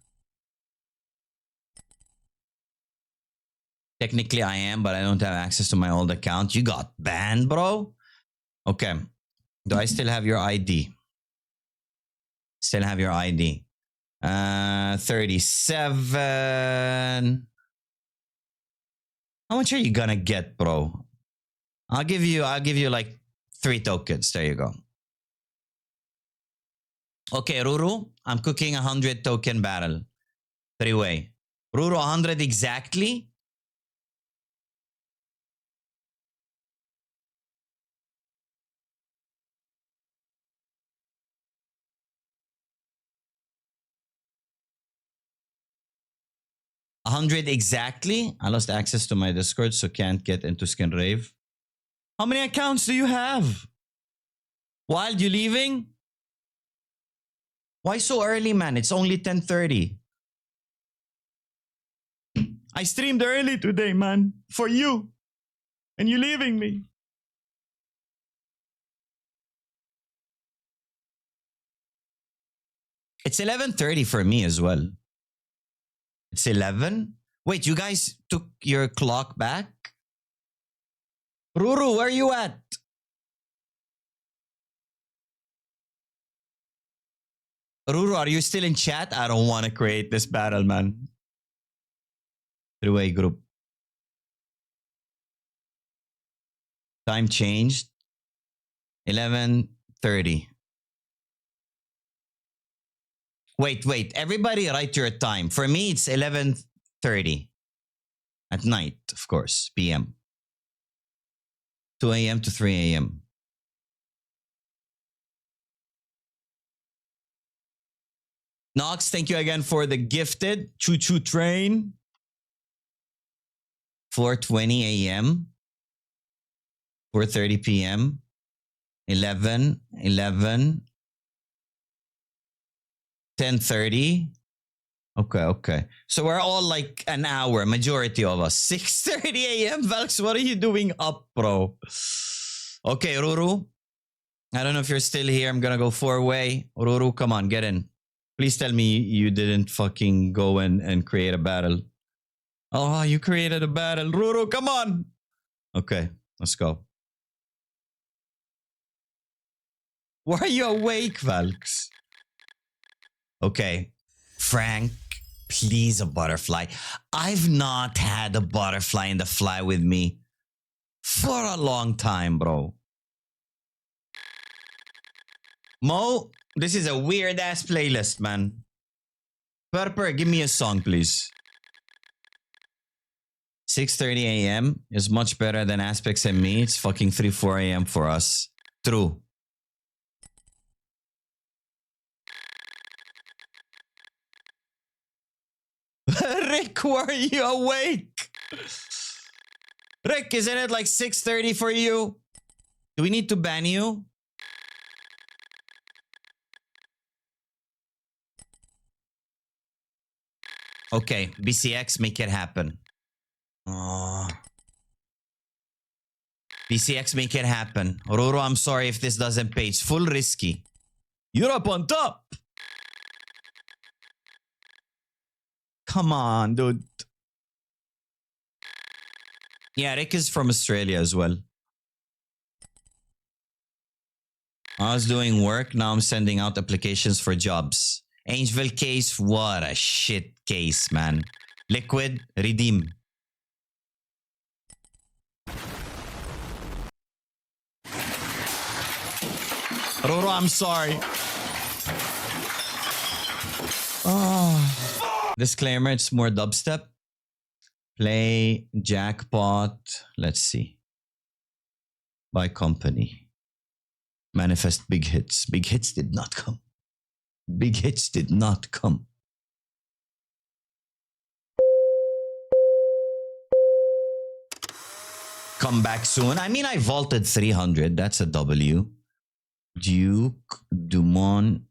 Technically, I am, but I don't have access to my old account. You got banned, bro? Okay. Do I still have your ID? Still have your ID. 37. How much are you gonna get, bro? I'll give you like 3 tokens. There you go. Okay, Ruru, I'm cooking 100 token barrel. 3-way. Ruru, 100 exactly? $100 exactly? I lost access to my Discord, so can't get into Skinrave. How many accounts do you have? Wild, you leaving? Why so early, man? It's only 10:30. I streamed early today, man. For you. And you leaving me. It's 11:30 for me as well. It's 11? Wait, you guys took your clock back? Ruru, where are you at? Ruru, are you still in chat? I don't want to create this battle, man. 3-way group. Time changed. 11:30. Wait. Everybody write your time. For me, it's 11:30. At night, of course, PM. 2 a.m. to 3 a.m. Nox, thank you again for the gifted Choo Choo Train. 4:20 a.m. 4:30 p.m. 11, 10:30. Okay. So we're all like an hour, majority of us. 6:30 a.m. Valks, what are you doing up, bro? Okay, Ruru. I don't know if you're still here. I'm gonna go 4-way. Ruru, come on, get in. Please tell me you didn't fucking go and create a battle. Oh, you created a battle. Ruru, come on. Okay, let's go. Why are you awake, Valks? Okay, Frank, please a butterfly. I've not had a butterfly in the fly with me for a long time, bro. Mo, this is a weird ass playlist, man. Purper, give me a song, please. 6:30 a.m. is much better than Aspects and me. It's fucking 3-4 a.m. for us. True. Rick, why are you awake? Rick, isn't it like 6:30 for you? Do we need to ban you? Okay, BCX, make it happen. Oh. BCX, make it happen. Roro, I'm sorry if this doesn't pay. It's full risky. You're up on top. Come on, dude. Yeah, Rick is from Australia as well. I was doing work. Now I'm sending out applications for jobs. Angeville case, what a shit case, man. Liquid, redeem. Roro, I'm sorry. Oh. Disclaimer, it's more dubstep. Play, jackpot. Let's see. By company. Manifest big hits. Big hits did not come. Big hits did not come. Come back soon. I mean, I vaulted 300. That's a W. Duke Dumont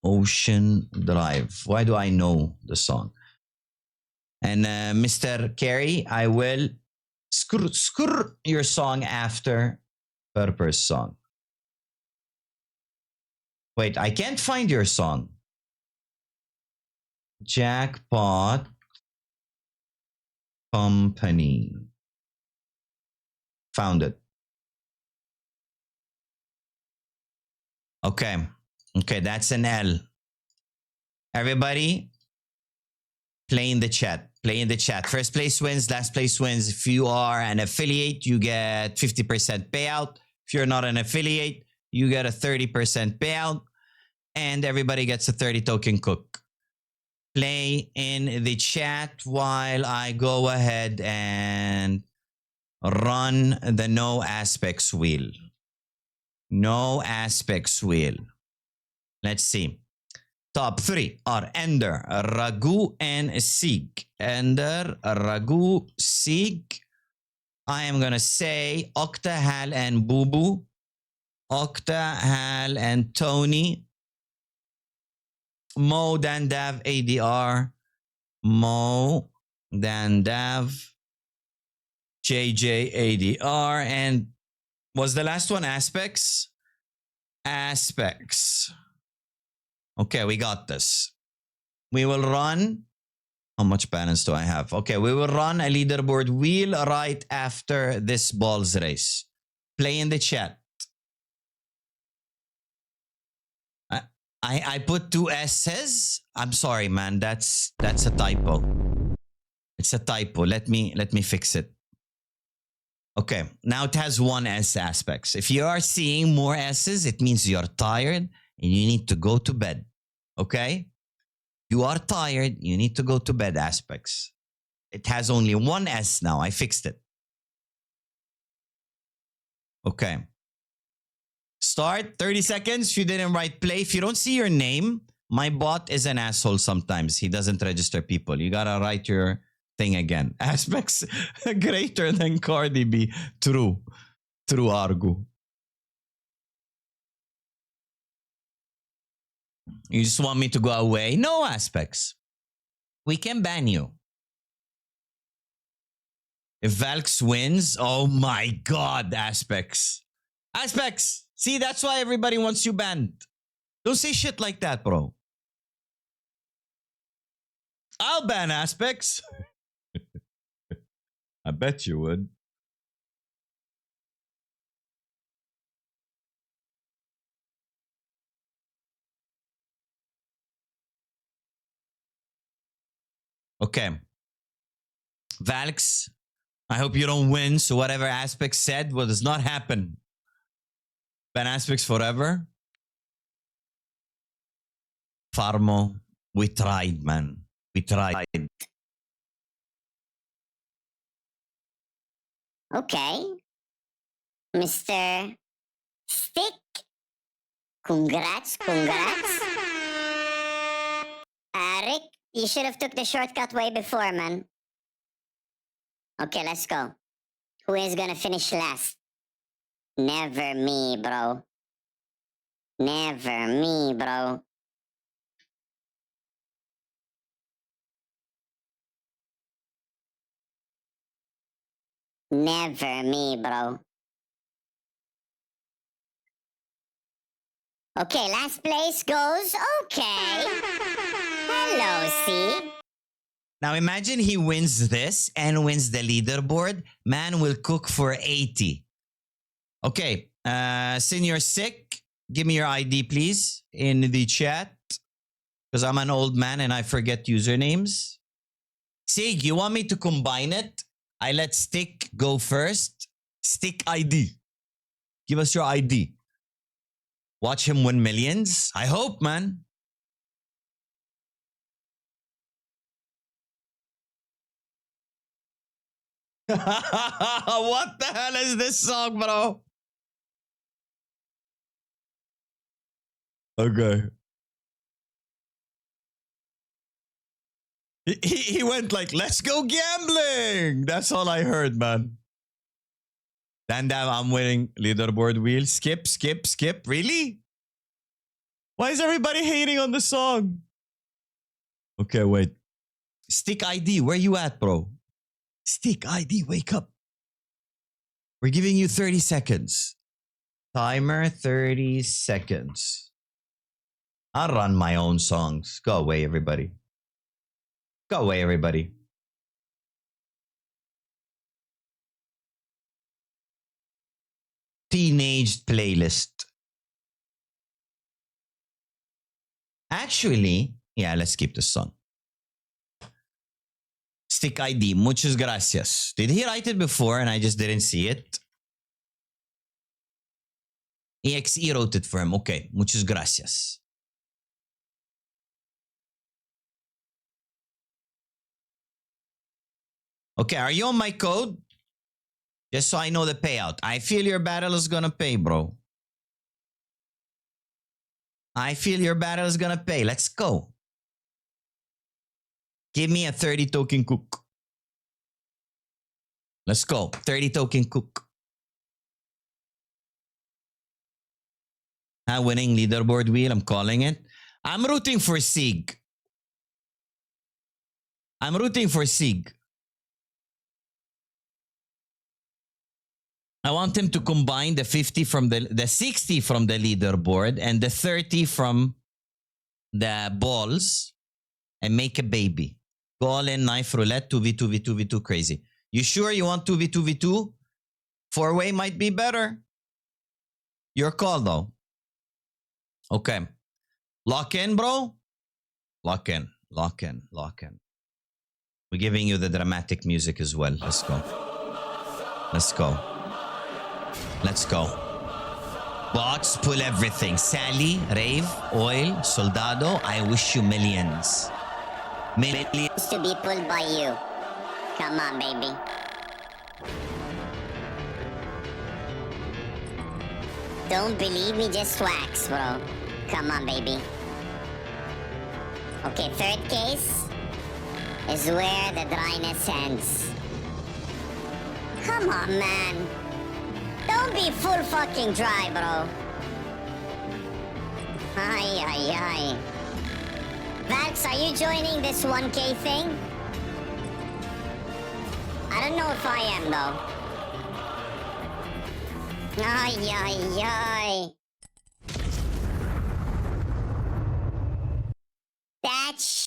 Ocean Drive. Why do I know the song? And Mr. Carey, I will screw your song after Purper's song. Wait, I can't find your song. Jackpot Company. Found it. Okay. Okay, that's an L. Everybody, play in the chat. Play in the chat. First place wins, last place wins. If you are an affiliate, you get 50% payout. If you're not an affiliate, you get a 30% payout. And everybody gets a 30 token cook. Play in the chat while I go ahead and run the no aspects wheel. No aspects wheel. Let's see. Top 3 are Ender, Ragu, and Sig. Ender, Ragu, Sig. I am going to say Okta, Hal, and Bubu. Okta, Hal, and Tony. Mo, Dandav, ADR. Mo, Dandav, JJ, ADR. And was the last one Aspects? Aspects. Okay, we got this. We will run. How much balance do I have? Okay, we will run a leaderboard wheel right after this balls race. Play in the chat. I put 2 S's. I'm sorry, man. That's a typo. It's a typo. Let me fix it. Okay, now it has 1 S aspects. If you are seeing more S's, it means you're tired and you need to go to bed. Okay? You are tired, you need to go to bed aspects. It has only 1 S now. I fixed it. Okay. Start 30 seconds. If you didn't write play, if you don't see your name, my bot is an asshole sometimes. He doesn't register people. You gotta write your thing again. Aspects greater than Cardi B. True. True, Argu. You just want me to go away? No, aspects. We can ban you. If Valks wins, oh my god, aspects. Aspects! See, that's why everybody wants you banned. Don't say shit like that, bro. I'll ban aspects. I bet you would. Okay. Valks, I hope you don't win. So whatever Aspects said will does not happen. Ban Aspects forever. Farmo, we tried, man. We tried. Okay. Mr. Stick. Congrats. Rick, you should have took the shortcut way before, man. Okay, let's go. Who is gonna finish last? Never me, bro. Never me, bro. Never me, bro. Okay, last place goes okay. Hello, C. Now imagine he wins this and wins the leaderboard. Man will cook for 80. Okay, Senior Sick, give me your ID, please, in the chat. Because I'm an old man and I forget usernames. Sig, you want me to combine it? I let Stick go first. Stick ID. Give us your ID. Watch him win millions. I hope, man. What the hell is this song, bro? Okay. He went like, let's go gambling. That's all I heard, man. Damn, I'm winning leaderboard wheel. Skip. Really? Why is everybody hating on the song? Okay, wait. Stick ID, where you at, bro? Stick ID, wake up. We're giving you 30 seconds. Timer 30 seconds. I'll run my own songs. Go away, everybody. Go away, everybody. Teenage playlist. Actually, yeah, let's keep this song. Stick ID. Muchas gracias. Did he write it before and I just didn't see it? EXE wrote it for him. Okay. Muchas gracias. Okay, are you on my code? Just so I know the payout. I feel your battle is gonna pay, bro. I feel your battle is gonna pay. Let's go. Give me a 30 token cook. Let's go. 30 token cook. Winning leaderboard wheel. I'm calling it. I'm rooting for Sig. I'm rooting for Sig. I want him to combine the 50 from the 60 from the leaderboard and the 30 from the balls and make a baby. Go all in, knife roulette, 2v2, v2, v2, crazy. You sure you want 2v2, v2? Four-way might be better. Your call, though. Okay. Lock in, bro. Lock in, lock in, lock in. We're giving you the dramatic music as well. Let's go. Let's go. Let's go. Bots, pull everything. Sally, Rave, Oil, Soldado, I wish you millions. Millions. To be pulled by you. Come on, baby. Don't believe me, just wax, bro. Come on, baby. Okay, third case is where the dryness ends. Come on, man. Don't be full fucking dry, bro. Ay, ay, ay. Vax, are you joining this 1K thing? I don't know if I am, though. Ay, ay, ay. That's...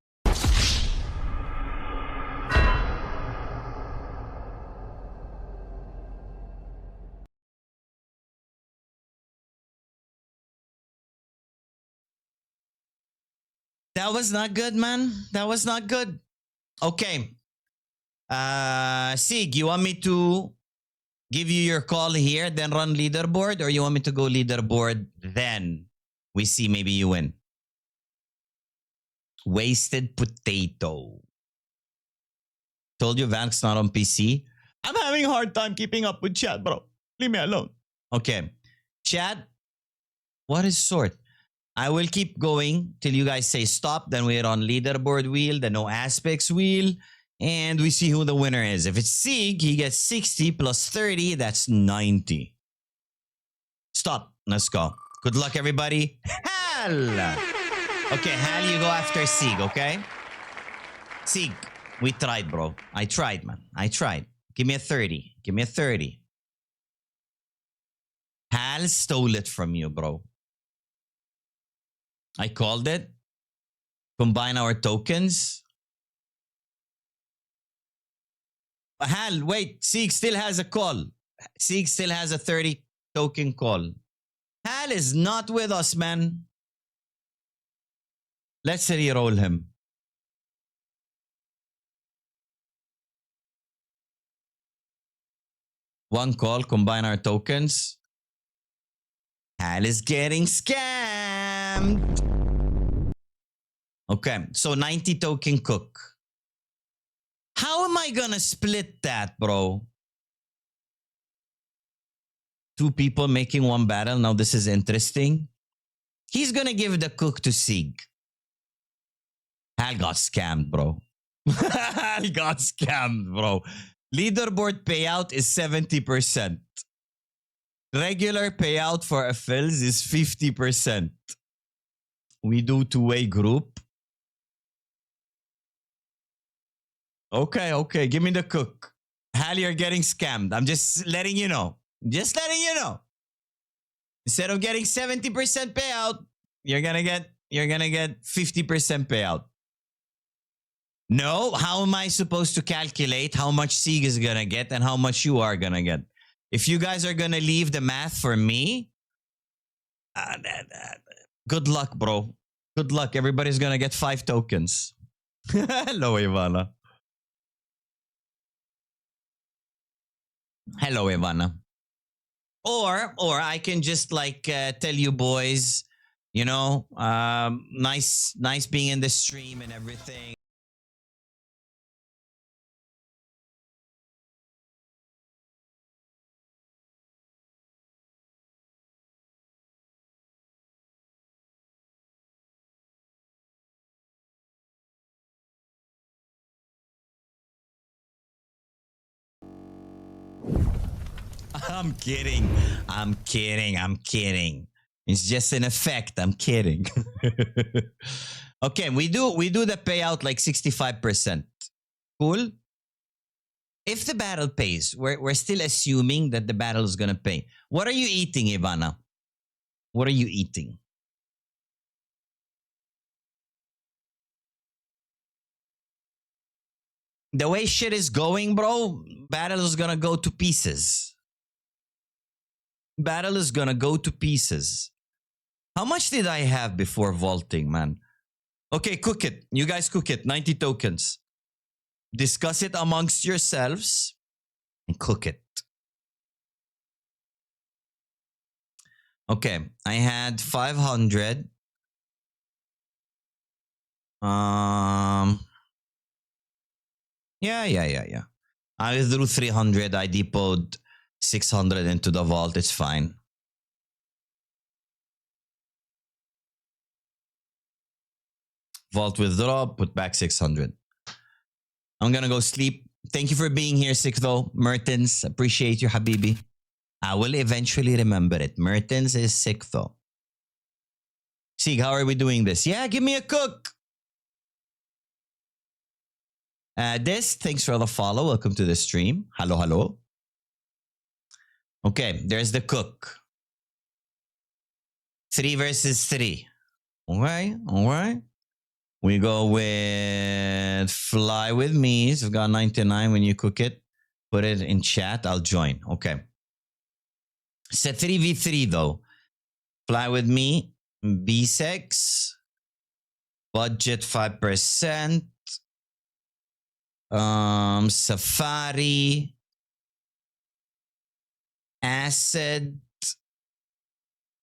That was not good, man. That was not good. Okay. Sig, you want me to give you your call here, then run leaderboard, or you want me to go leaderboard, then we see maybe you win? Wasted potato. Told you Vank's not on PC. I'm having a hard time keeping up with chat, bro. Leave me alone. Okay. Chat, what is sort? I will keep going till you guys say stop. Then we're on leaderboard wheel, the no aspects wheel, and we see who the winner is. If it's Sig, he gets 60 plus 30. That's 90. Stop. Let's go. Good luck, everybody. Hal! Okay, Hal, you go after Sig, okay? Sig, we tried, bro. I tried, man. I tried. Give me a 30. Give me a 30. Hal stole it from you, bro. I called it. Combine our tokens. Hal, wait. Sig still has a call. Sig still has a 30 token call. Hal is not with us, man. Let's re-roll him. One call, combine our tokens. Hal is getting scammed. Okay, so 90 token cook. How am I gonna split that, bro? Two people making one battle. Now this is interesting. He's gonna give the cook to Sig. Hal got scammed, bro. Hal got scammed, bro. Leaderboard payout is 70%. Regular payout for a fills is 50%. We do two-way group. Okay. Give me the cook. Hal, you're getting scammed. I'm just letting you know. Just letting you know. Instead of getting 70% payout, you're gonna get you're gonna get 50% payout. No, how am I supposed to calculate how much Sieg is gonna get and how much you are gonna get? If you guys are gonna leave the math for me, good luck, bro. Good luck. Everybody's gonna get 5 tokens. Hello, Ivana. Hello, Ivana. Or I can just like tell you boys, you know, nice being in the stream and everything. I'm kidding. I'm kidding. I'm kidding. It's just an effect. I'm kidding. Okay, we do the payout like 65%. Cool. If the battle pays, we're still assuming that the battle is gonna pay. What are you eating, Ivana? What are you eating? The way shit is going, bro, battle is gonna go to pieces. Battle is gonna go to pieces. How much did I have before vaulting, man? Okay, cook it. You guys cook it. 90 tokens. Discuss it amongst yourselves and cook it. Okay, I had 500. Yeah. I withdrew 300. I depoted 600 into the vault. It's fine. Vault withdraw, put back 600. I'm gonna go sleep. Thank you for being here, Sick though. Mertens, appreciate you, Habibi. I will eventually remember it. Mertens is sick though. Sig, how are we doing this? Yeah, give me a cook. Thanks for the follow. Welcome to the stream. Hello. Okay, there's the cook. 3 versus 3. All right. We go with fly with me. So we've got 99 when you cook it. Put it in chat. I'll join. Okay. Set 3v3 though. Fly with me. B6. Budget 5%. Safari. Acid.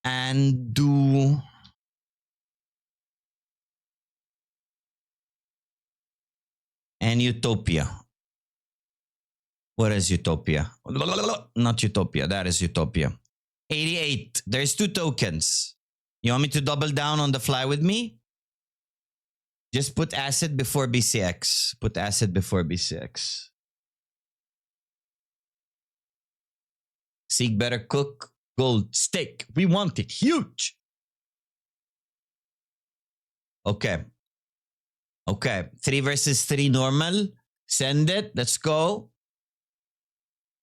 And do. And Utopia. What is Utopia? Not Utopia. That is Utopia. 88. There's 2 tokens. You want me to double down on the fly with me? Just put acid before BCX. Put acid before BCX. Seek better cook. Gold steak. We want it huge. Okay. 3 versus 3 normal. Send it. Let's go.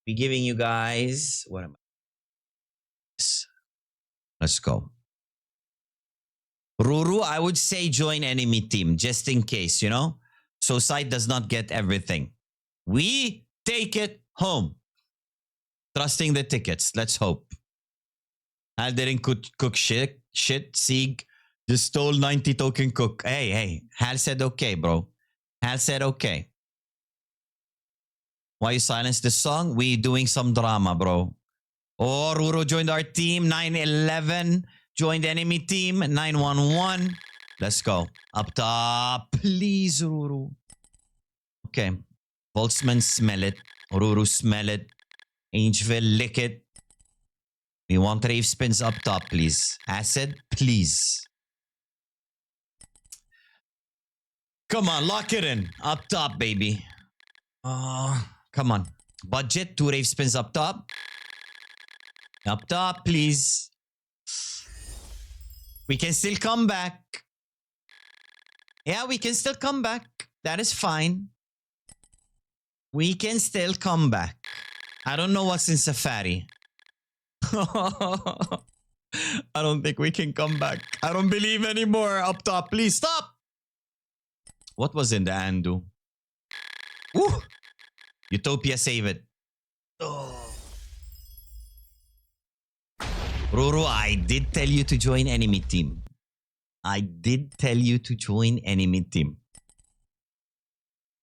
Be giving you guys. What am I? Let's go. Ruru, I would say join enemy team just in case, you know? So side does not get everything. We take it home. Trusting the tickets. Let's hope. Hal didn't cook shit. Sieg just stole 90 token cook. Hey. Hal said okay, bro. Hal said okay. Why you silence this song? We doing some drama, bro. Oh, Ruru joined our team. 911 joined enemy team. 911. Let's go. Up top. Please, Ruru. Okay. Voltsman, smell it. Ruru, smell it. Angeville, lick it. We want rave spins up top, please. Acid, please. Come on, lock it in. Up top, baby. Come on. Budget, 2 rave spins up top. Up top, please. We can still come back. Yeah, we can still come back. That is fine. We can still come back. I don't know what's in Safari. I don't think we can come back. I don't believe anymore. Up top, please stop. What was in the Andu? Woo! Utopia, save it. Oh. Roro, I did tell you to join enemy team. I did tell you to join enemy team.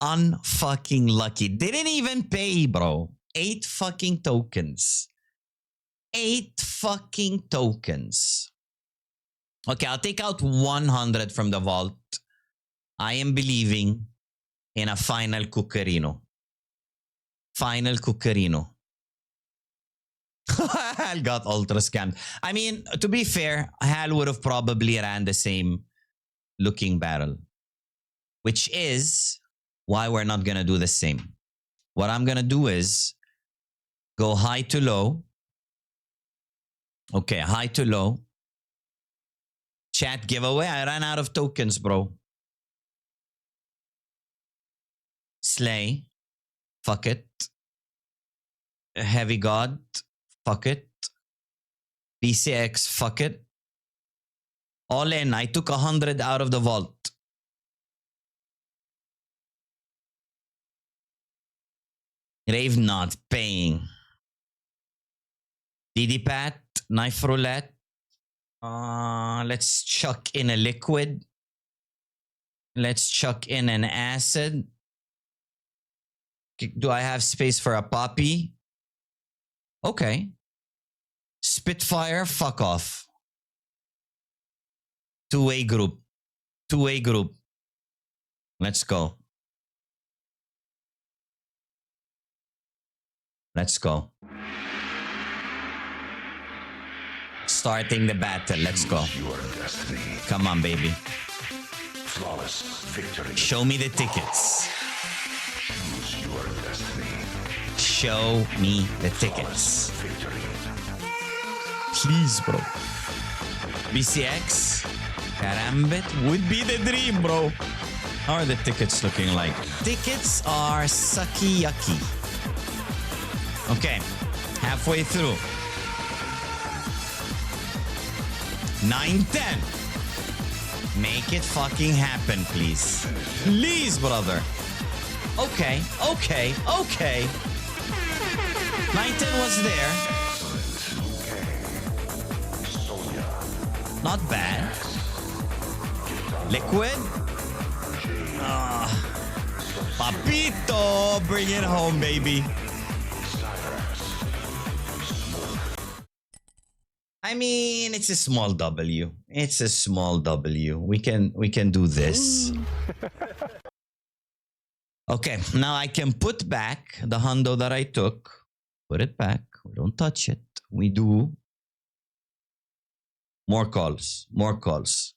Unfucking lucky. Didn't even pay, bro. 8 fucking tokens. 8 fucking tokens. Okay, I'll take out 100 from the vault. I am believing in a final Cuccarino. Final Cuccarino. Hal got ultra scammed. I mean, to be fair, Hal would have probably ran the same looking barrel. Which is why we're not going to do the same. What I'm going to do is go high to low. Okay, high to low. Chat giveaway. I ran out of tokens, bro. Slay. Fuck it. Heavy God. Fuck it. BCX. Fuck it. All in. I took 100 out of the vault. Rave not paying. DD Pat. Knife roulette. Let's chuck in a liquid. Let's chuck in an acid. Do I have space for a poppy? Okay. Spitfire, fuck off. Two-way group. Two-way group. Let's go. Let's go. Starting the battle. Let's go. Choose your destiny. Come on, baby. Flawless victory. Show me the tickets. Choose your destiny. Show me the tickets. Victory. Please, bro. BCX. Karambit would be the dream, bro. How are the tickets looking like? Tickets are sucky yucky. Okay. Halfway through. 9-10. Make it fucking happen, please. Please, brother. Okay, okay, okay. 9-10 was there. Not bad. Liquid. Papito, bring it home, baby. I mean, it's a small W. It's a small W. We can do this. Okay, now I can put back the hundo that I took. Put it back. We don't touch it. We do more calls. More calls.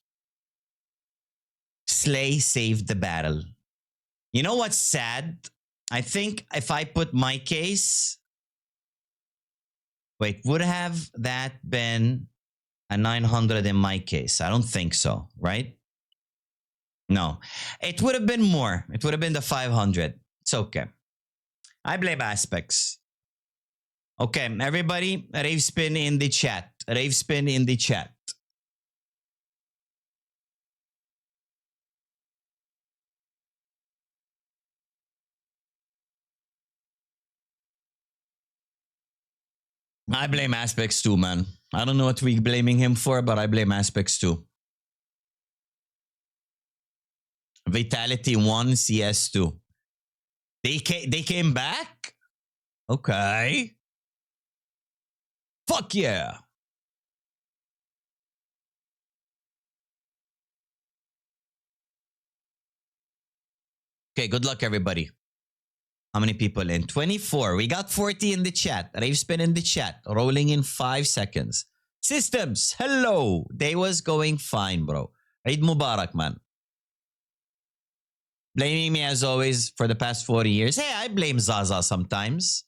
Slay saved the battle. You know what's sad? I think if I put my case... Wait, would have that been a 900 in my case? I don't think so, right? No. It would have been more. It would have been the 500. It's okay. I blame aspects. Okay, everybody, rave spin in the chat. Rave spin in the chat. I blame aspects too, man. I don't know what we're blaming him for, but I blame aspects too. Vitality 1, CS 2. They came back? Okay. Fuck yeah. Okay, good luck, everybody. How many people in? 24. We got 40 in the chat. Rave spin in the chat. Rolling in 5 seconds. Systems. Hello. Day was going fine, bro. Eid Mubarak, man. Blaming me as always for the past 40 years. Hey, I blame Zaza sometimes.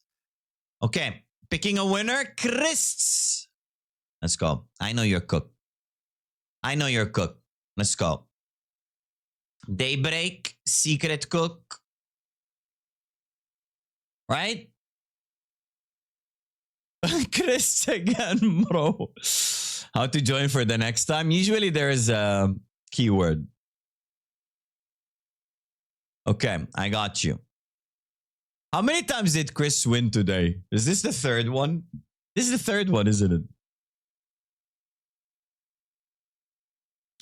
Okay. Picking a winner. Chris. Let's go. I know you're cooked. I know you're cooked. Let's go. Daybreak. Secret cook. Right? Chris again, bro. How to join for the next time? Usually there's a keyword. Okay, I got you. How many times did Chris win today? Is this the third one? This is the third one, isn't it?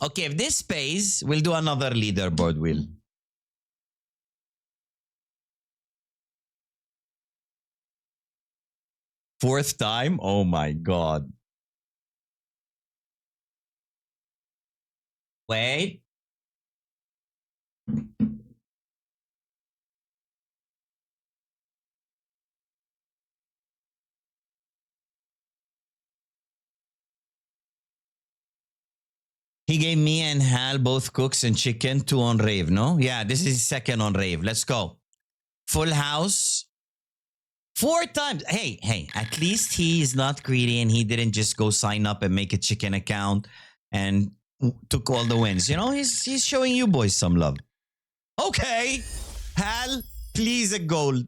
Okay, if this pays, we'll do another leaderboard wheel. Fourth time? Oh my God. Wait. He gave me and Hal both cooks and chicken, 2 on rave, no? Yeah, this is second on rave. Let's go. Full house. 4 times. Hey, at least he is not greedy and he didn't just go sign up and make a chicken account and took all the wins. You know, he's showing you boys some love. Okay. Hal, please a gold.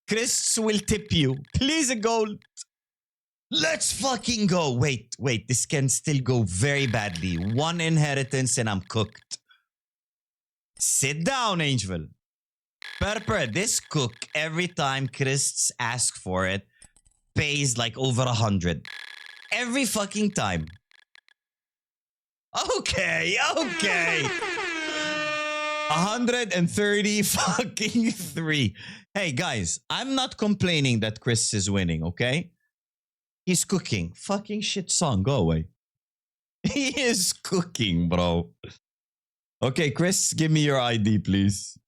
Chris will tip you. Please a gold. Let's fucking go. Wait. This can still go very badly. 1 inheritance and I'm cooked. Sit down, Angel. Purper, this cook, every time Chris asks for it, pays like over 100. Every fucking time. Okay. 130 fucking 3. Hey, guys, I'm not complaining that Chris is winning, okay? He's cooking. Fucking shit song. Go away. He is cooking, bro. Okay, Chris, give me your ID, please.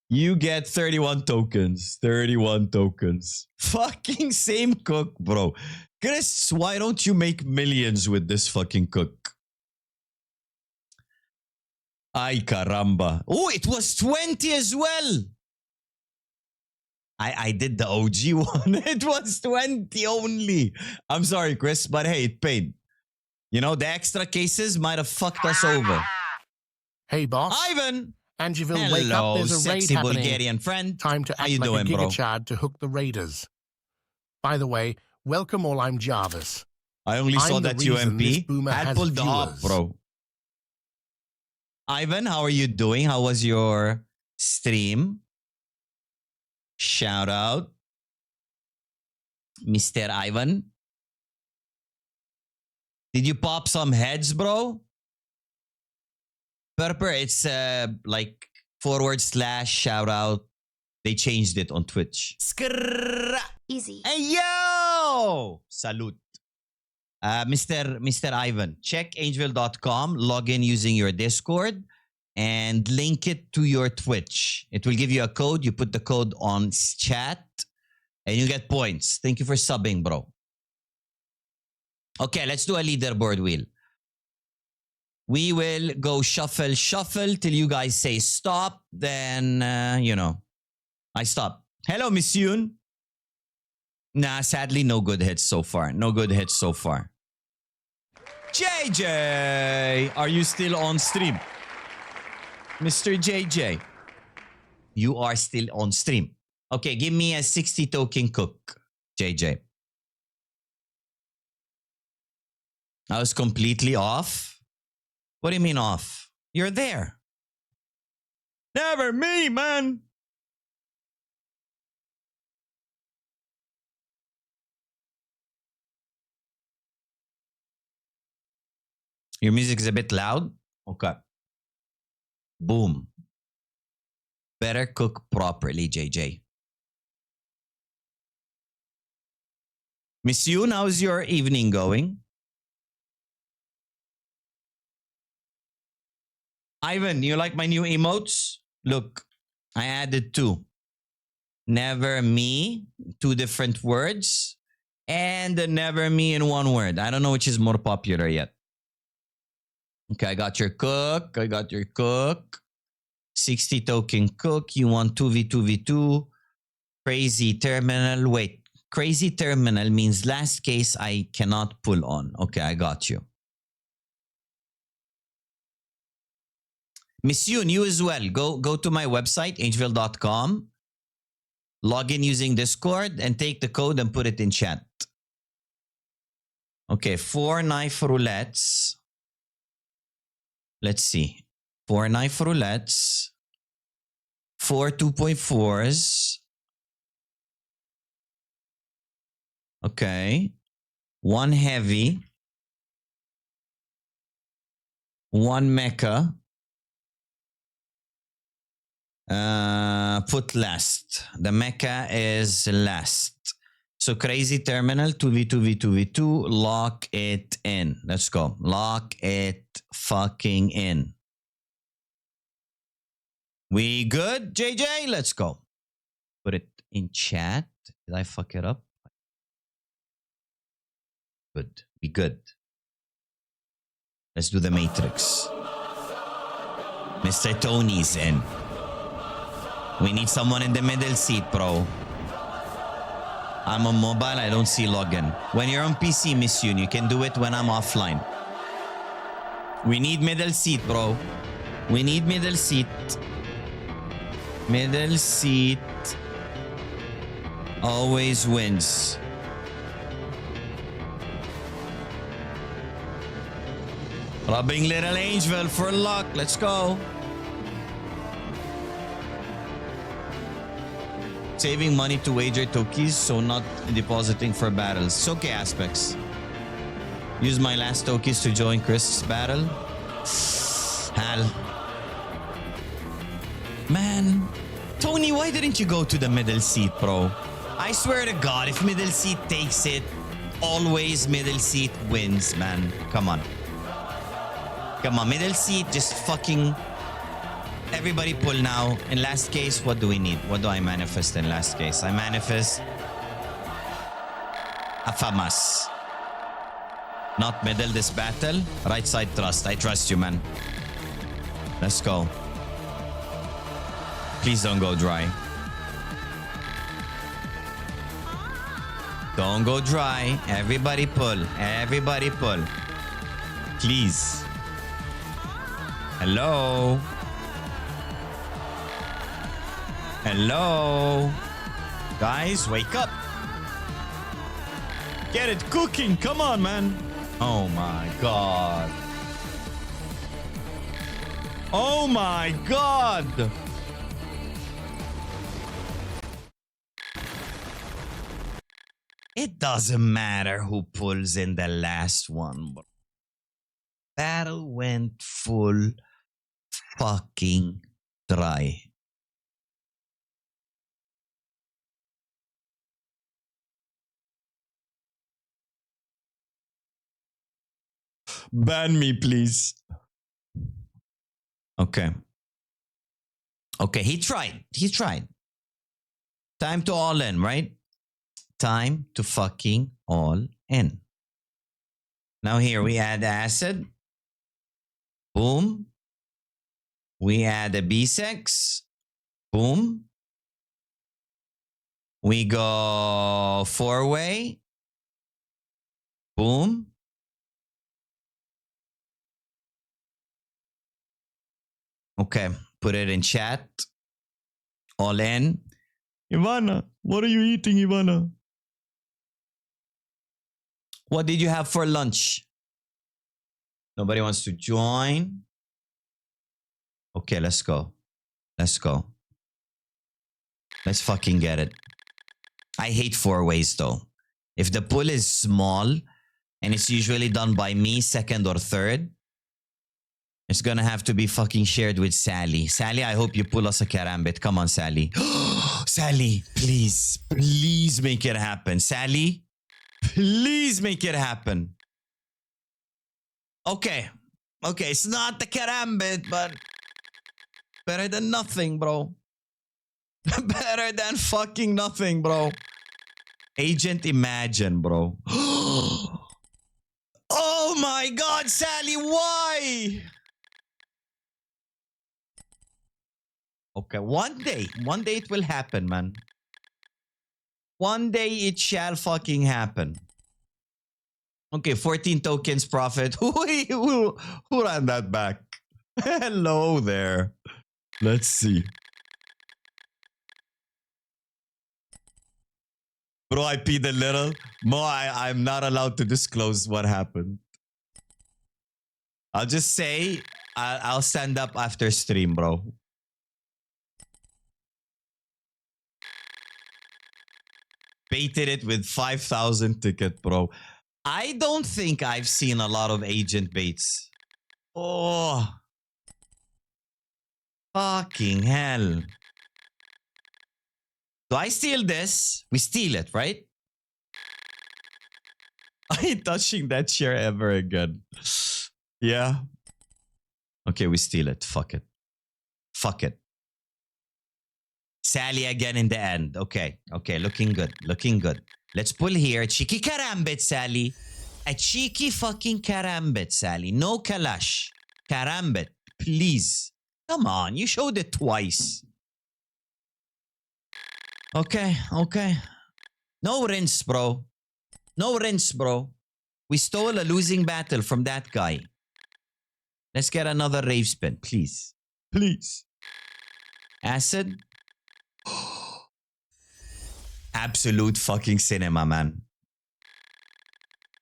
You get 31 tokens. 31 tokens. Fucking same cook, bro. Chris, why don't you make millions with this fucking cook? Ay, caramba. Oh, it was 20 as well. I did the OG one. It was 20 only. I'm sorry, Chris, but hey, it paid. You know, the extra cases might have fucked us over. Hey, boss. Ivan! Angeville, wake up. Hello, There's a raid sexy happening. Bulgarian friend. Time to How act you like doing, a bro? gigachad to hook the raiders. By the way, welcome all. I'm Jarvis. I only saw I'm the that reason this UMP. boomer I has pulled up, viewers. bro. Ivan, how are you doing? How was your stream? Shout out. Mr. Ivan. Did you pop some heads, bro? Purper, it's like / shout out. They changed it on Twitch. Skrrr. Easy. Hey, yo! Salute. Mr. Ivan, check angel.com, log in using your Discord, and link it to your Twitch. It will give you a code. You put the code on chat, and you get points. Thank you for subbing, bro. Okay, let's do a leaderboard wheel. We will go shuffle till you guys say stop. Then, I stop. Hello, Miss Yoon. Nah, sadly, no good hits so far. JJ, are you still on stream? Mr. JJ, you are still on stream. Okay, give me a 60 token cook, JJ. I was completely off. What do you mean off? You're there. Never me, man. Your music is a bit loud? Okay. Boom. Better cook properly, JJ. Miss Yoon, how's your evening going? Ivan, you like my new emotes? Look, I added 2. Never me, 2 different words, and the never me in 1 word. I don't know which is more popular yet. Okay, I got your cook. 60 token cook. You want 2v2v2. Crazy terminal. Wait, crazy terminal means last case I cannot pull on. Okay, I got you. Miss Yoon, you as well. Go to my website, angel.com. Log in using Discord and take the code and put it in chat. Okay, 4 knife roulettes. Let's see. 4 knife roulettes. 4 2.4s. Okay. 1 heavy. 1 mecha. Put last. The mecha is last. So crazy terminal 2v2v2v2. Lock it in. Let's go. Lock it fucking in. We good, JJ? Let's go. Put it in chat. Did I fuck it up? Good. Be good. Let's do the matrix. Mr. Tony's in. We need someone in the middle seat, bro. I'm on mobile. I don't see login. When you're on PC, Miss Yoon, you can do it when I'm offline. We need middle seat, bro. We need middle seat. Middle seat always wins. Rubbing Little Angel for luck. Let's go. Saving money to wager Tokis, so not depositing for battles. It's okay, Aspects. Use my last Tokis to join Chris' battle. Hal. Man. Tony, why didn't you go to the middle seat, bro? I swear to God, if middle seat takes it, always middle seat wins, man. Come on. Come on, middle seat, just fucking... Everybody pull now. In last case, what do we need? What do I manifest in last case? I manifest... a FAMAS. Not middle this battle. Right side trust. I trust you, man. Let's go. Please don't go dry. Don't go dry. Everybody pull. Everybody pull. Please. Hello? Hello? Guys, wake up. Get it cooking. Come on, man. Oh my God. Oh my God. It doesn't matter who pulls in the last one, bro. Battle went full fucking dry. Ban me, please. Okay. Okay, he tried. He tried. Time to all in, right? Time to fucking all in. Now here we add acid. Boom. We add a B6. Boom. We go 4-way. Boom. Okay, put it in chat. All in. Ivana, what are you eating, Ivana? What did you have for lunch? Nobody wants to join. Okay, let's go. Let's go. Let's fucking get it. I hate 4-ways though. If the pull is small and it's usually done by me, second or third, it's gonna have to be fucking shared with Sally. Sally, I hope you pull us a karambit. Come on, Sally. Sally, please, please make it happen. Sally, please make it happen. Okay. Okay, it's not the karambit, but better than nothing, bro. Better than fucking nothing, bro. Agent Imagine, bro. Oh my God, Sally, why? Okay, one day it will happen, man. One day it shall fucking happen. Okay, 14 tokens profit. Who ran that back? Hello there. Let's see. Bro, I peed a little. Mo, I'm not allowed to disclose what happened. I'll just say I'll stand up after stream, bro. Baited it with 5,000 ticket, bro. I don't think I've seen a lot of agent baits. Oh. Fucking hell. Do I steal this? We steal it, right? I ain't touching that chair ever again. Yeah. Okay, we steal it. Fuck it. Fuck it. Sally again in the end. Okay. Okay, looking good. Looking good. Let's pull here. Cheeky karambit, Sally. A cheeky fucking karambit, Sally. No kalash. Karambit. Please. Come on. You showed it twice. Okay. Okay. No rinse, bro. No rinse, bro. We stole a losing battle from that guy. Let's get another rave spin, please. Please. Acid. Absolute fucking cinema, man.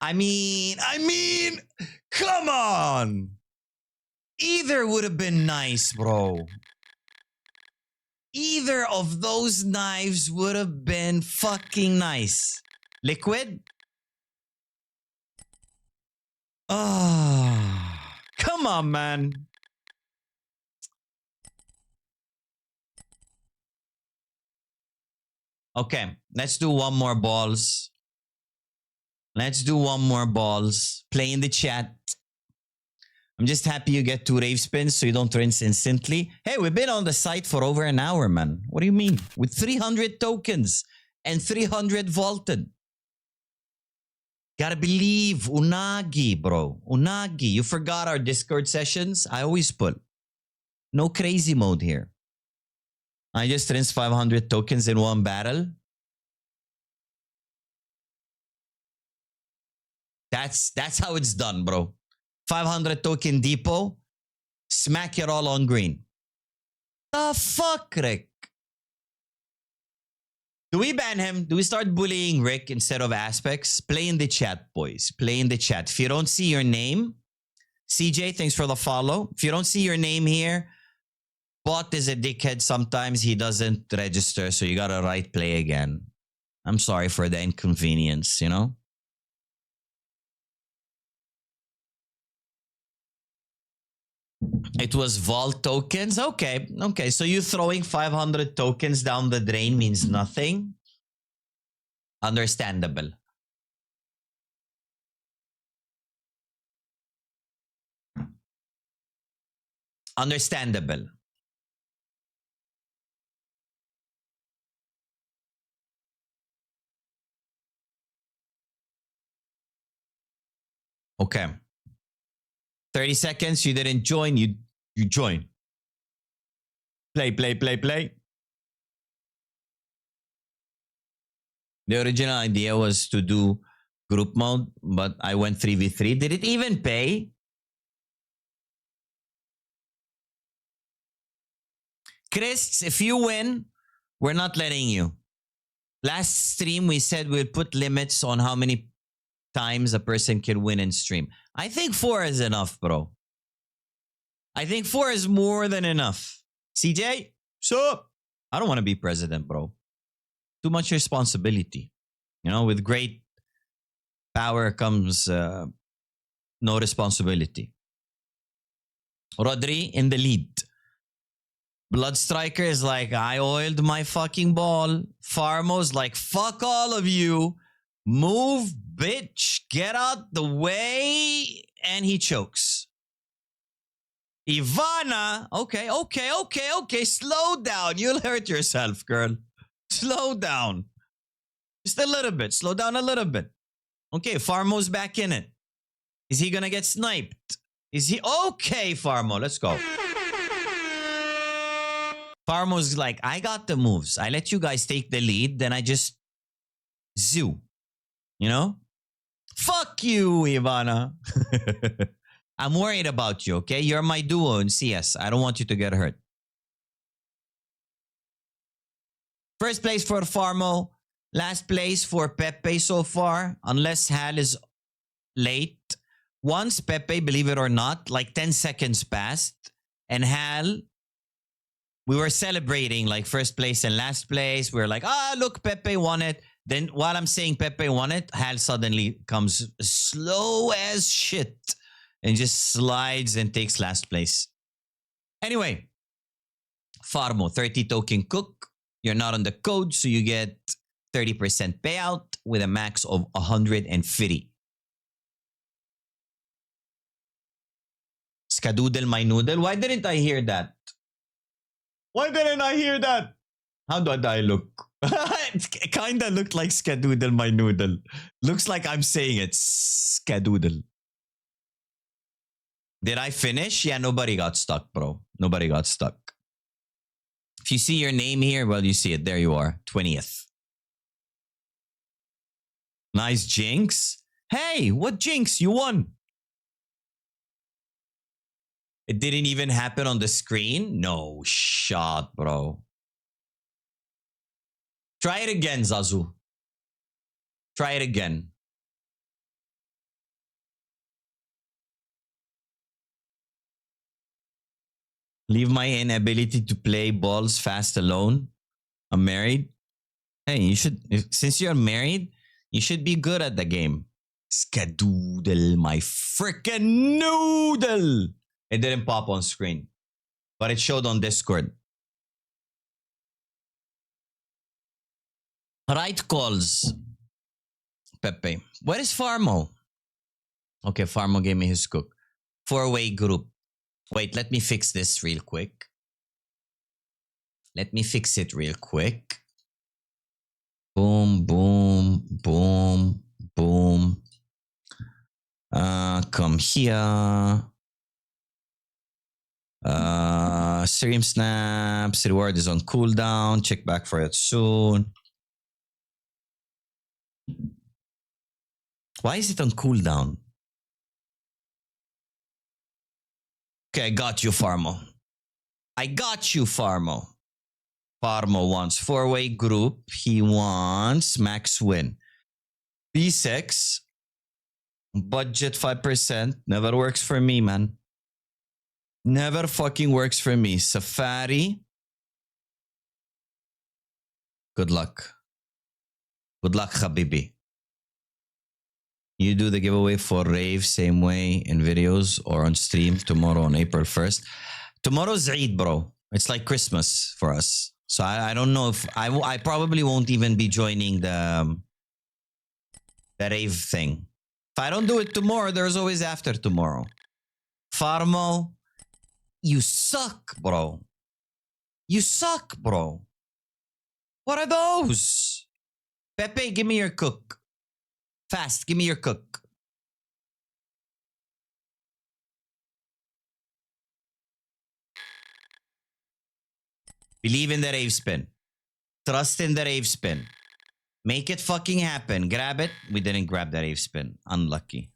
I mean, come on. Either would have been nice, bro. Either of those knives would have been fucking nice. Liquid? Ah, come on, man. Okay, let's do one more balls. Let's do one more balls. Play in the chat. I'm just happy you get 2 rave spins so you don't rinse instantly. Hey, we've been on the site for over an hour, man. What do you mean? With 300 tokens and 300 vaulted. Gotta believe. Unagi, bro. Unagi. You forgot our Discord sessions? I always put. No crazy mode here. I just rinsed 500 tokens in one battle. That's how it's done, bro. 500 token depot. Smack it all on green. The fuck, Rick? Do we ban him? Do we start bullying Rick instead of aspects? Play in the chat, boys. Play in the chat. If you don't see your name, CJ, thanks for the follow. If you don't see your name here, bot is a dickhead sometimes. He doesn't register, so you gotta write play again. I'm sorry for the inconvenience, you know? It was vault tokens? Okay, okay. So you throwing 500 tokens down the drain means nothing? Understandable. Understandable. Okay. 30 seconds, you didn't join, you join. Play, play, play, play. The original idea was to do group mode, but I went 3v3. Did it even pay? Chris, if you win, we're not letting you. Last stream, we said we'll put limits on how many times a person can win in stream. I think 4 is enough, bro. I think 4 is more than enough. CJ, sup? I don't want to be president, bro. Too much responsibility. You know, with great power comes no responsibility. Rodri in the lead. Blood Striker is like, I oiled my fucking ball. Farmo's like, fuck all of you. Move, bitch. Get out the way. And he chokes. Ivana. Okay. Slow down. You'll hurt yourself, girl. Slow down. Just a little bit. Slow down a little bit. Okay, Farmo's back in it. Is he gonna get sniped? Is he? Okay, Farmo. Let's go. Farmo's like, I got the moves. I let you guys take the lead. Then I just zoo. You know? Fuck you, Ivana. I'm worried about you, okay? You're my duo in CS. I don't want you to get hurt. First place for Farmo. Last place for Pepe so far, unless Hal is late. Once Pepe, believe it or not, like 10 seconds passed, and Hal, we were celebrating like first place and last place. We were like, look, Pepe won it. Then while I'm saying Pepe won it, Hal suddenly comes slow as shit and just slides and takes last place. Anyway, Farmo, 30 token cook. You're not on the code, so you get 30% payout with a max of 150. Skadoodle my noodle. Why didn't I hear that? Why didn't I hear that? How did I look? It kind of looked like Skadoodle my noodle. Looks like I'm saying it. Skadoodle. Did I finish? Yeah, nobody got stuck, bro. Nobody got stuck. If you see your name here, well, you see it. There you are. 20th. Nice jinx. Hey, what jinx? You won. It didn't even happen on the screen? No shot, bro. Try it again, Zazu. Try it again. Leave my inability to play balls fast alone. I'm married. Hey, you should, since you're married, you should be good at the game. Skadoodle my freaking noodle. It didn't pop on screen, but it showed on Discord. Right calls. Pepe. Where is Farmo? Okay, Farmo gave me his cook. 4-way group. Wait, let me fix this real quick. Let me fix it real quick. Boom, boom, boom, boom. Come here. Stream snaps. Reward is on cooldown. Check back for it soon. Why is it on cooldown? Okay, I got you, Farmo. I got you, Farmo. Farmo wants 4-way group. He wants max win. B6. Budget 5%. Never works for me, man. Never fucking works for me. Safari. Good luck. Good luck, Habibi. You do the giveaway for Rave same way in videos or on stream tomorrow on April 1st. Tomorrow's Eid, bro. It's like Christmas for us. So I don't know if I probably won't even be joining the Rave thing. If I don't do it tomorrow, there's always after tomorrow. Farmo, you suck, bro. You suck, bro. What are those? Pepe, give me your cook. Fast, give me your cook. Believe in the rave spin. Trust in the rave spin. Make it fucking happen. Grab it. We didn't grab the rave spin. Unlucky.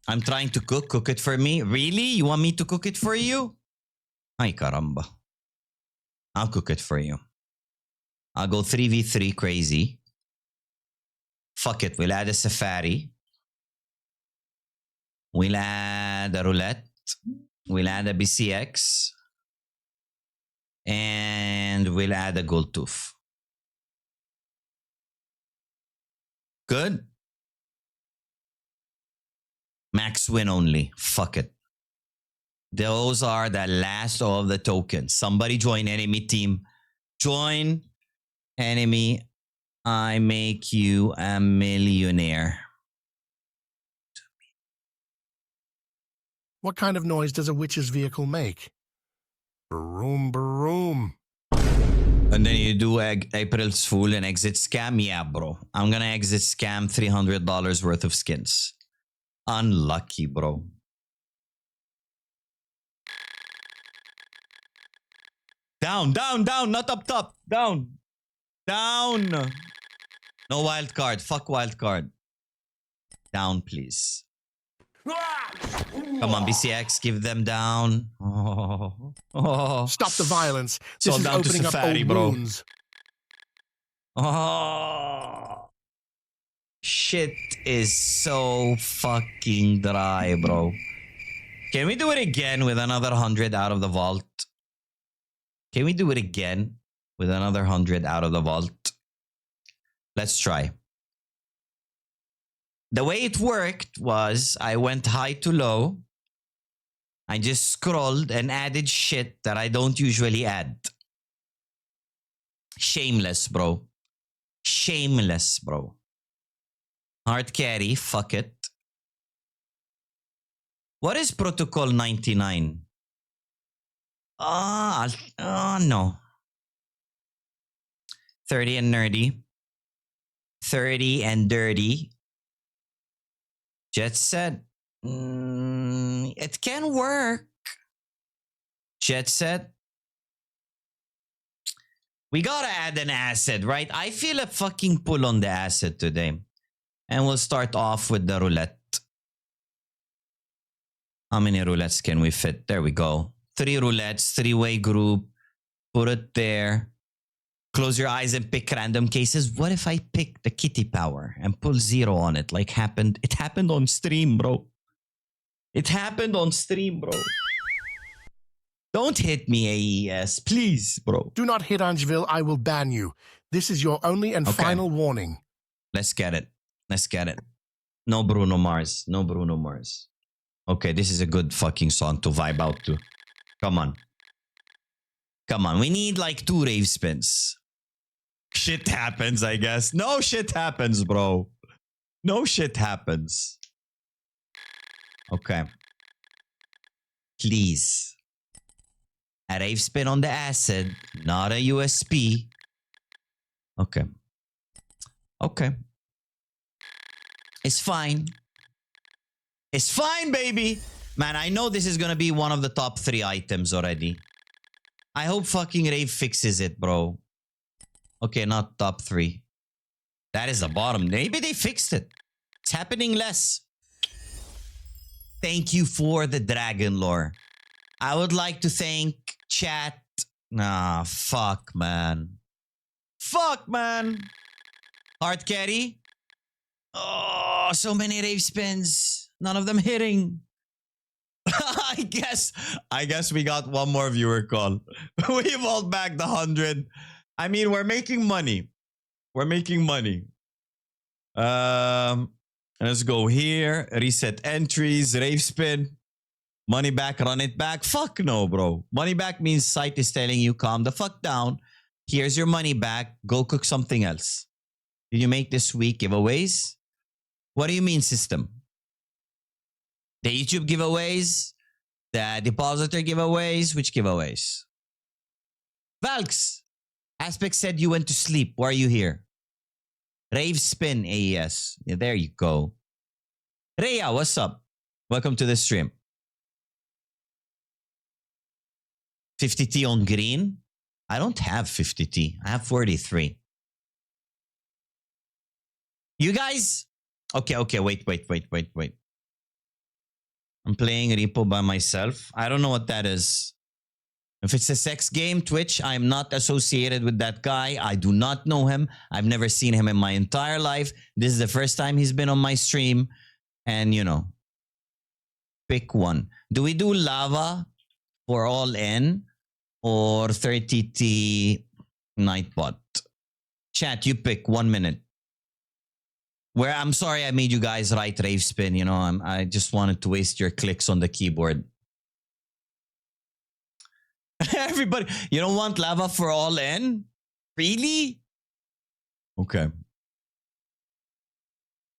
I'm trying to cook. Cook it for me. Really? You want me to cook it for you? Ay caramba. I'll cook it for you. I'll go 3v3 crazy. Fuck it. We'll add a safari. We'll add a roulette. We'll add a BCX. And we'll add a gold tooth. Good. Max win only. Fuck it. Those are the last of the tokens. Somebody join enemy team. Join enemy. I make you a millionaire. What kind of noise does a witch's vehicle make? Broom, broom. And then you do April's Fool and exit scam? Yeah, bro. I'm gonna exit scam $300 worth of skins. Unlucky, bro. Down, down, down, not up top. Down. Down. No wild card. Fuck wild card. Down, please. Come on, BCX, give them down. Oh. Stop the violence. It's This all is down to opening up Safari, old bro. wounds. Oh, shit is so fucking dry, bro. Can we do it again with another 100 out of the vault? Can we do it again with another 100 out of the vault? Let's try. The way it worked was I went high to low. I just scrolled and added shit that I don't usually add. Shameless, bro. Shameless, bro. Hard carry, fuck it. What is Protocol 99? No. 30 and nerdy. 30 and dirty. Jet set. It can work. Jet set. We gotta add an acid, right? I feel a fucking pull on the acid today. And we'll start off with the roulette. How many roulettes can we fit? There we go. 3 roulettes, 3-way group. Put it there. Close your eyes and pick random cases. What if I pick the kitty power and pull 0 on it? Like happened. It happened on stream, bro. It happened on stream, bro. Don't hit me, AES. Please, bro. Do not hit Angeville, I will ban you. This is your only and final warning. Let's get it. Let's get it. No Bruno Mars. No Bruno Mars. Okay, this is a good fucking song to vibe out to. Come on. Come on. We need like 2 rave spins. Shit happens, I guess. No shit happens, bro. No shit happens. Okay. Please. A rave spin on the acid, not a USP. Okay. Okay. It's fine. It's fine, baby. Man, I know this is gonna be one of the top 3 items already. I hope fucking Rave fixes it, bro. Okay, not top 3. That is the bottom. Maybe they fixed it. It's happening less. Thank you for the dragon lore. I would like to thank chat. Nah, fuck, man. Fuck, man. Hard carry. Oh, so many rave spins. None of them hitting. I guess we got one more viewer call. We vault back the 100. I mean, we're making money. We're making money. Let's go here. Reset entries. Rave spin. Money back, run it back. Fuck no, bro. Money back means site is telling you calm the fuck down. Here's your money back. Go cook something else. Did you make this week giveaways? What do you mean, system? The YouTube giveaways? The depositor giveaways? Which giveaways? Valks. Aspect said you went to sleep. Why are you here? Rave spin, AES. Yeah, there you go. Rhea, what's up? Welcome to the stream. 50T on green? I don't have 50T. I have 43. You guys? Okay, wait. I'm playing Repo by myself. I don't know what that is. If it's a sex game, Twitch, I'm not associated with that guy. I do not know him. I've never seen him in my entire life. This is the first time he's been on my stream. And, you know, pick one. Do we do lava for all in or 30T Nightbot? Chat, you pick 1 minute. Where I'm sorry I made you guys write rave spin. You know, I just wanted to waste your clicks on the keyboard. Everybody, you don't want lava for all in? Really? Okay.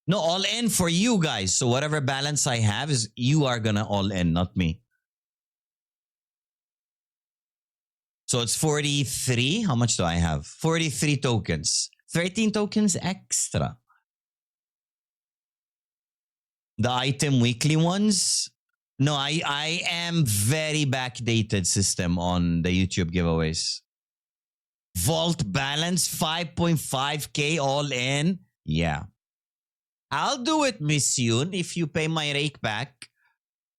No, all in for you guys. So whatever balance I have is you are gonna all in, not me. So it's 43. How much do I have? 43 tokens. 13 tokens extra. The item weekly ones. No, I am very backdated system on the YouTube giveaways. Vault balance 5.5k all in. Yeah. I'll do it, Miss Yoon, if you pay my rake back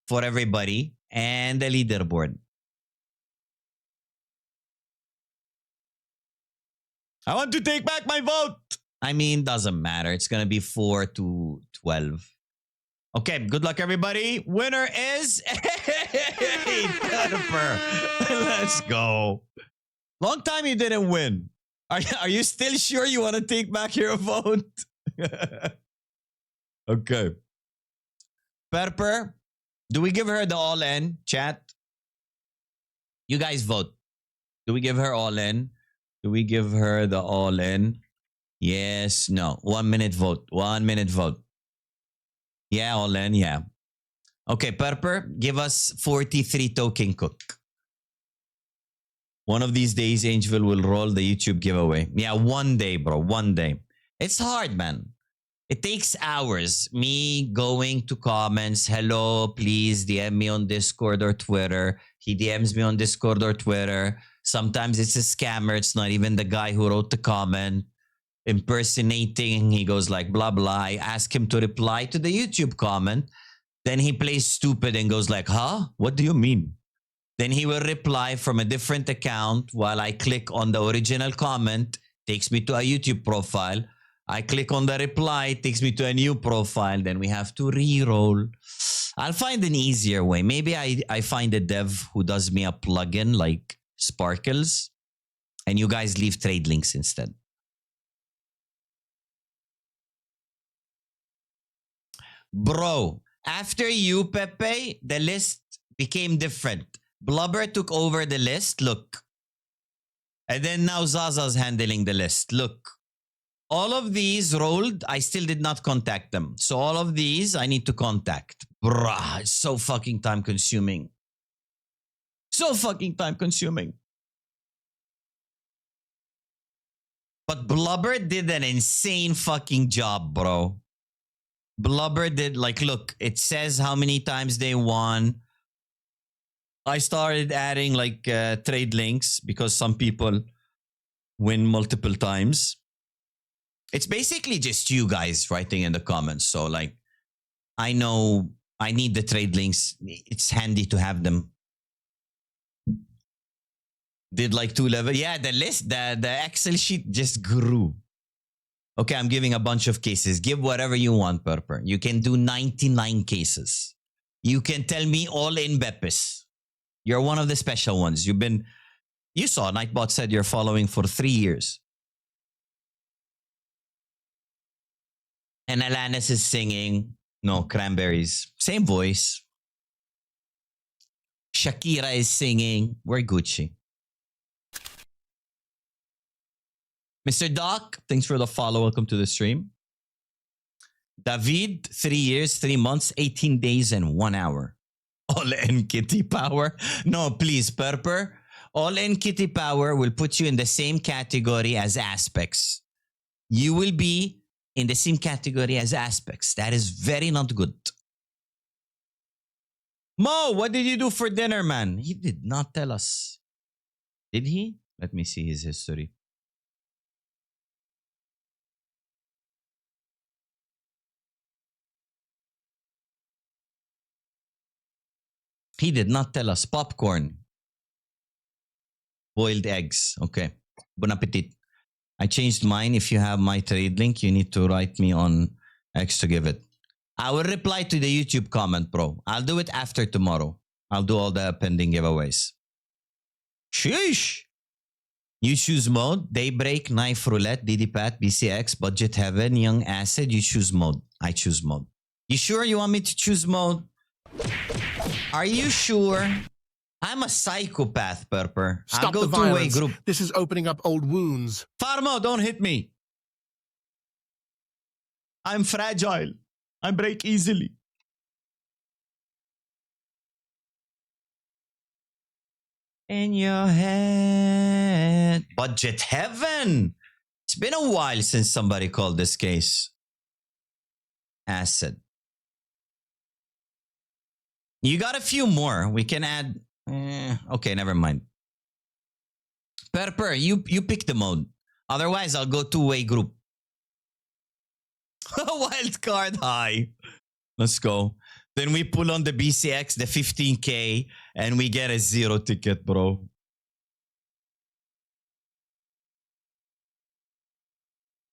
for everybody and the leaderboard. I want to take back my vote. I mean, doesn't matter. It's going to be 4-12. Okay, good luck, everybody. Winner is Pepper. Let's go. Long time you didn't win. Are you still sure you want to take back your vote? Okay. Pepper, do we give her the all-in, chat? You guys vote. Do we give her all-in? Do we give her the all-in? Yes, no. 1 minute vote. 1 minute vote. Yeah, all-in, yeah. Okay, Pepper, give us 43 token cook. One of these days, Angel will roll the YouTube giveaway. Yeah, one day, bro. One day. It's hard, man. It takes hours. Me going to comments. Hello, please DM me on Discord or Twitter. He DMs me on Discord or Twitter. Sometimes it's a scammer. It's not even the guy who wrote the comment. Impersonating. He goes like, blah, blah. I ask him to reply to the YouTube comment. Then he plays stupid and goes like, huh? What do you mean? Then he will reply from a different account while I click on the original comment. Takes me to a YouTube profile. I click on the reply, takes me to a new profile. Then we have to re-roll. I'll find an easier way. Maybe I find a dev who does me a plugin like Sparkles, and you guys leave trade links instead. Bro, after you, Pepe, the list became different. Blubber took over the list. Look. And then now Zaza's handling the list. Look. All of these rolled, I still did not contact them. So all of these I need to contact. Bruh, it's so fucking time consuming. So fucking time consuming. But Blubber did an insane fucking job, bro. Blubber did, like, look, it says how many times they won. I started adding like trade links because some people win multiple times. It's basically just you guys writing in the comments. So like, I know I need the trade links. It's handy to have them. Did like 2 levels. Yeah, the list, the Excel sheet just grew. Okay, I'm giving a bunch of cases. Give whatever you want, Purper. You can do 99 cases. You can tell me all in Beppis. You're one of the special ones. You saw Nightbot said you're following for 3 years. And Alanis is singing. No, Cranberries. Same voice. Shakira is singing. We're Gucci. Mr. Doc, thanks for the follow. Welcome to the stream. David, 3 years, 3 months, 18 days, and 1 hour. All in Kitty Power. No, please, Purper. All in Kitty Power will put you in the same category as Aspects. You will be in the same category as Aspects. That is very not good. Mo, what did you do for dinner, man? He did not tell us. Did he? Let me see his history. He did not tell us. Popcorn. Boiled eggs. Okay. Bon appetit. I changed mine. If you have my trade link, you need to write me on X to give it. I will reply to the YouTube comment, bro. I'll do it after tomorrow. I'll do all the pending giveaways. Sheesh. You choose mode. Daybreak, Knife Roulette, DDPat, BCX, Budget Heaven, Young Acid. You choose mode. I choose mode. You sure you want me to choose mode? Are you sure? I'm a psychopath, Purper. Stop I'll go the two-way violence. group. This is opening up old wounds. Farmo, don't hit me. I'm fragile. I break easily. In your head. Budget Heaven. It's been a while since somebody called this case Acid. You got a few more. We can add. Okay, never mind. Purper, you pick the mode. Otherwise, I'll go two-way group. Wild card high. Let's go. Then we pull on the BCX, the 15K, and we get a 0 ticket, bro.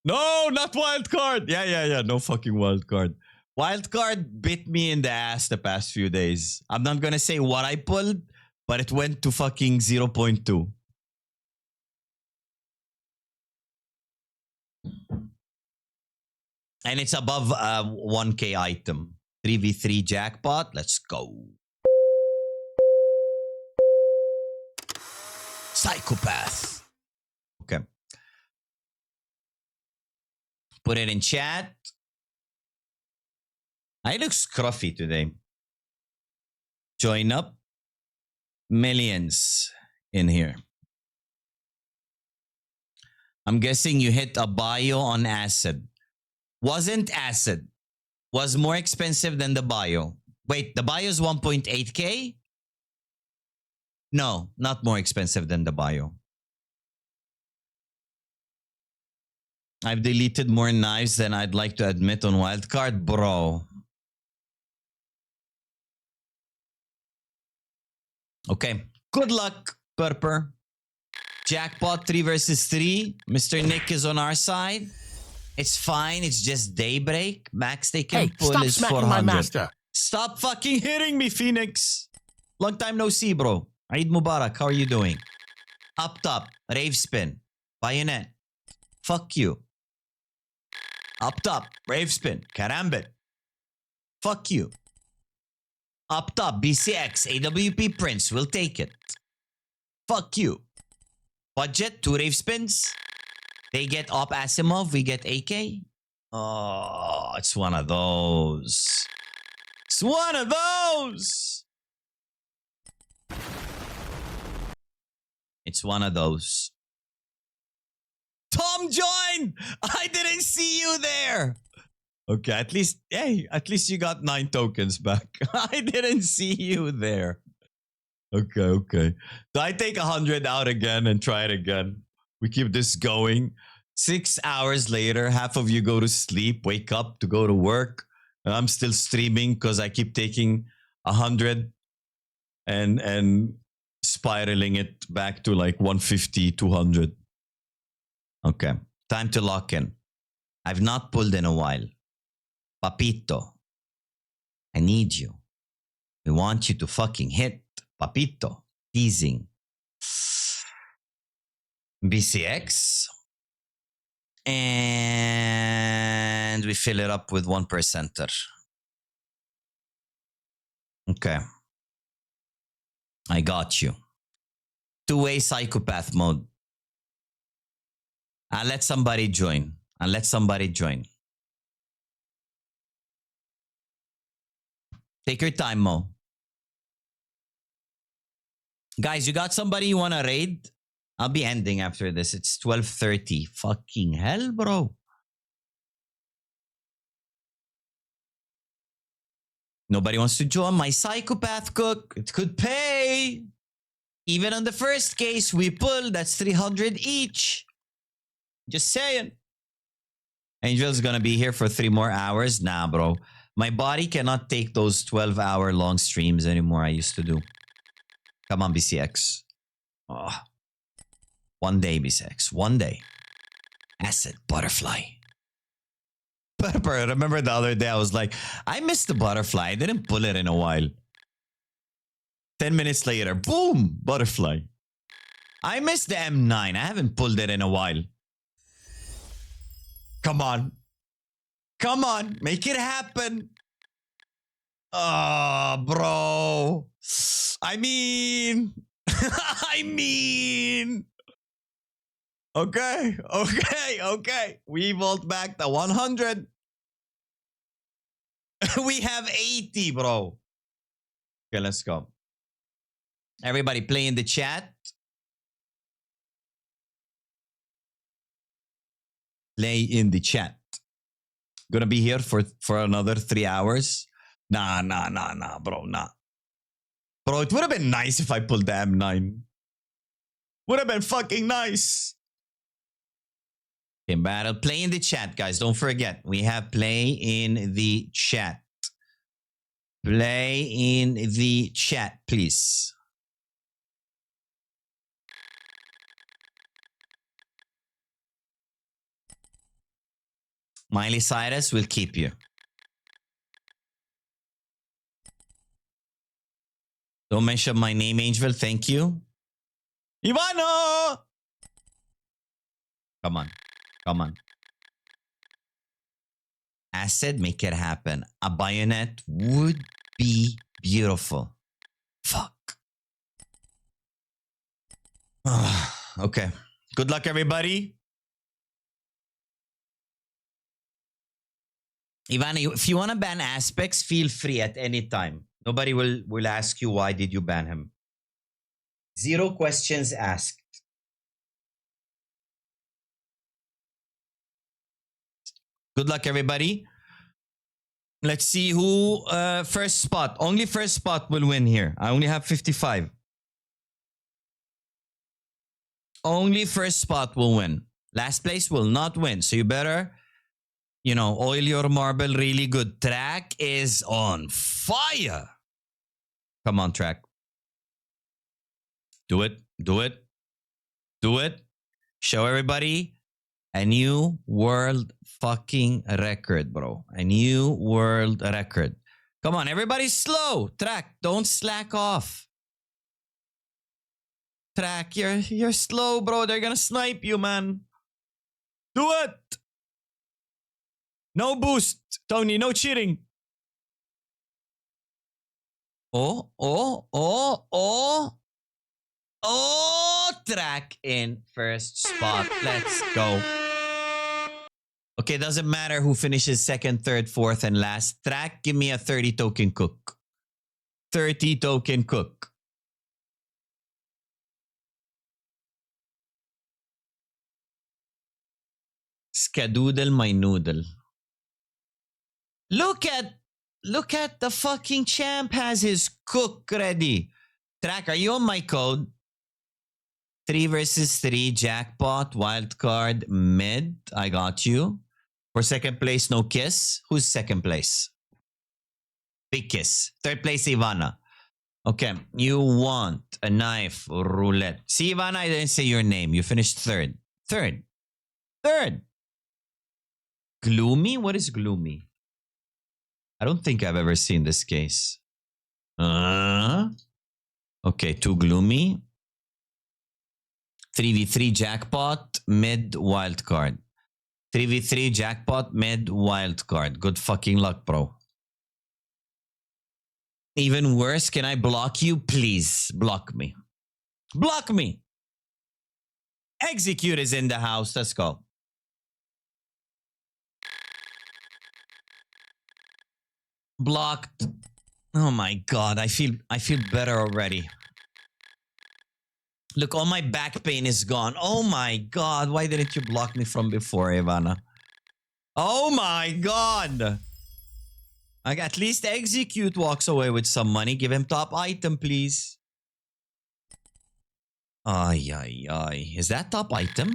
No, not wild card. Yeah. No fucking wild card. Wild card bit me in the ass the past few days. I'm not gonna say what I pulled, but it went to fucking 0.2. And it's above 1K item. 3v3 jackpot. Let's go. Psychopath. Okay. Put it in chat. I look scruffy today. Join up. Millions in here. I'm guessing you hit a bio on acid. Wasn't acid. Was more expensive than the bio. Wait, the bio is 1.8K? No, not more expensive than the bio. I've deleted more knives than I'd like to admit on wildcard, bro. Okay, good luck, Purper. Jackpot 3 versus 3. Mr. Nick is on our side. It's fine. It's just daybreak. Max they can Hey, pull stop is smacking 400. my master. Stop fucking hitting me, Phoenix. Long time no see, bro. Eid Mubarak. How are you doing? Up top. Rave spin. Bayonet. Fuck you. Up top. Rave spin. Karambit. Fuck you. Up top. BCX. AWP Prince. We'll take it. Fuck you. Budget. 2 rave spins. They get Op Asimov. We get AK. Oh, it's one of those. It's one of those. It's one of those. Tom joined. I didn't see you there. Okay, at least you got 9 tokens back. I didn't see you there. Okay. So I take 100 out again and try it again. We keep this going. 6 hours later, half of you go to sleep, wake up to go to work. And I'm still streaming because I keep taking 100 and spiraling it back to like 150, 200. Okay, time to lock in. I've not pulled in a while. Papito, I need you. We want you to fucking hit. Papito, teasing. BCX. And we fill it up with 1%er. Okay. I got you. 2-way psychopath mode. I'll let somebody join. Take your time, Mo. Guys, you got somebody you want to raid? I'll be ending after this. It's 12:30. Fucking hell, bro. Nobody wants to join my psychopath cook. It could pay. Even on the first case we pulled, that's 300 each. Just saying. Angel's gonna be here for 3 more hours. Nah, bro. My body cannot take those 12-hour long streams anymore I used to do. Come on, BCX. Oh. One day, BCX. One day. Acid butterfly. Pepper, remember the other day I was like, I missed the butterfly. I didn't pull it in a while. 10 minutes later, boom, butterfly. I missed the M9. I haven't pulled it in a while. Come on. Come on. Make it happen. Oh, bro. I mean. Okay. We vault back to 100. We have 80, bro. Okay, let's go. Everybody play in the chat. Play in the chat. Gonna be here for another 3 hours. Nah, bro, nah. Bro, it would have been nice if I pulled the M9. Would have been fucking nice. Okay, battle. Play in the chat, guys. Don't forget. We have play in the chat. Play in the chat, please. Miley Cyrus will keep you. Don't mention my name, Angel. Thank you. Ivano! Come on. Come on. Acid, make it happen. A bayonet would be beautiful. Fuck. Okay. Good luck, everybody. Ivana, if you want to ban aspects, feel free at any time. Nobody will ask you why did you ban him. 0 questions asked. Good luck, everybody. Let's see who first spot. Only first spot will win here. I only have 55. Only first spot will win. Last place will not win. So you better, oil your marble really good. Track is on fire. Come on, Track. Do it. Do it. Do it. Show everybody a new world fucking record, bro. A new world record. Come on, everybody slow. Track, don't slack off. Track, you're slow, bro. They're gonna snipe you, man. Do it. No boost, Tony. No cheating. Oh. Track in first spot. Let's go. Okay, doesn't matter who finishes second, third, fourth, and last. Track, give me a 30 token cook. 30 token cook. Skadoodle my noodle. Look at the fucking champ has his cook ready. Track, are you on my code? 3 versus 3 jackpot wildcard mid. I got you. For second place, no kiss. Who's second place? Big kiss. Third place, Ivana. Okay, you want a knife roulette. See, Ivana, I didn't say your name. You finished third. Third. Gloomy? What is gloomy? I don't think I've ever seen this case. Okay, 2 gloomy. 3v3 jackpot, mid wildcard. 3v3 jackpot, mid wildcard. Good fucking luck, bro. Even worse, can I block you? Please, block me. Block me. Execute is in the house. Let's go. Blocked. Oh my god, I feel better already. Look, all my back pain is gone. Oh my god, why didn't you block me from before, Ivana? Oh my god. At least execute walks away with some money. Give him top item, please. Ay. Is that top item?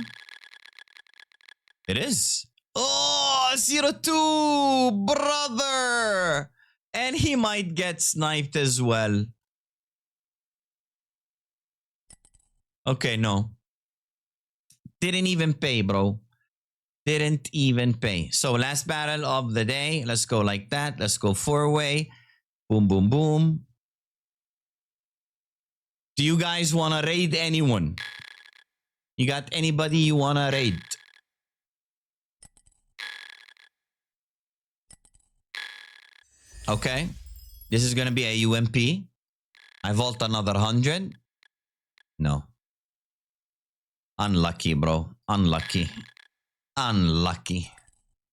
It is. Oh, 0-2, brother. And he might get sniped as well. Okay, no. Didn't even pay, bro. Didn't even pay. So last battle of the day. Let's go like that. Let's go 4-way. Boom, boom, boom. Do you guys want to raid anyone? You got anybody you want to raid? Okay. This is going to be a UMP. I vault another 100. No. Unlucky, bro. Unlucky.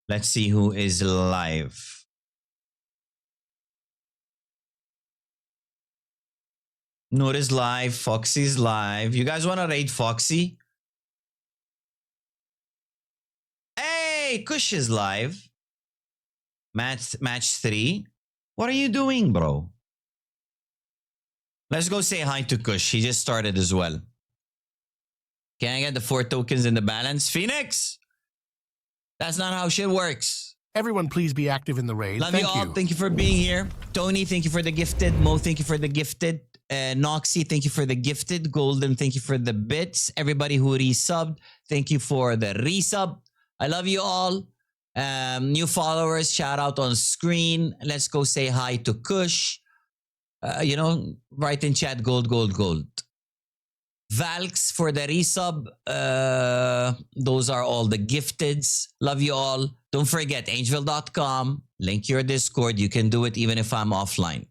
Let's see who is live. Noor is live. Foxy's live. You guys want to raid Foxy? Hey, Kush is live. Match 3. What are you doing, bro? Let's go say hi to Kush. He just started as well. Can I get the 4 tokens in the balance? Phoenix! That's not how shit works. Everyone, please be active in the raid. Love you all. Thank you for being here. Tony, thank you for the gifted. Mo, thank you for the gifted. Noxy, thank you for the gifted. Golden, thank you for the bits. Everybody who resubbed, thank you for the resub. I love you all. New followers, shout out on screen. Let's go say hi to Kush. Write in chat gold, gold, gold. Valks for the resub. Those are all the gifteds. Love you all. Don't forget, angel.com. Link your Discord. You can do it even if I'm offline.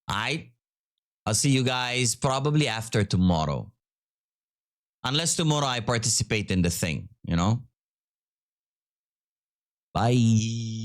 All right? I'll see you guys probably after tomorrow. Unless tomorrow I participate in the thing, Bye.